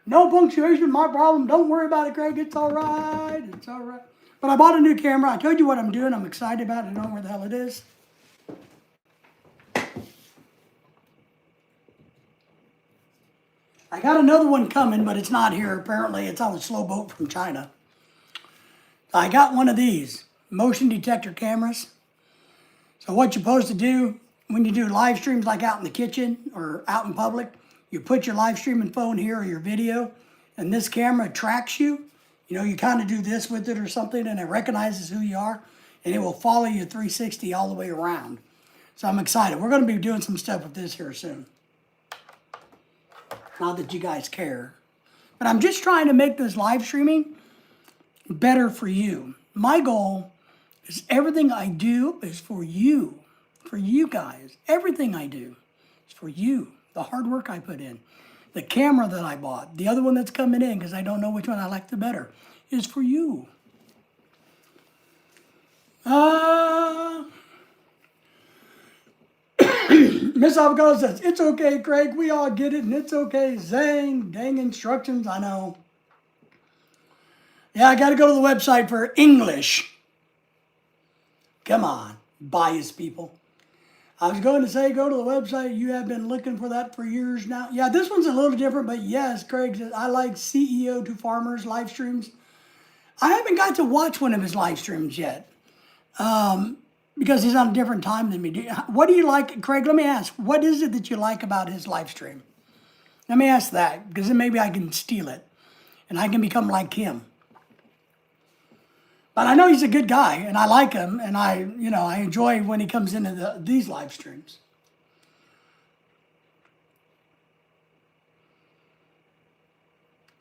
No punctuation, my problem. Don't worry about it, Craig. It's all right. It's all right. But I bought a new camera. I told you what I'm doing. I'm excited about it. I don't know where the hell it is. I got another one coming, but it's not here. Apparently, it's on a slow boat from China. I got one of these motion detector cameras. So what you're supposed to do when you do live streams like out in the kitchen or out in public, you put your live streaming phone here or your video, and this camera tracks you. You know, you kind of do this with it or something, and it recognizes who you are, and it will follow you 360 all the way around. So I'm excited. We're going to be doing some stuff with this here soon. Not that you guys care. But I'm just trying to make this live streaming better for you. My goal is everything I do is for you guys. Everything I do is for you. The hard work I put in, the camera that I bought, the other one that's coming in because I don't know which one I like the better, is for you. Miss Avocado says, it's okay, Craig. We all get it, and it's okay. Zang, dang instructions, I know. Yeah, I got to go to the website for English. Come on, biased people. I was going to say, go to the website. You have been looking for that for years now. Yeah, this one's a little different, but yes, Craig says, I like CEO to Farmers live streams. I haven't got to watch one of his live streams yet because he's on a different time than me. What do you like, Craig? Let me ask, what is it that you like about his live stream? Let me ask that, because then maybe I can steal it and I can become like him. But I know he's a good guy, and I like him, and I enjoy when he comes into these live streams.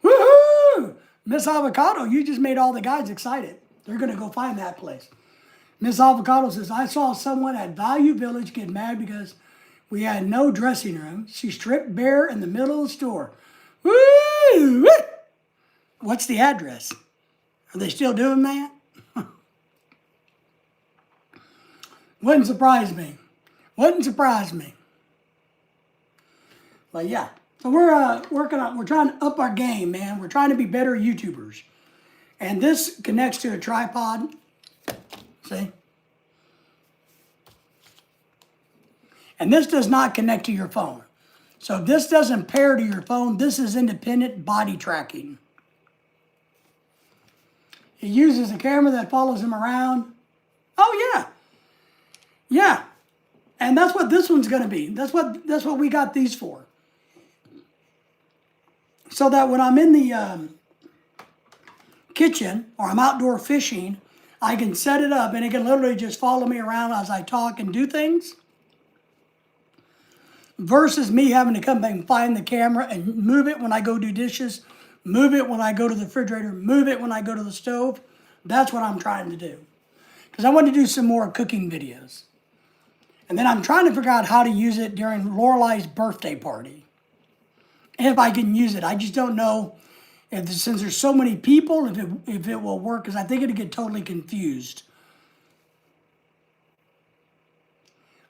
Woohoo! Miss Avocado, you just made all the guys excited. They're going to go find that place. Miss Avocado says, I saw someone at Value Village get mad because we had no dressing room. She stripped bare in the middle of the store. Woo! What's the address? Are they still doing that? Wouldn't surprise me. Wouldn't surprise me. But yeah, so we're trying to up our game, man. We're trying to be better YouTubers. And this connects to a tripod. See? And this does not connect to your phone. So if this doesn't pair to your phone, this is independent body tracking. He uses a camera that follows him around. Oh yeah. Yeah. And that's what this one's going to be. That's what we got these for. So that when I'm in the kitchen or I'm outdoor fishing, I can set it up and it can literally just follow me around as I talk and do things. Versus me having to come back and find the camera and move it when I go do dishes, move it when I go to the refrigerator, move it when I go to the stove. That's what I'm trying to do. Because I want to do some more cooking videos. And then I'm trying to figure out how to use it during Lorelei's birthday party. If I can use it. I just don't know if since there's so many people, if it will work, because I think it'll get totally confused.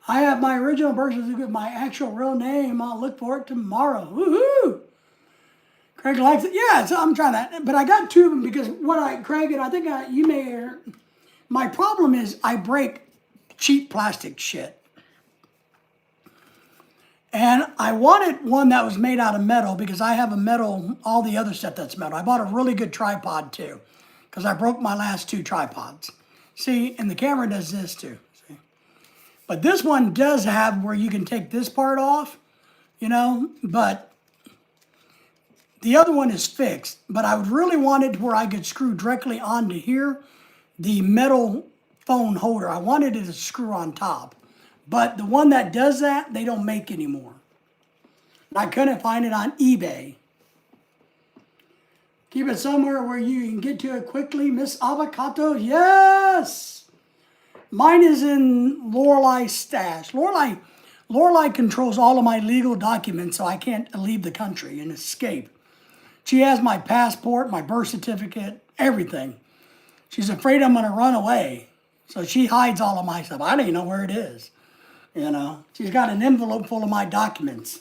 I have my original birth certificate, my actual real name. I'll look for it tomorrow. Woohoo! Craig likes it. Yeah, so I'm trying that. But I got two of them because Craig, and I think you may My problem is I break cheap plastic shit. And I wanted one that was made out of metal because I have a metal, all the other stuff that's metal. I bought a really good tripod too because I broke my last 2 tripods. See, and the camera does this too. See? But this one does have where you can take this part off, you know, but the other one is fixed. But I would really want it where I could screw directly onto here, the metal phone holder. I wanted it to screw on top. But the one that does that, they don't make anymore. I couldn't find it on eBay. Keep it somewhere where you can get to it quickly. Miss Avocado, yes! Mine is in Lorelai's stash. Lorelai controls all of my legal documents, so I can't leave the country and escape. She has my passport, my birth certificate, everything. She's afraid I'm going to run away. So she hides all of my stuff. I don't even know where it is. You know, she's got an envelope full of my documents.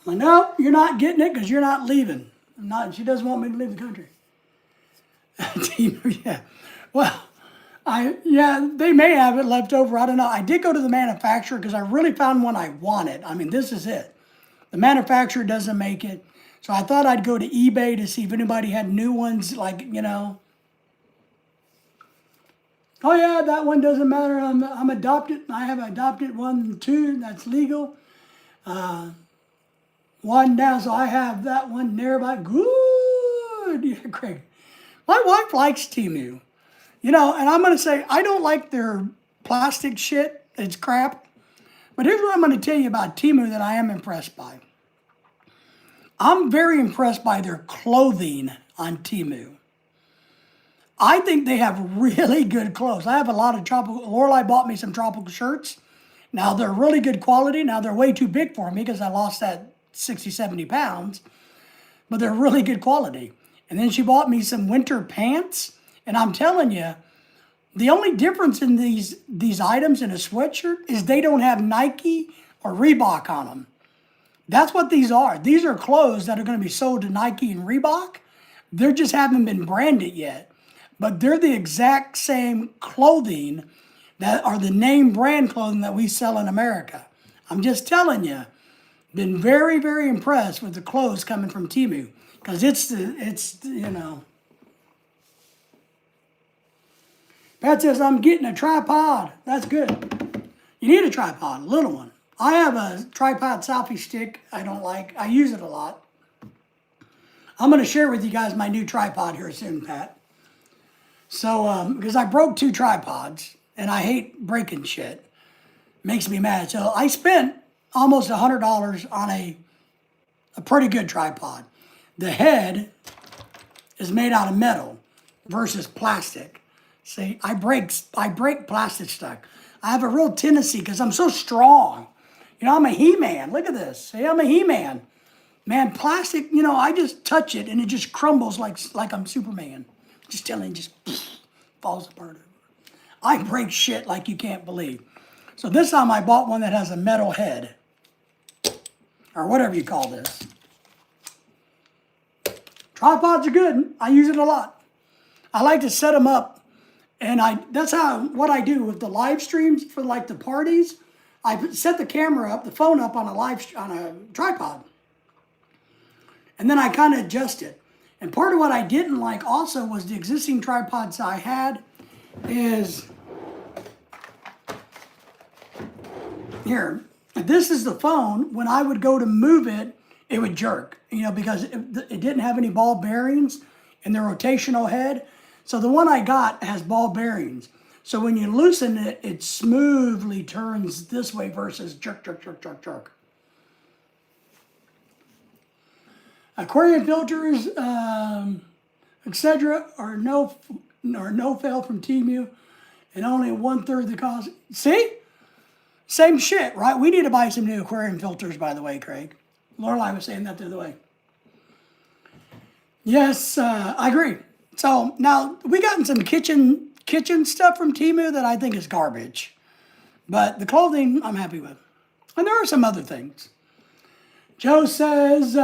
I'm like, no, you're not getting it because you're not leaving. She doesn't want me to leave the country. Yeah. Well, they may have it left over. I don't know. I did go to the manufacturer because I really found one I wanted. I mean, this is it. The manufacturer doesn't make it. So I thought I'd go to eBay to see if anybody had new ones, like, you know. Oh yeah, that one doesn't matter. I'm adopted. I have adopted 1, 2. That's legal. 1 down, so I have that one nearby. Good, yeah, Craig. My wife likes Temu. You know, and I'm gonna say I don't like their plastic shit. It's crap. But here's what I'm gonna tell you about Temu that I am impressed by. I'm very impressed by their clothing on Temu. I think they have really good clothes. I have a lot of tropical. Lorelai bought me some tropical shirts. Now they're really good quality. Now they're way too big for me because I lost that 60, 70 pounds. But they're really good quality. And then she bought me some winter pants. And I'm telling you, the only difference in these items in a sweatshirt is they don't have Nike or Reebok on them. That's what these are. These are clothes that are going to be sold to Nike and Reebok. They just haven't been branded yet. But they're the exact same clothing that are the name brand clothing that we sell in America. I'm just telling you, been very, very impressed with the clothes coming from Temu. Because it's you know. Pat says, I'm getting a tripod. That's good. You need a tripod, a little one. I have a tripod selfie stick I don't like. I use it a lot. I'm going to share with you guys my new tripod here soon, Pat. So, because I broke 2 tripods, and I hate breaking shit. Makes me mad. So I spent almost $100 on a pretty good tripod. The head is made out of metal versus plastic. See, I break plastic stuff. I have a real tendency because I'm so strong. You know, I'm a He-Man. Look at this. See, I'm a He-Man. Man, plastic, you know, I just touch it and it just crumbles like I'm Superman. Just telling you, just falls apart. I break shit like you can't believe. So this time I bought one that has a metal head. Or whatever you call this. Tripods are good. I use it a lot. I like to set them up. And that's what I do with the live streams for like the parties. I set the camera up, the phone up on a tripod. And then I kind of adjust it. And part of what I didn't like also was the existing tripods I had is, here, this is the phone. When I would go to move it, it would jerk, you know, because it didn't have any ball bearings in the rotational head. So the one I got has ball bearings. So when you loosen it, it smoothly turns this way versus jerk, jerk, jerk, jerk, jerk. Aquarium filters, etc., are no fail from Temu, and only 1/3 the cost. See, same shit, right? We need to buy some new aquarium filters, by the way, Craig. Lorelai was saying that the other way. Yes, I agree. So now we gotten some kitchen stuff from Temu that I think is garbage, but the clothing I'm happy with, and there are some other things. Joe says,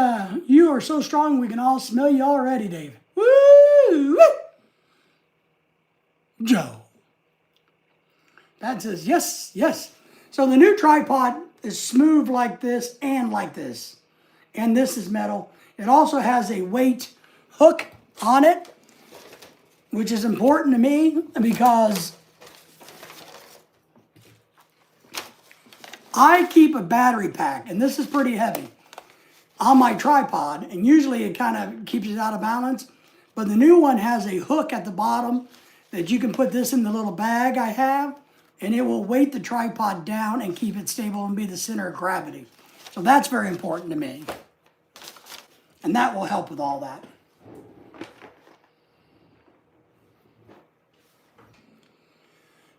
you are so strong we can all smell you already, Dave. Woo! Joe, That says yes, yes. So the new tripod is smooth like this and like this. And this is metal. It also has a weight hook on it, which is important to me because I keep a battery pack, and this is pretty heavy, on my tripod, and usually it kind of keeps it out of balance. But the new one has a hook at the bottom that you can put this in the little bag I have, and it will weight the tripod down and keep it stable and be the center of gravity. So that's very important to me. And that will help with all that.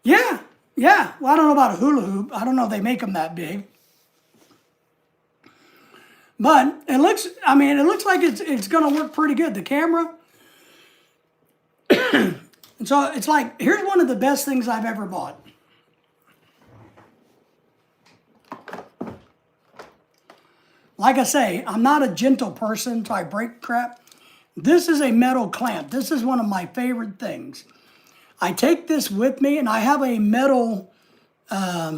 Yeah, yeah. Well, I don't know about a hula hoop. I don't know if they make them that big. But it looks, I mean, it looks like it's going to work pretty good. The camera. And so it's like, here's one of the best things I've ever bought. Like I say, I'm not a gentle person, so I break crap. This is a metal clamp. This is one of my favorite things. I take this with me, and I have a metal, a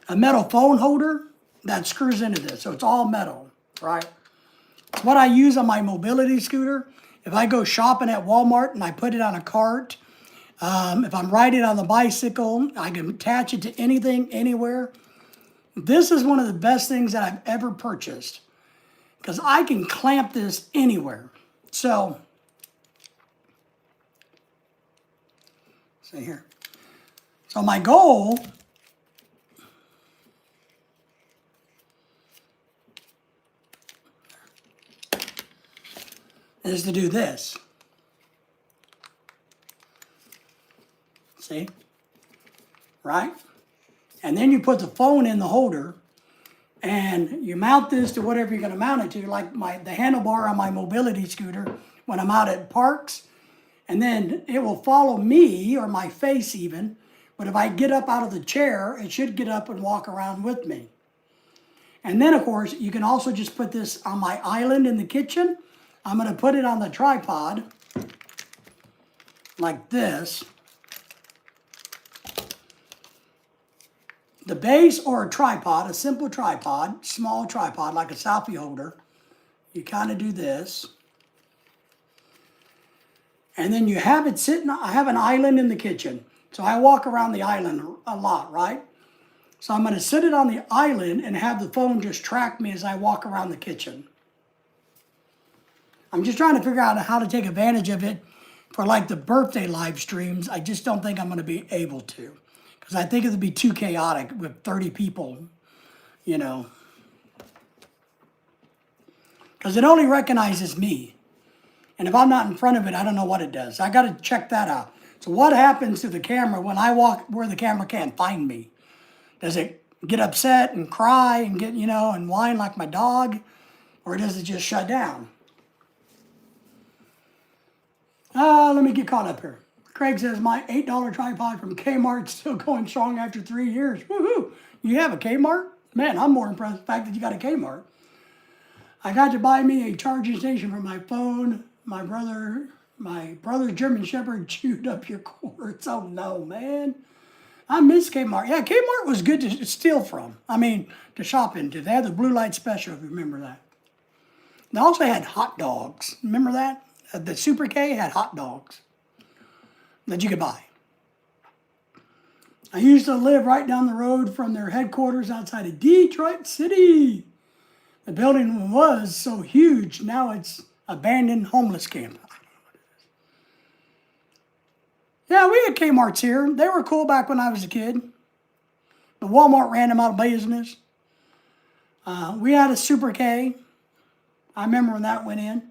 metal phone holder that screws into this. So it's all metal, right? It's what I use on my mobility scooter. If I go shopping at Walmart and I put it on a cart, if I'm riding on the bicycle, I can attach it to anything, anywhere. This is one of the best things that I've ever purchased because I can clamp this anywhere. So, see here. So my goal is to do this. See? Right? And then you put the phone in the holder and you mount this to whatever you're going to mount it to, like the handlebar on my mobility scooter when I'm out at parks. And then it will follow me or my face even. But if I get up out of the chair, it should get up and walk around with me. And then, of course, you can also just put this on my island in the kitchen. I'm going to put it on the tripod like this. The base or a tripod, a simple tripod, small tripod like a selfie holder, you kind of do this. And then you have it sitting, I have an island in the kitchen. So I walk around the island a lot, right? So I'm going to sit it on the island and have the phone just track me as I walk around the kitchen. I'm just trying to figure out how to take advantage of it for like the birthday live streams. I just don't think I'm going to be able to. Because I think it would be too chaotic with 30 people, you know. Because it only recognizes me. And if I'm not in front of it, I don't know what it does. I got to check that out. So what happens to the camera when I walk where the camera can't find me? Does it get upset and cry and get, you know, and whine like my dog? Or does it just shut down? Let me get caught up here. Craig says, my $8 tripod from Kmart still going strong after 3 years. Woohoo! You have a Kmart? Man, I'm more impressed with the fact that you got a Kmart. I got to buy me a charging station for my phone. My brother's German Shepherd chewed up your cords. Oh no, man. I miss Kmart. Yeah, Kmart was good to steal from. I mean, to shop into. They had the blue light special, if you remember that. They also had hot dogs. Remember that? The Super K had hot dogs that you could buy. I used to live right down the road from their headquarters outside of Detroit City. The building was so huge, now it's abandoned homeless camp. Yeah, we had Kmart's here. They were cool back when I was a kid. But Walmart ran them out of business. We had a Super K. I remember when that went in.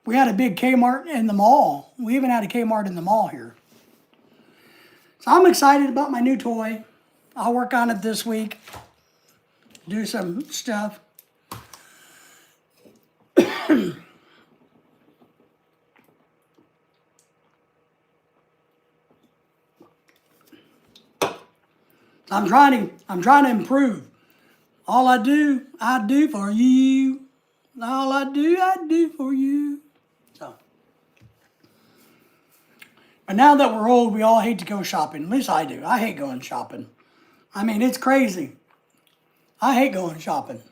We had a big Kmart in the mall. We even had a Kmart in the mall here. So I'm excited about my new toy. I'll work on it this week. Do some stuff. I'm trying to improve. All I do for you. All I do for you. So, But now that we're old, we all hate to go shopping. At least I do. I hate going shopping. I mean, it's crazy. I hate going shopping.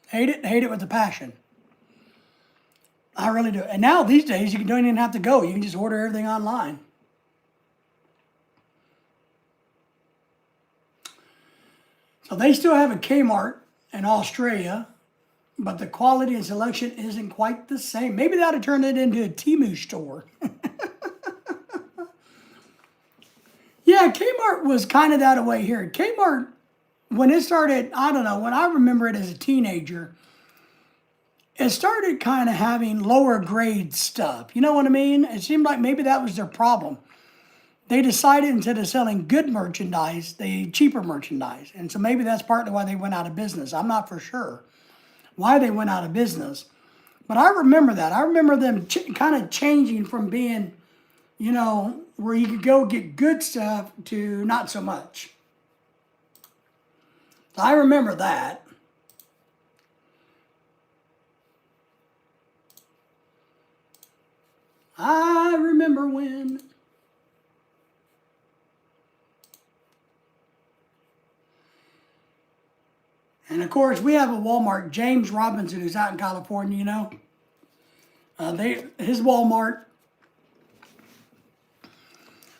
Hate it with a passion. I really do. And now these days, you don't even have to go. You can just order everything online. So they still have a Kmart in Australia, but the quality and selection isn't quite the same. Maybe they ought to turn it into a Temu store. Yeah, Kmart was kind of that way here. Kmart, when it started, I don't know, when I remember it as a teenager, it started kind of having lower grade stuff. You know what I mean? It seemed like maybe that was their problem. They decided instead of selling good merchandise, they cheaper merchandise. And so maybe that's partly why they went out of business. I'm not for sure why they went out of business. But I remember that. I remember them kind of changing from being, you know, where you could go get good stuff to not so much. So I remember that. I remember when. And of course, we have a Walmart, James Robinson, who's out in California, you know. His Walmart,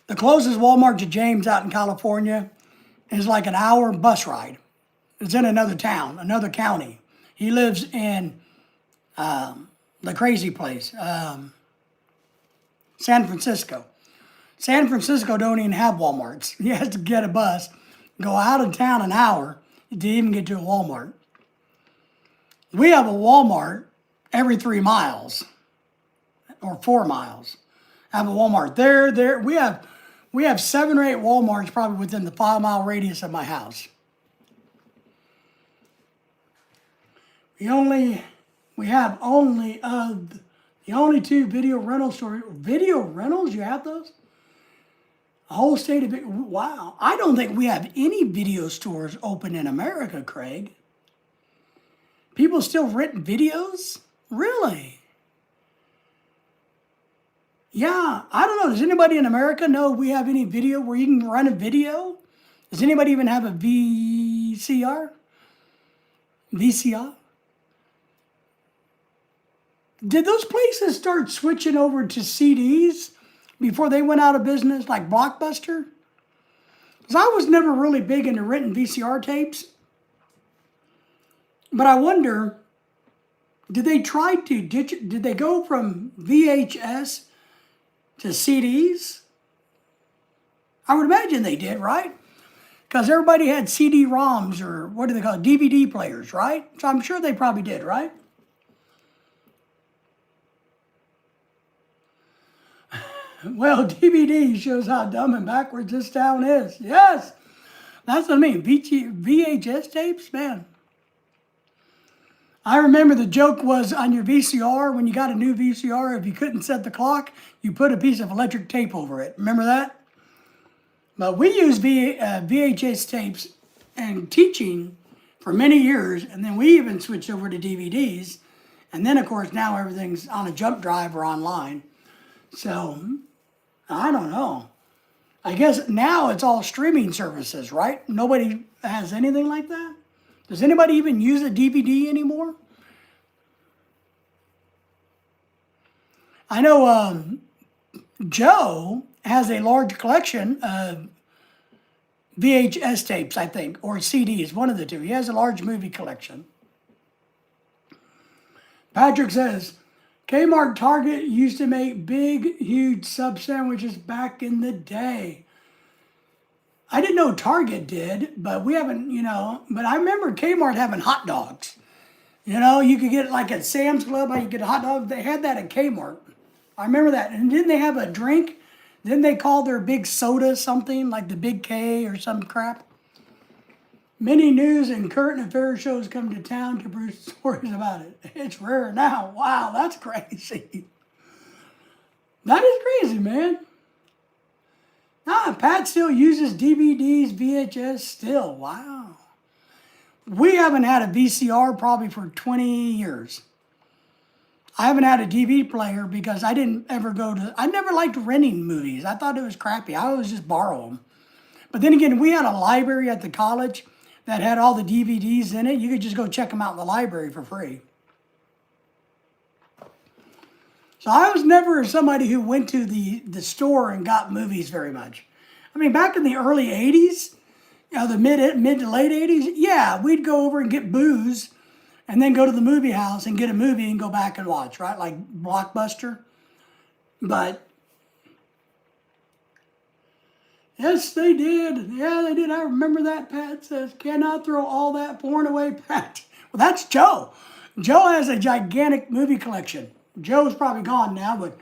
the closest Walmart to James out in California is like an hour bus ride. It's in another town, another county. He lives in the crazy place, San Francisco. San Francisco don't even have Walmarts. He has to get a bus, go out of town an hour to even get to a Walmart. We have a Walmart every 3 miles or 4 miles. Have a Walmart there. We have 7 or 8 Walmarts probably within the 5-mile radius of my house. We have only the only 2 video rental stores. Video rentals? You have those? A whole state of it. Wow. I don't think we have any video stores open in America, Craig. People still rent videos? Really? Yeah, I don't know. Does anybody in America know if we have any video where you can run a video? Does anybody even have a VCR? VCR? Did those places start switching over to CDs before they went out of business, like Blockbuster? Because I was never really big into renting VCR tapes. But I wonder, did they go from VHS to CDs? I would imagine they did, right? Because everybody had CD-ROMs, or what do they call it, DVD players, right? So I'm sure they probably did, right? Well, DVD shows how dumb and backwards this town is. Yes, that's what I mean. VHS tapes, man. I remember the joke was on your VCR, when you got a new VCR, if you couldn't set the clock, you put a piece of electric tape over it. Remember that? But we used VHS tapes and teaching for many years, and then we even switched over to DVDs. And then, of course, now everything's on a jump drive or online. So, I don't know. I guess now it's all streaming services, right? Nobody has anything like that? Does anybody even use a DVD anymore? I know Joe has a large collection of VHS tapes, I think, or CDs, one of the two. He has a large movie collection. Patrick says, Kmart Target used to make big, huge sub sandwiches back in the day. I didn't know Target did, but we haven't, but I remember Kmart having hot dogs. You could get like at Sam's Club, you could get a hot dog. They had that at Kmart. I remember that. And didn't they have a drink? Didn't they call their big soda something, like the Big K or some crap? Many news and current affairs shows come to town to produce stories about it. It's rare now. Wow, that's crazy. That is crazy, man. Pat still uses DVDs, VHS still. Wow. We haven't had a VCR probably for 20 years. I haven't had a DVD player because I didn't ever I never liked renting movies. I thought it was crappy. I always just borrow them. But then again, we had a library at the college that had all the DVDs in it. You could just go check them out in the library for free. So I was never somebody who went to the store and got movies very much. I mean, back in the early 80s, the mid to late 80s, yeah, we'd go over and get booze and then go to the movie house and get a movie and go back and watch, right? Like Blockbuster. But yes, they did. Yeah, they did. I remember that. Pat says, cannot throw all that porn away, Pat. Well, that's Joe. Joe has a gigantic movie collection. Joe's probably gone now, but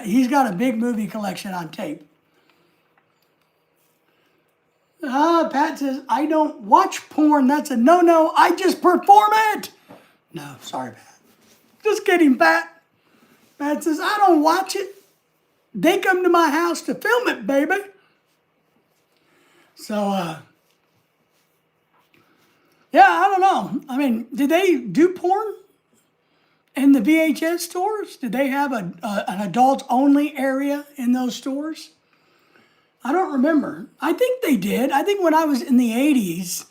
he's got a big movie collection on tape. Pat says, I don't watch porn. That's a no-no. I just perform it. No, sorry, Pat. Just kidding, Pat. Pat says, I don't watch it. They come to my house to film it, baby. So, yeah, I don't know. I mean, did they do porn in the VHS stores? Did they have an adults-only area in those stores? I don't remember. I think they did. I think when I was in the 80s,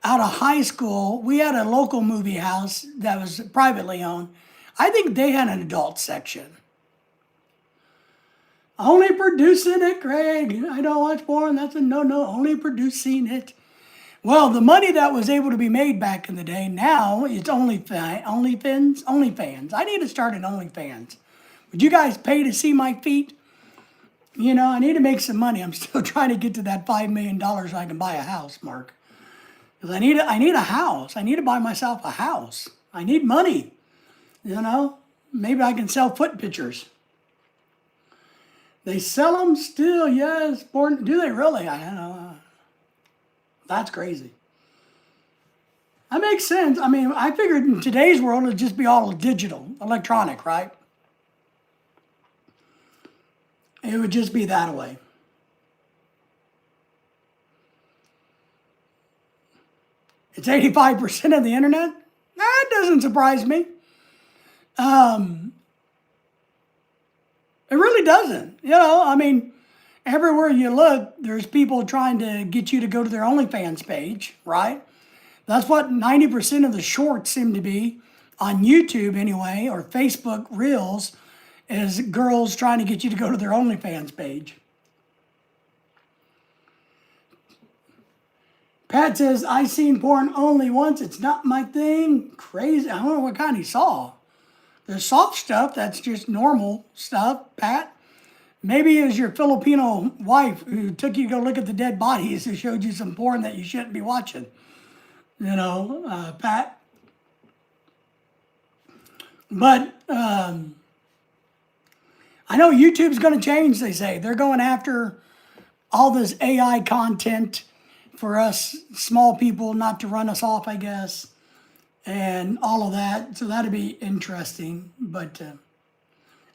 out of high school, we had a local movie house that was privately owned. I think they had an adult section. Only producing it, Craig. I don't watch porn. That's a no-no. Only producing it. Well, the money that was able to be made back in the day, now it's OnlyFans. I need to start an OnlyFans. Would you guys pay to see my feet? You know, I need to make some money. I'm still trying to get to that $5 million so I can buy a house, Mark. Because I need a house. I need to buy myself a house. I need money. You know, maybe I can sell foot pictures. They sell them still, yes. Do they really? I don't know. That's crazy. That makes sense. I mean, I figured in today's world it'd just be all digital, electronic, right? It would just be that way. It's 85% of the internet? That doesn't surprise me. It really doesn't. You know, I mean, everywhere you look, there's people trying to get you to go to their OnlyFans page, right? That's what 90% of the shorts seem to be on YouTube anyway, or Facebook Reels, is girls trying to get you to go to their OnlyFans page. Pat says, I seen porn only once. It's not my thing. Crazy. I don't know what kind he saw. There's soft stuff. That's just normal stuff, Pat. Maybe it was your Filipino wife who took you to go look at the dead bodies who showed you some porn that you shouldn't be watching. You know, Pat. But I know YouTube's going to change, they say. They're going after all this AI content for us small people not to run us off, I guess, and all of that. So that'd be interesting. But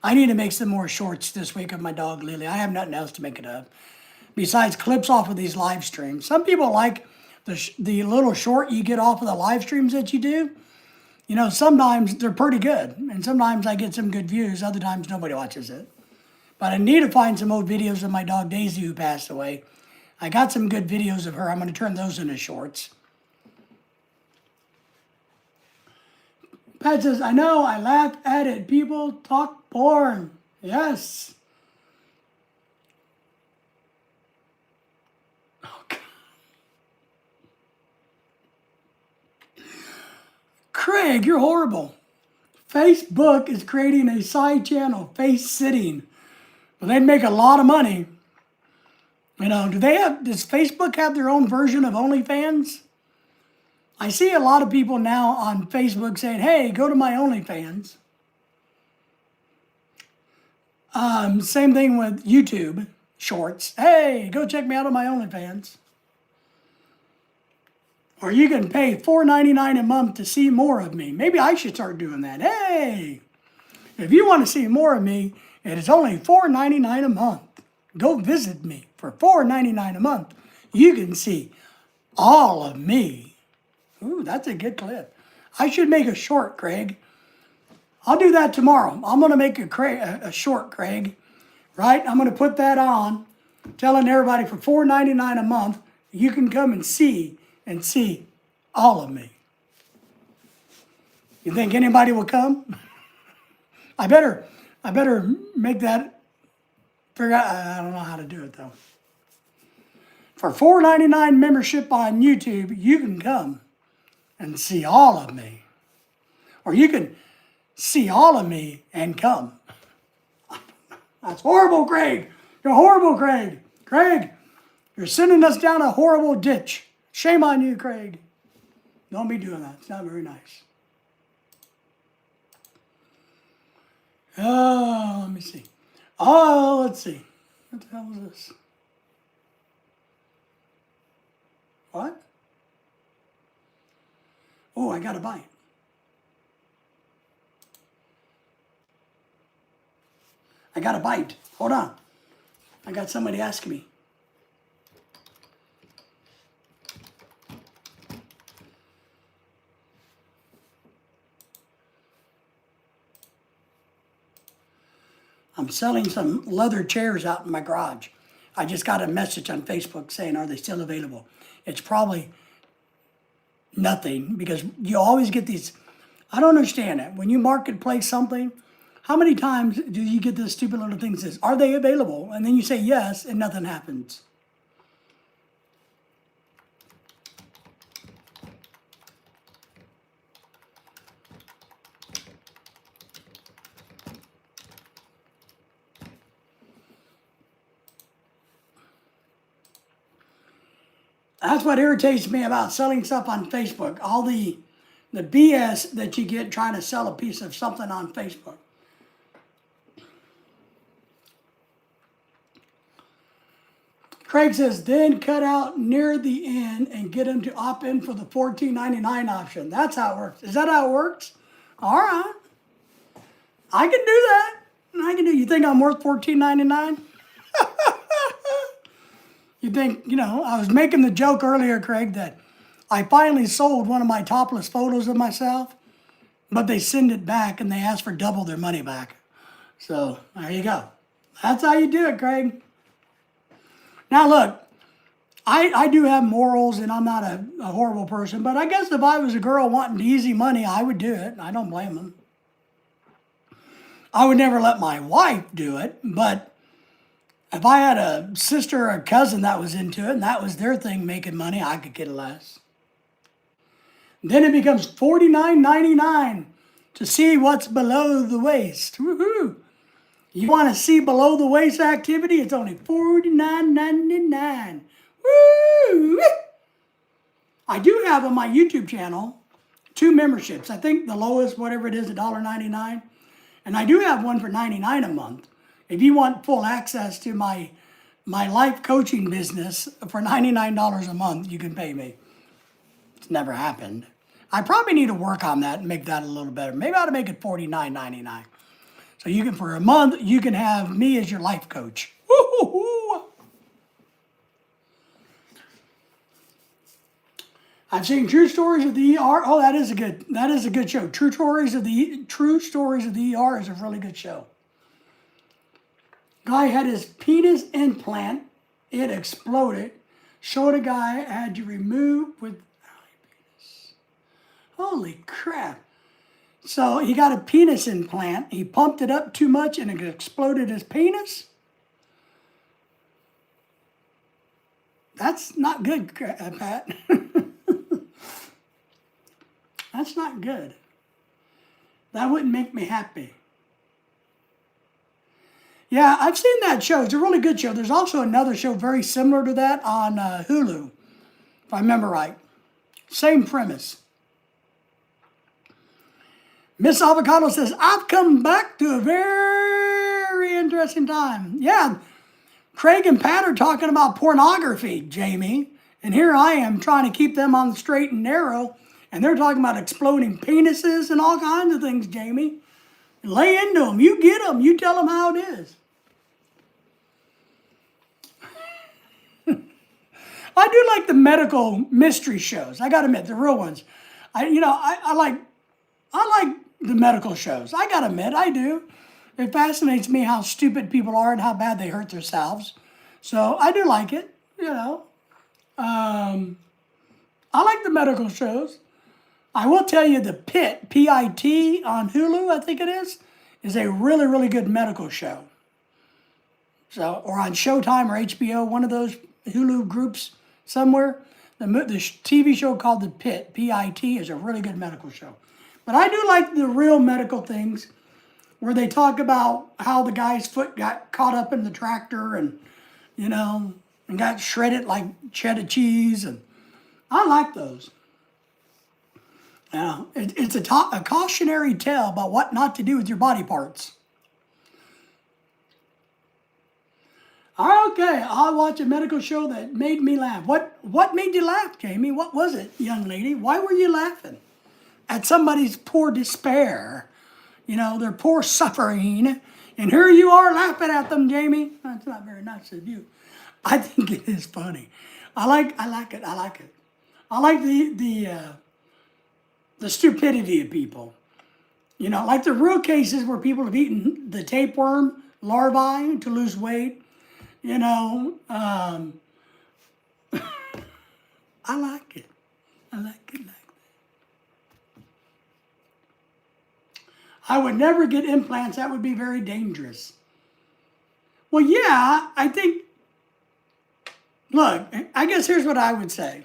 I need to make some more shorts this week of my dog, Lily. I have nothing else to make it up besides clips off of these live streams. Some people like the little short you get off of the live streams that you do. You know, sometimes they're pretty good, and sometimes I get some good views. Other times nobody watches it. But I need to find some old videos of my dog Daisy who passed away. I got some good videos of her. I'm going to turn those into shorts. Pat says, I know, I laugh at it. People talk porn. Yes. Oh, God. Craig, you're horrible. Facebook is creating a side channel, Face Sitting. Well, they'd make a lot of money. You know, does Facebook have their own version of OnlyFans? I see a lot of people now on Facebook saying, hey, go to my OnlyFans. Same thing with YouTube Shorts. Hey, go check me out on my OnlyFans. Or you can pay $4.99 a month to see more of me. Maybe I should start doing that. Hey, if you want to see more of me, it is only $4.99 a month. Go visit me for $4.99 a month. You can see all of me. Ooh, that's a good clip. I should make a short, Craig. I'll do that tomorrow. I'm going to make a short, Craig, right? I'm going to put that on, telling everybody for $4.99 a month, you can come and see all of me. You think anybody will come? I better make that, figure out, I don't know how to do it though. For $4.99 membership on YouTube, you can come and see all of me. Or you can see all of me and come. That's horrible, Craig. You're horrible, Craig. Craig, you're sending us down a horrible ditch. Shame on you, Craig. Don't be doing that. It's not very nice. Oh, let me see. Oh, let's see. What the hell is this? What? Oh, I got a bite. I got a bite. Hold on. I got somebody asking me. I'm selling some leather chairs out in my garage. I just got a message on Facebook saying, are they still available? It's probably nothing because you always get these. I don't understand it. When you marketplace something, how many times do you get this stupid little thing that says, are they available? And then you say yes, and nothing happens. That's what irritates me about selling stuff on Facebook. All the BS that you get trying to sell a piece of something on Facebook. Craig says, then cut out near the end and get them to opt in for the $14.99 option. That's how it works. Is that how it works? All right. I can do that. I can do. You think I'm worth $14.99? You think, I was making the joke earlier, Craig, that I finally sold one of my topless photos of myself, but they send it back and they ask for double their money back. So there you go. That's how you do it, Craig. Now look, I do have morals and I'm not a horrible person, but I guess if I was a girl wanting easy money, I would do it. I don't blame them. I would never let my wife do it, but if I had a sister or a cousin that was into it and that was their thing making money, I could get less. Then it becomes $49.99 to see what's below the waist. Woohoo! You want to see below the waist activity? It's only $49.99. Woo! I do have on my YouTube channel 2 memberships. I think the lowest, whatever it is, $1.99. And I do have one for $99 a month. If you want full access to my life coaching business for $99 a month, you can pay me. It's never happened. I probably need to work on that and make that a little better. Maybe I ought to make it $49.99. So you can, for a month, you can have me as your life coach. Woo-hoo-hoo. I've seen True Stories of the ER. Oh, that is a good show. True Stories of the ER is a really good show. Guy had his penis implant. It exploded. Showed a guy had to remove with penis. Holy crap. So he got a penis implant. He pumped it up too much and it exploded his penis. That's not good, Pat. That's not good. That wouldn't make me happy. Yeah, I've seen that show. It's a really good show. There's also another show very similar to that on Hulu, if I remember right. Same premise. Miss Avocado says, I've come back to a very interesting time. Yeah, Craig and Pat are talking about pornography, Jamie. And here I am trying to keep them on the straight and narrow. And they're talking about exploding penises and all kinds of things, Jamie. Lay into them. You get them. You tell them how it is. I do like the medical mystery shows. I got to admit, the real ones. I like the medical shows. I gotta admit, I do. It fascinates me how stupid people are and how bad they hurt themselves. So I do like it, you know. I like the medical shows. I will tell you the Pit, P-I-T, on Hulu, I think it is a really, really good medical show. So, or on Showtime or HBO, one of those Hulu groups somewhere. The TV show called The Pit, P-I-T, is a really good medical show. But I do like the real medical things where they talk about how the guy's foot got caught up in the tractor and, you know, and got shredded like cheddar cheese. And I like those. It's a cautionary tale about what not to do with your body parts. Okay, I'll watch a medical show that made me laugh. What made you laugh, Jamie? What was it, young lady? Why were you laughing? At somebody's poor despair, you know, their poor suffering, and here you are laughing at them, Jamie. That's not very nice of you. I think it is funny. I like it. I like the stupidity of people. You know, like the real cases where people have eaten the tapeworm larvae to lose weight. You know, I like it. I like it. I would never get implants. That would be very dangerous. Well, yeah, I think, look, I guess here's what I would say.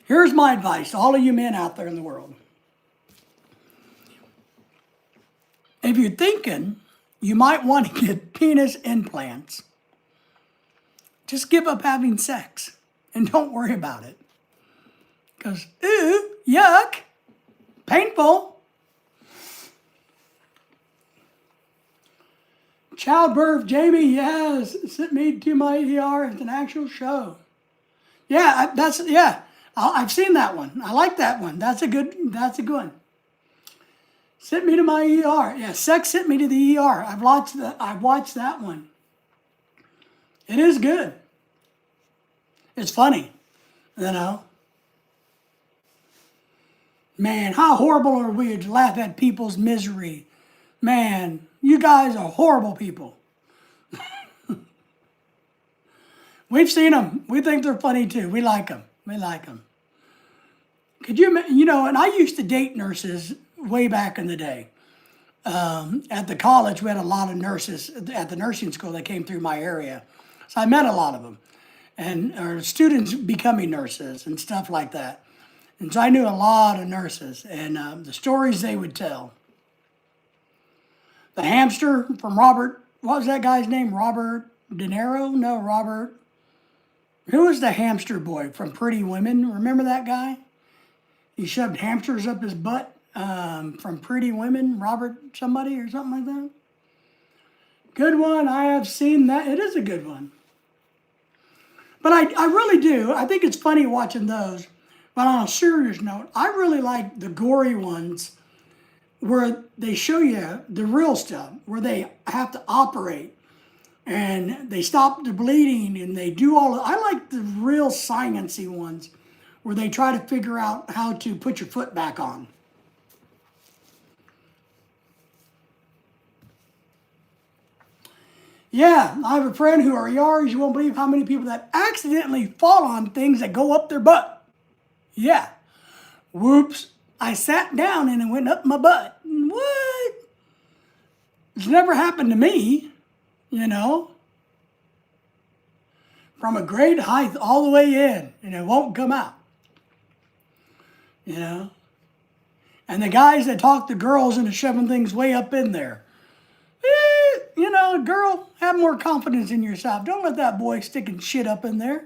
Here's my advice to all of you men out there in the world. If you're thinking you might want to get penis implants, just give up having sex and don't worry about it. Because, ooh, yuck, painful. Childbirth, Jamie, yes, sent me to my ER. It's an actual show. Yeah, I've seen that one. I like that one. That's a good one. Sent me to my ER. Yeah, sex sent me to the ER. I've watched that one. It is good. It's funny, you know. Man, how horrible are we to laugh at people's misery? Man, you guys are horrible people. We've seen them. We think they're funny too. We like them. Could you know, and I used to date nurses way back in the day. At the college, we had a lot of nurses at the nursing school that came through my area. So I met a lot of them. And or students becoming nurses and stuff like that. And so I knew a lot of nurses and the stories they would tell. The hamster from Robert, what was that guy's name? Robert De Niro? No, Robert. Who was the hamster boy from Pretty Women? Remember that guy? He shoved hamsters up his butt from Pretty Women, Robert somebody or something like that. Good one. I have seen that. It is a good one. But I really do. I think it's funny watching those. But on a serious note, I really like the gory ones where they show you the real stuff, where they have to operate and they stop the bleeding and they do all of, I like the real science-y ones where they try to figure out how to put your foot back on. Yeah, I have a friend who are ERs. You won't believe how many people that accidentally fall on things that go up their butt. Yeah. Whoops. I sat down and it went up my butt. What? It's never happened to me, you know. From a great height all the way in, and it won't come out. You know. And the guys that talk to girls into shoving things way up in there. You know, girl, have more confidence in yourself. Don't let that boy sticking shit up in there.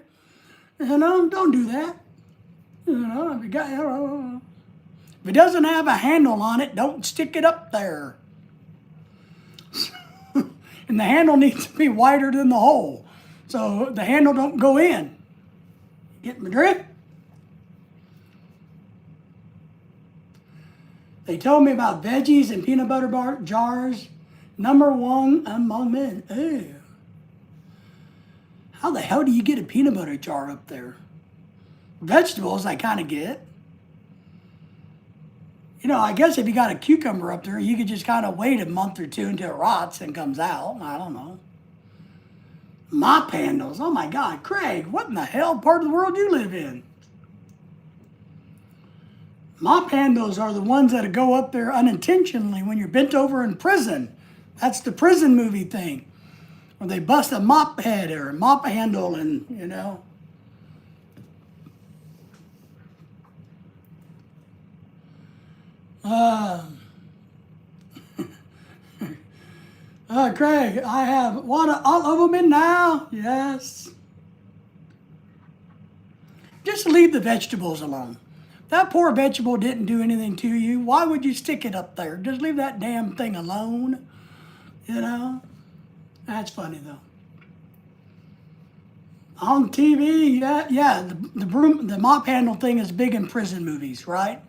You know, don't do that. You know, if it doesn't have a handle on it, don't stick it up there. And the handle needs to be wider than the hole, so the handle don't go in. Get my drift? They told me about veggies and peanut butter bar jars. Number one among men. Ew. How the hell do you get a peanut butter jar up there? Vegetables, I kind of get. You know, I guess if you got a cucumber up there, you could just kind of wait a month or two until it rots and comes out. I don't know. Mop handles. Oh my God, Craig, what in the hell part of the world you live in? Mop handles are the ones that go up there unintentionally when you're bent over in prison. That's the prison movie thing. Where they bust a mop head or a mop handle and, you know. Craig, I have water all over me now. Yes. Just leave the vegetables alone. That poor vegetable didn't do anything to you. Why would you stick it up there? Just leave that damn thing alone. You know? That's funny though. On TV, yeah, the mop handle thing is big in prison movies, right?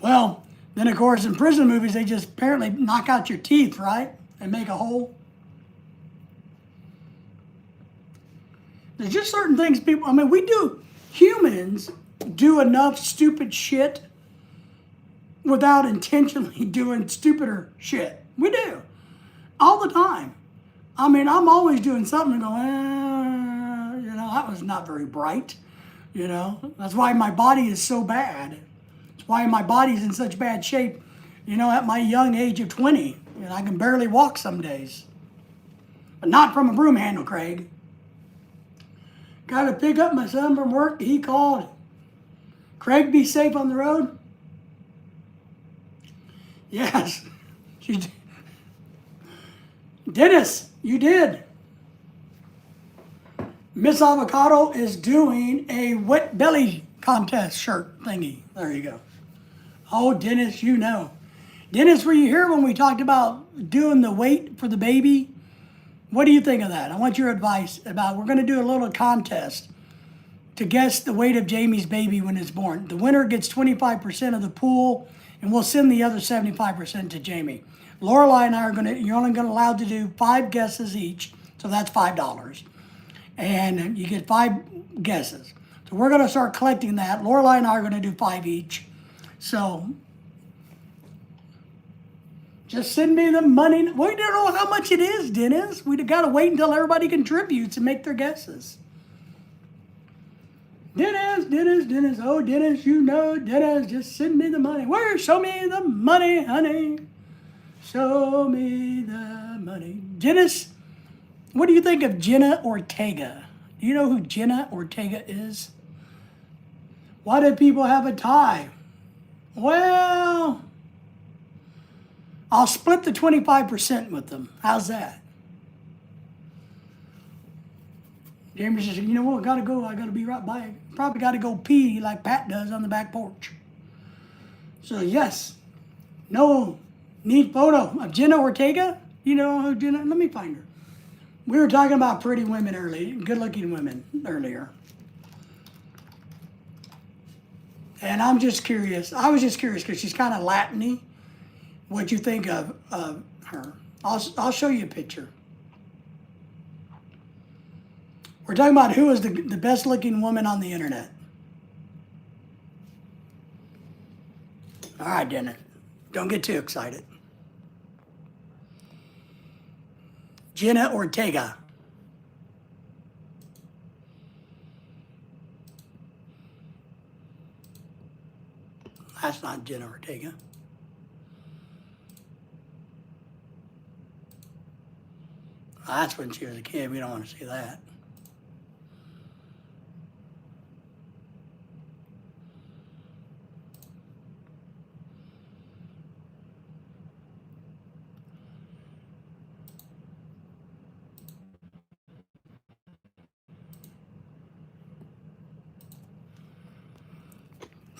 Well, then of course in prison movies they just apparently knock out your teeth, right? And make a hole. There's just certain things people, I mean, humans do enough stupid shit without intentionally doing stupider shit. We do. All the time. I mean, I'm always doing something and going, you know, that was not very bright. You know, that's why my body is so bad. That's why my body's in such bad shape, you know, at my young age of 20. You know, I can barely walk some days. But not from a broom handle, Craig. Got to pick up my son from work. He called. Craig, be safe on the road? Yes. Dennis, you did. Miss Avocado is doing a wet belly contest shirt thingy. There you go. Oh, Dennis, you know. Dennis, were you here when we talked about doing the weight for the baby? What do you think of that? I want your advice about, we're going to do a little contest to guess the weight of Jamie's baby when it's born. The winner gets 25% of the pool, and we'll send the other 75% to Jamie. Lorelai and I are you're only allowed to do 5 guesses each, so that's $5. And you get 5 guesses. So we're going to start collecting that. Lorelai and I are going to do 5 each. So just send me the money. We don't know how much it is, Dennis. We got to wait until everybody contributes and make their guesses. Dennis. Oh, Dennis, you know, Dennis, just send me the money. Where? Show me the money, honey. Show me the money. Dennis, what do you think of Jenna Ortega? Do you know who Jenna Ortega is? Why do people have a tie? Well, I'll split the 25% with them. How's that? Jamie says, you know what, I gotta be right by. Probably gotta go pee like Pat does on the back porch. So yes, no, neat photo of Jenna Ortega. You know who Jenna, let me find her. We were talking about pretty women earlier, good looking women earlier. And I'm just curious, I was just curious because she's kind of Latin-y. What you think of her. I'll show you a picture. We're talking about who is the best looking woman on the internet. All right, Dennis. Don't get too excited. Jenna Ortega. That's not Jenna Ortega. That's when she was a kid. We don't want to see that.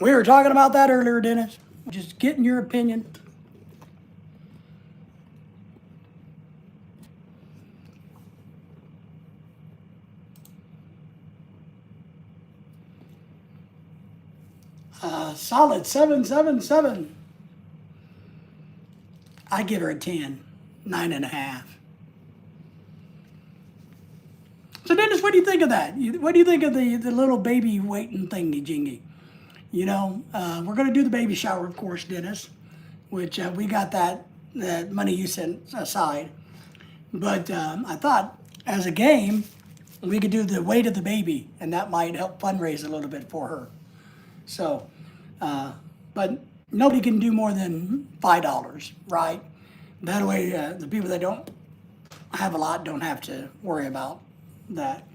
We were talking about that earlier, Dennis. Just getting your opinion. Solid 777. I give her a 10, 9.5. So Dennis, what do you think of that? What do you think of the little baby waiting thingy jingy? We're going to do the baby shower, of course, Dennis, which we got that money you sent aside. But I thought as a game, we could do the weight of the baby, and that might help fundraise a little bit for her. So, but nobody can do more than $5, right? That way, the people that don't have a lot don't have to worry about that.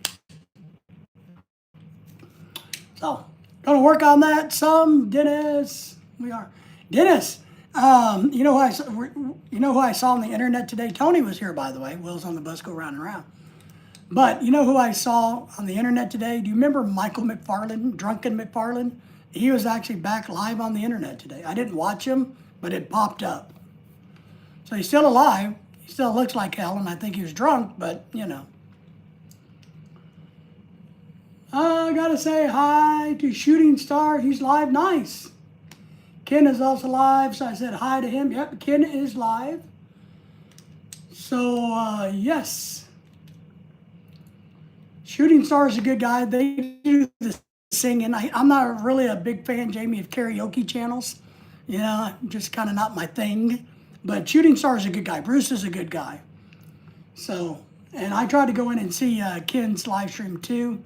So, gonna work on that some, Dennis. We are, Dennis. You know who I saw on the internet today? Tony was here, by the way. Will's on the bus, go round and round. But you know who I saw on the internet today? Do you remember Michael McFarland, Drunken McFarland? He was actually back live on the internet today. I didn't watch him, but it popped up. So he's still alive. He still looks like hell, and I think he was drunk, but I gotta say hi to Shooting Star. He's live. Nice. Ken is also live, so I said hi to him. Yep, Ken is live. So, yes. Shooting Star is a good guy. They do the singing. I'm not really a big fan, Jamie, of karaoke channels. Just kind of not my thing. But Shooting Star is a good guy. Bruce is a good guy. So, and I tried to go in and see Ken's live stream too.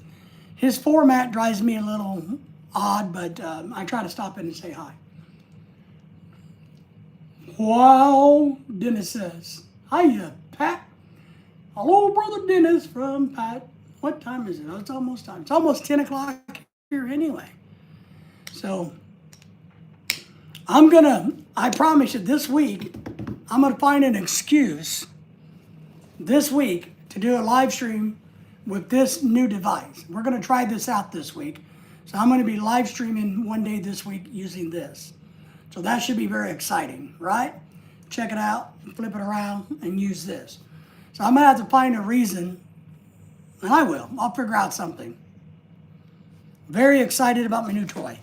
His format drives me a little odd, but I try to stop in and say hi. Wow, Dennis says. Hiya, Pat. Hello, Brother Dennis from Pat. What time is it? Oh, it's almost time. It's almost 10 o'clock here anyway. So, I promise you this week, I'm going to find an excuse this week to do a live stream with this new device. We're going to try this out this week. So I'm going to be live streaming one day this week using this. So that should be very exciting, right? Check it out, flip it around, and use this. So I'm going to have to find a reason, and I will. I'll figure out something. Very excited about my new toy.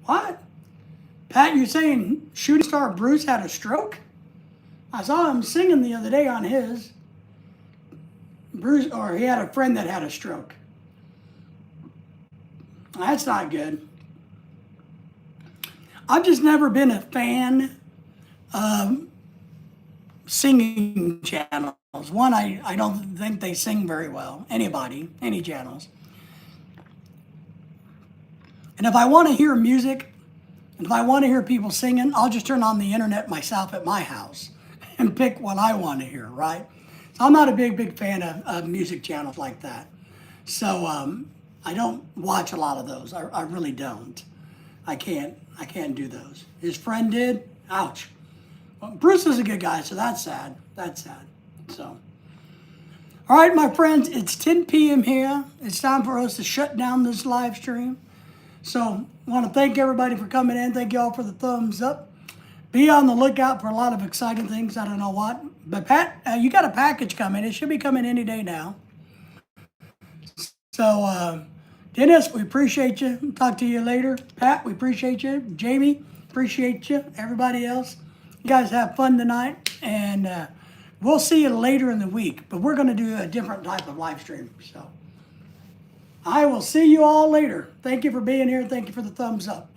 What? Pat, you're saying Shooting Star Bruce had a stroke? I saw him singing the other day on his. Bruce, or he had a friend that had a stroke. That's not good. I've just never been a fan of singing channels. One, I don't think they sing very well. Any channels. And if I want to hear music, and if I want to hear people singing, I'll just turn on the internet myself at my house and pick what I want to hear, right? So I'm not a big fan of music channels like that. So I don't watch a lot of those. I really don't. I can't do those. His friend did. Ouch. Well, Bruce is a good guy, so that's sad. That's sad. So, all right, my friends, it's 10 p.m. here. It's time for us to shut down this live stream. So I want to thank everybody for coming in. Thank you all for the thumbs up. Be on the lookout for a lot of exciting things. I don't know what. But Pat, you got a package coming. It should be coming any day now. So, Dennis, we appreciate you. Talk to you later. Pat, we appreciate you. Jamie, appreciate you. Everybody else, you guys have fun tonight. And we'll see you later in the week. But we're going to do a different type of live stream. So I will see you all later. Thank you for being here. Thank you for the thumbs up.